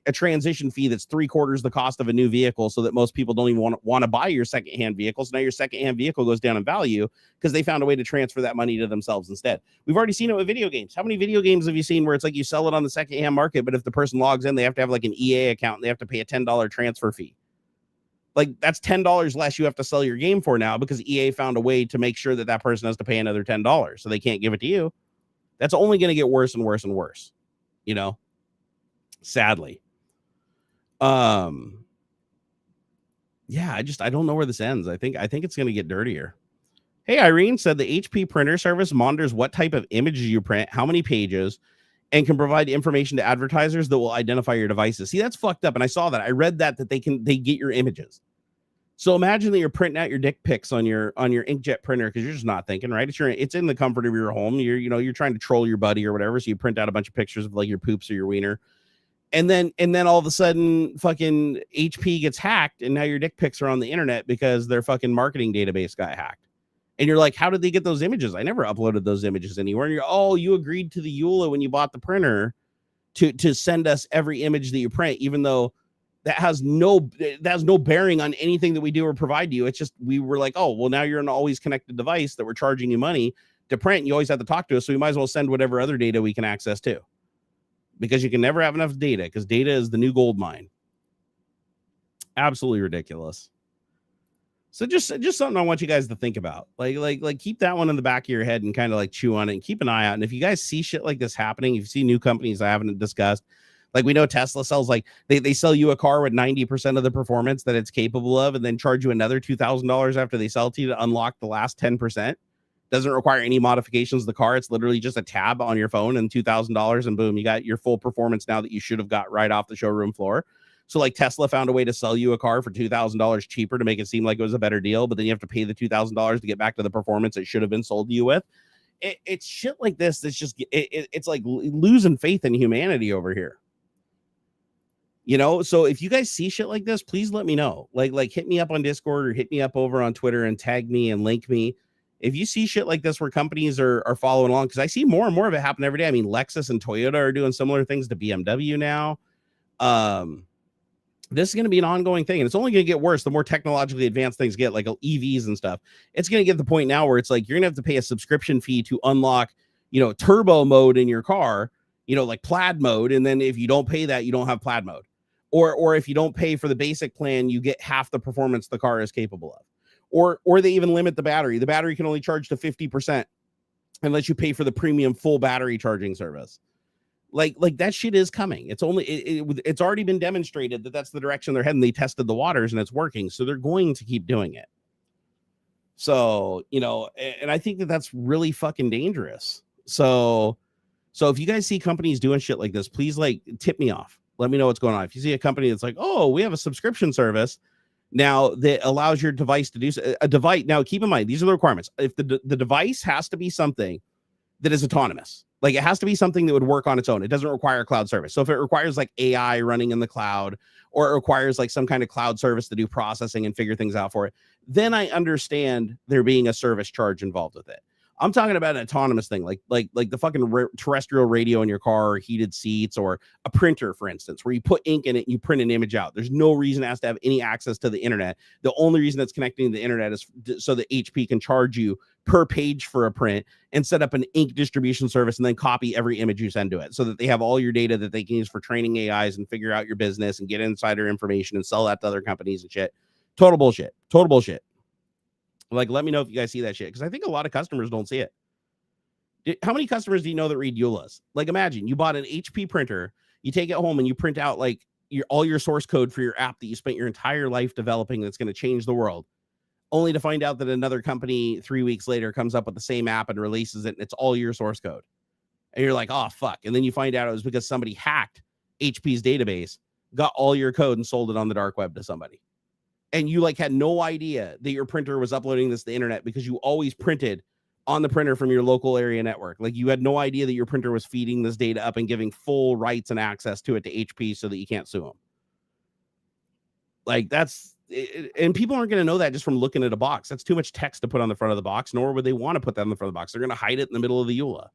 a transition fee that's 3/4 the cost of a new vehicle, so that most people don't even want to buy your secondhand vehicle. So now your secondhand vehicle goes down in value because they found a way to transfer that money to themselves instead. We've already seen it with video games. How many video games have you seen where it's like you sell it on the secondhand market, but if the person logs in, they have to have like an EA account and they have to pay a $10 transfer fee? Like, that's $10 less you have to sell your game for now because EA found a way to make sure that that person has to pay another $10, so they can't give it to you. That's only going to get worse and worse and worse, you know, sadly. Yeah, I don't know where this ends. I think it's going to get dirtier. Hey, Irene said the HP printer service monitors what type of images you print, how many pages, and can provide information to advertisers that will identify your devices. See, that's fucked up. And I saw that. I read that they get your images. So imagine that you're printing out your dick pics on your inkjet printer because you're just not thinking, right? It's in the comfort of your home. You're trying to troll your buddy or whatever. So you print out a bunch of pictures of like your poops or your wiener. And then all of a sudden fucking HP gets hacked and now your dick pics are on the internet because their fucking marketing database got hacked. And you're like, how did they get those images? I never uploaded those images anywhere. And you agreed to the Hewlett when you bought the printer to send us every image that you print, even though that has no bearing on anything that we do or provide you. It's just, we were like, oh, well, now you're an always connected device that we're charging you money to print. And you always have to talk to us. So we might as well send whatever other data we can access to, because you can never have enough data, because data is the new gold mine. Absolutely ridiculous. So just something I want you guys to think about. Like keep that one in the back of your head and kind of like chew on it and keep an eye out. And if you guys see shit like this happening, if you see new companies I haven't discussed, like we know Tesla sells, like they sell you a car with 90% of the performance that it's capable of and then charge you another $2,000 after they sell it to you to unlock the last 10%. Doesn't require any modifications of the car. It's literally just a tab on your phone and $2,000 and boom, you got your full performance now that you should have got right off the showroom floor. So like Tesla found a way to sell you a car for $2,000 cheaper to make it seem like it was a better deal, but then you have to pay the $2,000 to get back to the performance it should have been sold to you with. It's shit like this that's just it's like losing faith in humanity over here. You know, so if you guys see shit like this, please let me know. Like hit me up on Discord or hit me up over on Twitter and tag me and link me. If you see shit like this where companies are following along, because I see more and more of it happen every day. I mean, Lexus and Toyota are doing similar things to BMW now. This is going to be an ongoing thing, and it's only going to get worse the more technologically advanced things get, like EVs and stuff. It's going to get to the point now where it's like you're going to have to pay a subscription fee to unlock, turbo mode in your car, like plaid mode, and then if you don't pay that, you don't have plaid mode. Or if you don't pay for the basic plan, you get half the performance the car is capable of. Or they even limit the battery. The battery can only charge to 50% unless you pay for the premium full battery charging service. Like that shit is coming. It's already been demonstrated that that's the direction they're heading. They tested the waters and it's working. So they're going to keep doing it. So, and I think that that's really fucking dangerous. So if you guys see companies doing shit like this, please tip me off. Let me know what's going on. If you see a company that's like, oh, we have a subscription service now that allows your device to do a device. Now, keep in mind, these are the requirements. If the device has to be something that is autonomous, like it has to be something that would work on its own. It doesn't require cloud service. So if it requires like AI running in the cloud, or it requires like some kind of cloud service to do processing and figure things out for it, then I understand there being a service charge involved with it. I'm talking about an autonomous thing, like the fucking terrestrial radio in your car, or heated seats, or a printer, for instance, where you put ink in it and you print an image out. There's no reason it has to have any access to the internet. The only reason it's connecting to the internet is so that HP can charge you per page for a print and set up an ink distribution service and then copy every image you send to it so that they have all your data that they can use for training AIs and figure out your business and get insider information and sell that to other companies and shit. Total bullshit. Total bullshit. Like, let me know if you guys see that shit, because I think a lot of customers don't see it. How many customers do you know that read EULAs? Like, imagine you bought an HP printer, you take it home and you print out like all your source code for your app that you spent your entire life developing that's going to change the world, only to find out that another company 3 weeks later comes up with the same app and releases it, and it's all your source code. And you're like, oh, fuck. And then you find out it was because somebody hacked HP's database, got all your code, and sold it on the dark web to somebody. And you had no idea that your printer was uploading this to the internet because you always printed on the printer from your local area network. Like, you had no idea that your printer was feeding this data up and giving full rights and access to it to HP so that you can't sue them. Like, that's it, and people aren't going to know that just from looking at a box. That's too much text to put on the front of the box, nor would they want to put that on the front of the box. They're going to hide it in the middle of the EULA.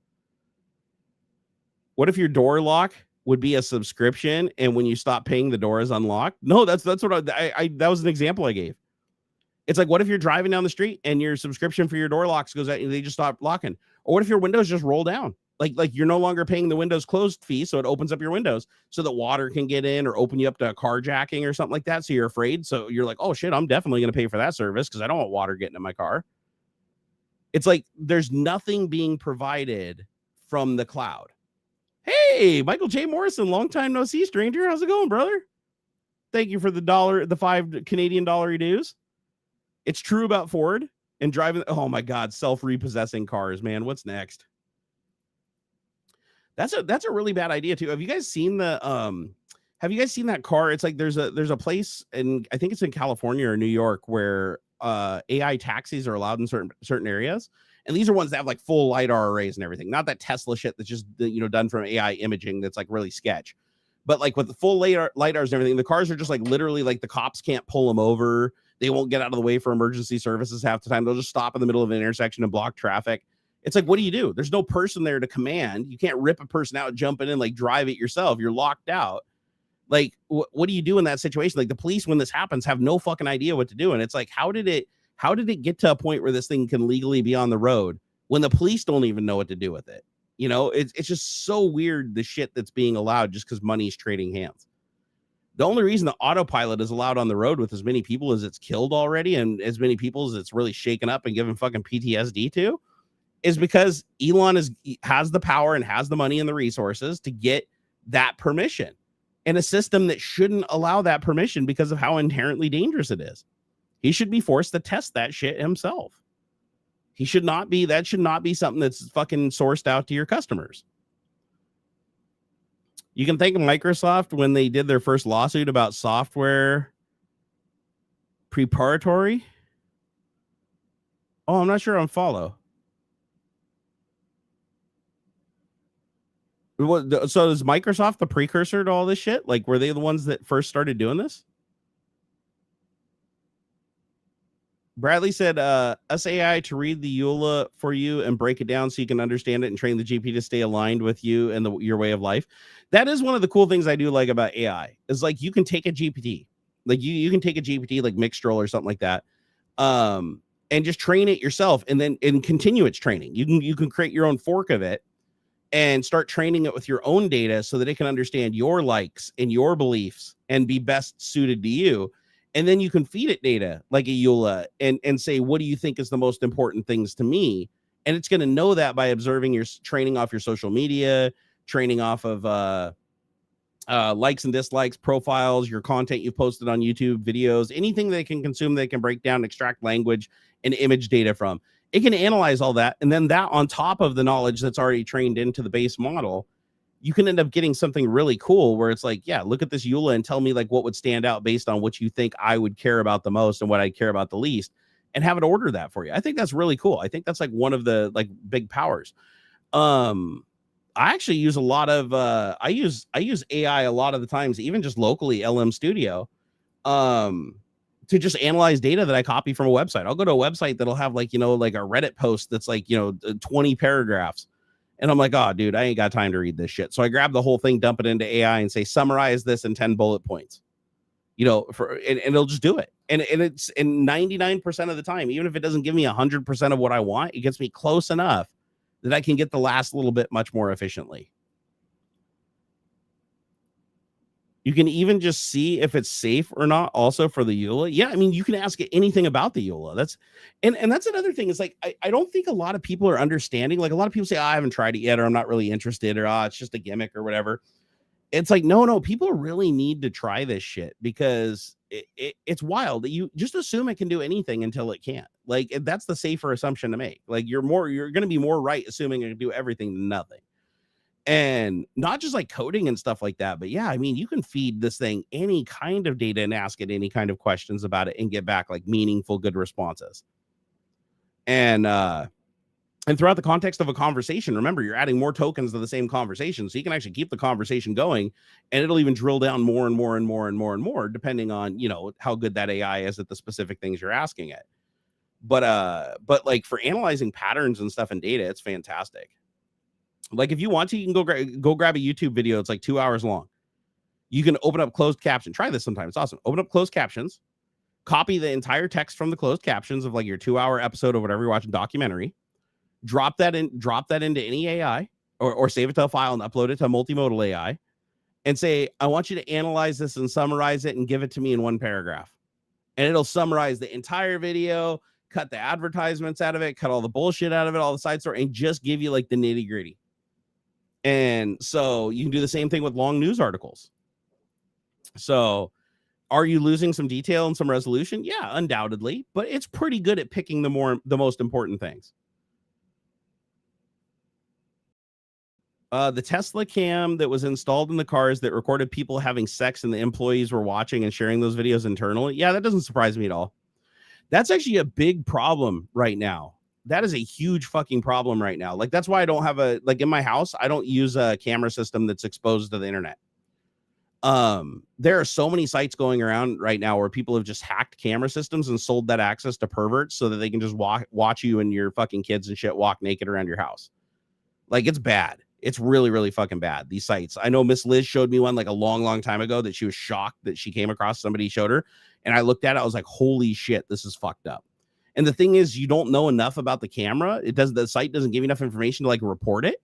What if your door lock would be a subscription, and when you stop paying, the door is unlocked. No, that's what I that was an example I gave. It's like, what if you're driving down the street and your subscription for your door locks goes out and they just stop locking? Or what if your windows just roll down? Like you're no longer paying the windows closed fee, so it opens up your windows so that water can get in, or open you up to carjacking or something like that. So you're afraid. So you're like, oh shit, I'm definitely going to pay for that service because I don't want water getting in my car. It's like there's nothing being provided from the cloud. Hey, Michael J. Morrison, long time no see, stranger. How's it going, brother? Thank you for the $5 Canadian dues. It's true about Ford and driving. Oh my God, self-repossessing cars, man. What's next? That's a really bad idea too. Have you guys seen that car? It's like there's a place, and I think it's in California or New York, where AI taxis are allowed in certain areas. And these are ones that have like full LiDAR arrays and everything. Not that Tesla shit that's just, done from AI imaging that's like really sketch. But like with the full LiDARs and everything, the cars are just like literally like the cops can't pull them over. They won't get out of the way for emergency services half the time. They'll just stop in the middle of an intersection and block traffic. It's like, what do you do? There's no person there to command. You can't rip a person out, jump in and like drive it yourself. You're locked out. Like, what do you do in that situation? Like the police, when this happens, have no fucking idea what to do. And it's like, how did it get to a point where this thing can legally be on the road when the police don't even know what to do with it? It's just so weird, the shit that's being allowed just because money's trading hands. The only reason the autopilot is allowed on the road with as many people as it's killed already, and as many people as it's really shaken up and given fucking PTSD to, is because Elon has the power and has the money and the resources to get that permission, in a system that shouldn't allow that permission because of how inherently dangerous it is. He should be forced to test that shit himself. That should not be something that's fucking sourced out to your customers. You can thank Microsoft when they did their first lawsuit about software preparatory. Oh, I'm not sure on follow. So is Microsoft the precursor to all this shit? Like, were they the ones that first started doing this? Bradley said, us AI to read the EULA for you and break it down so you can understand it and train the GP to stay aligned with you and your way of life. That is one of the cool things I do like about AI, is like you can take a GPT, like you can take a GPT like Mixtral or something like that, and just train it yourself and continue its training. You can create your own fork of it and start training it with your own data so that it can understand your likes and your beliefs and be best suited to you. And then you can feed it data like a EULA and say, what do you think is the most important things to me? And it's going to know that by observing your training off your social media, training off of likes and dislikes, profiles, your content you've posted on YouTube, videos, anything they can consume, they can break down, extract language and image data from. It can analyze all that. And then that on top of the knowledge that's already trained into the base model, you can end up getting something really cool where it's like, yeah, look at this EULA and tell me like what would stand out based on what you think I would care about the most and what I care about the least, and have it order that for you. I think that's really cool. I think that's like one of the like big powers. I actually use a lot of I use AI a lot of the times, even just locally, LM Studio, to just analyze data that I copy from a website. I'll go to a website that'll have like, like a Reddit post that's like, 20 paragraphs. And I'm like, oh, dude, I ain't got time to read this shit. So I grab the whole thing, dump it into AI and say, summarize this in 10 bullet points, and it'll just do it. And it's in 99% of the time, even if it doesn't give me 100% of what I want, it gets me close enough that I can get the last little bit much more efficiently. You can even just see if it's safe or not also for the EULA. Yeah, I mean, you can ask it anything about the EULA. That's another thing. Is like, I don't think a lot of people are understanding. Like a lot of people say, I haven't tried it yet, or I'm not really interested, or it's just a gimmick or whatever. It's like, no, people really need to try this shit because it's wild. You just assume it can do anything until it can't. Like that's the safer assumption to make. Like you're going to be more right assuming it can do everything than nothing. And not just like coding and stuff like that, but yeah, I mean, you can feed this thing any kind of data and ask it any kind of questions about it and get back like meaningful, good responses. And throughout the context of a conversation, remember, you're adding more tokens to the same conversation, so you can actually keep the conversation going, and it'll even drill down more and more and more and more and more, depending on, how good that AI is at the specific things you're asking it. But like for analyzing patterns and stuff in data, it's fantastic. Like if you want to, you can go grab a YouTube video. It's like 2 hours long. You can open up closed caption. Try this sometime. It's awesome. Open up closed captions, copy the entire text from the closed captions of like your 2 hour episode or whatever you're watching documentary. Drop that into any AI or save it to a file and upload it to a multimodal AI and say, I want you to analyze this and summarize it and give it to me in one paragraph. And it'll summarize the entire video, cut the advertisements out of it, cut all the bullshit out of it, all the side story, and just give you like the nitty gritty. And so you can do the same thing with long news articles. So are you losing some detail and some resolution? Yeah, undoubtedly, but it's pretty good at picking the most important things. The Tesla cam that was installed in the cars that recorded people having sex and the employees were watching and sharing those videos internally. Yeah, that doesn't surprise me at all. That's actually a big problem right now. That is a huge fucking problem right now. Like, that's why I don't have in my house, I don't use a camera system that's exposed to the internet. There are so many sites going around right now where people have just hacked camera systems and sold that access to perverts so that they can just watch you and your fucking kids and shit walk naked around your house. Like, it's bad. It's really, really fucking bad. These sites. I know Miss Liz showed me one like a long time ago that she was shocked that she came across. Somebody showed her, and I looked at it. I was like, holy shit, this is fucked up. And the thing is, you don't know enough about the camera. The site doesn't give you enough information to like report it.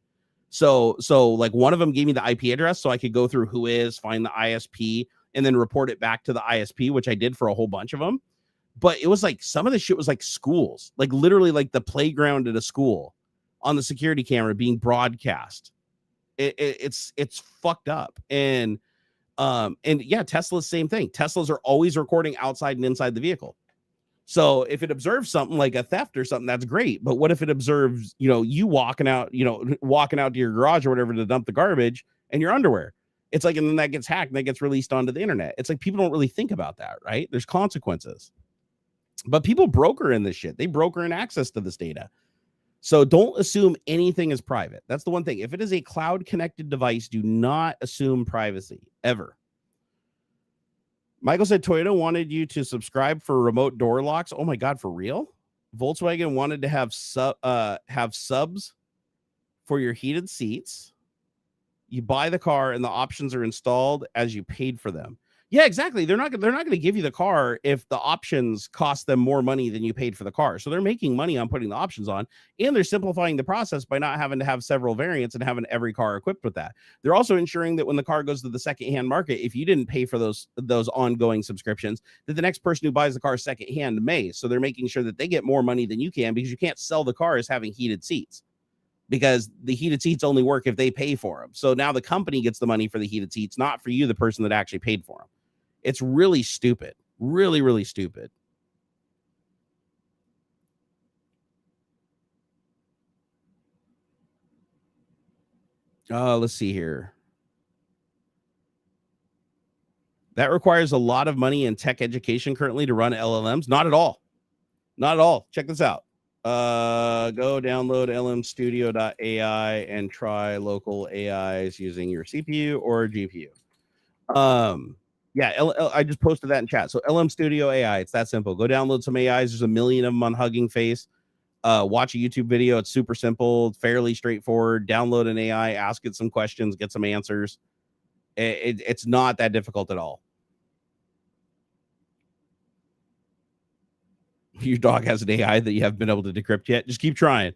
So like one of them gave me the IP address so I could go through who is, find the ISP, and then report it back to the ISP, which I did for a whole bunch of them. But it was like some of the shit was like schools, like literally like the playground at a school on the security camera being broadcast. It's fucked up. And yeah, Tesla's same thing. Teslas are always recording outside and inside the vehicle. So if it observes something like a theft or something, that's great. But what if it observes, you walking out to your garage or whatever to dump the garbage and your underwear? It's like, and then that gets hacked and that gets released onto the internet. It's like people don't really think about that, right? There's consequences. But people broker in this shit. They broker in access to this data. So don't assume anything is private. That's the one thing. If it is a cloud connected device, do not assume privacy ever. Michael said Toyota wanted you to subscribe for remote door locks. Oh my God, for real? Volkswagen wanted to have subs for your heated seats. You buy the car and the options are installed as you paid for them. Yeah, exactly. They're not going to give you the car if the options cost them more money than you paid for the car. So they're making money on putting the options on, and they're simplifying the process by not having to have several variants and having every car equipped with that. They're also ensuring that when the car goes to the secondhand market, if you didn't pay for those ongoing subscriptions, that the next person who buys the car secondhand may. So they're making sure that they get more money than you can, because you can't sell the car as having heated seats, because the heated seats only work if they pay for them. So now the company gets the money for the heated seats, not for you, the person that actually paid for them. It's really stupid. Really, really stupid. Let's see here. That requires a lot of money in tech education currently to run LLMs. Not at all. Not at all. Check this out. Go download lmstudio.ai and try local AIs using your CPU or GPU. Yeah, I just posted that in chat. So LM Studio AI, it's that simple. Go download some AIs. There's a million of them on Hugging Face. Watch a YouTube video. It's super simple, fairly straightforward. Download an AI, ask it some questions, get some answers. It's not that difficult at all. Your dog has an AI that you haven't been able to decrypt yet. Just keep trying.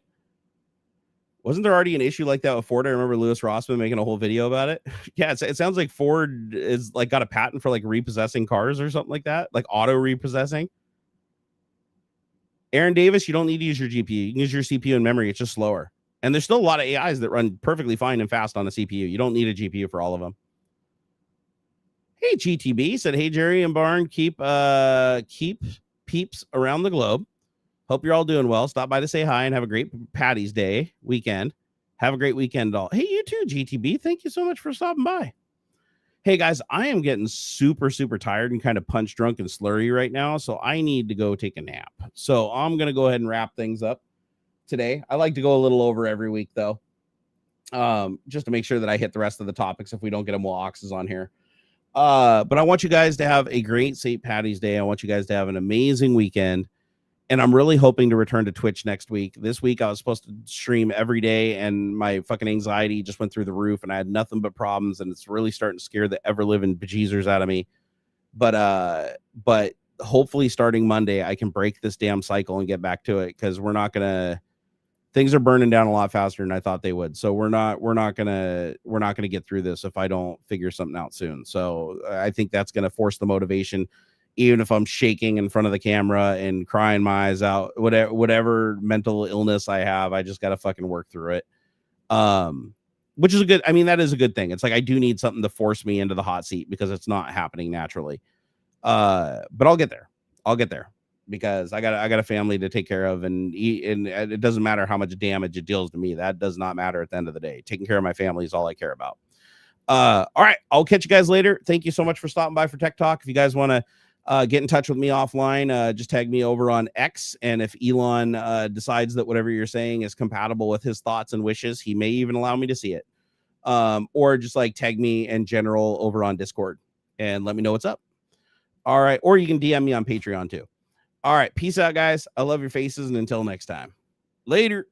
Wasn't there already an issue like that with Ford? I remember Louis Rossman making a whole video about it. Yeah, it sounds like Ford is like got a patent for like repossessing cars or something like that, like auto repossessing. Aaron Davis, you don't need to use your GPU. You can use your CPU and memory. It's just slower. And there's still a lot of AIs that run perfectly fine and fast on a CPU. You don't need a GPU for all of them. Hey, GTB said, hey, Jerry and Barn, keep peeps around the globe. Hope you're all doing well. Stop by to say hi and have a great Patty's Day weekend. Have a great weekend all. Hey, you too, GTB. Thank you so much for stopping by. Hey, guys, I am getting super, super tired and kind of punch drunk and slurry right now, so I need to go take a nap. So I'm going to go ahead and wrap things up today. I like to go a little over every week, though, just to make sure that I hit the rest of the topics if we don't get them while Ox is on here. But I want you guys to have a great St. Patty's Day. I want you guys to have an amazing weekend. And I'm really hoping to return to Twitch next week. This week I was supposed to stream every day, and my fucking anxiety just went through the roof, and I had nothing but problems, and it's really starting to scare the ever-living bejeezers out of me. But hopefully starting Monday, I can break this damn cycle and get back to it, because things are burning down a lot faster than I thought they would. So we're not gonna get through this if I don't figure something out soon. So I think that's gonna force the motivation. Even if I'm shaking in front of the camera and crying my eyes out, whatever mental illness I have, I just got to fucking work through it. Which is that is a good thing. It's like, I do need something to force me into the hot seat, because it's not happening naturally. But I'll get there. Because I got a family to take care of, and it doesn't matter how much damage it deals to me. That does not matter at the end of the day. Taking care of my family is all I care about. All right. I'll catch you guys later. Thank you so much for stopping by for Tech Talk. If you guys want to get in touch with me offline, just tag me over on X, and if Elon decides that whatever you're saying is compatible with his thoughts and wishes, he may even allow me to see it. Or just like tag me in general over on Discord and let me know what's up. All right. Or you can DM me on Patreon too. All right. Peace out, guys. I love your faces, and until next time. Later.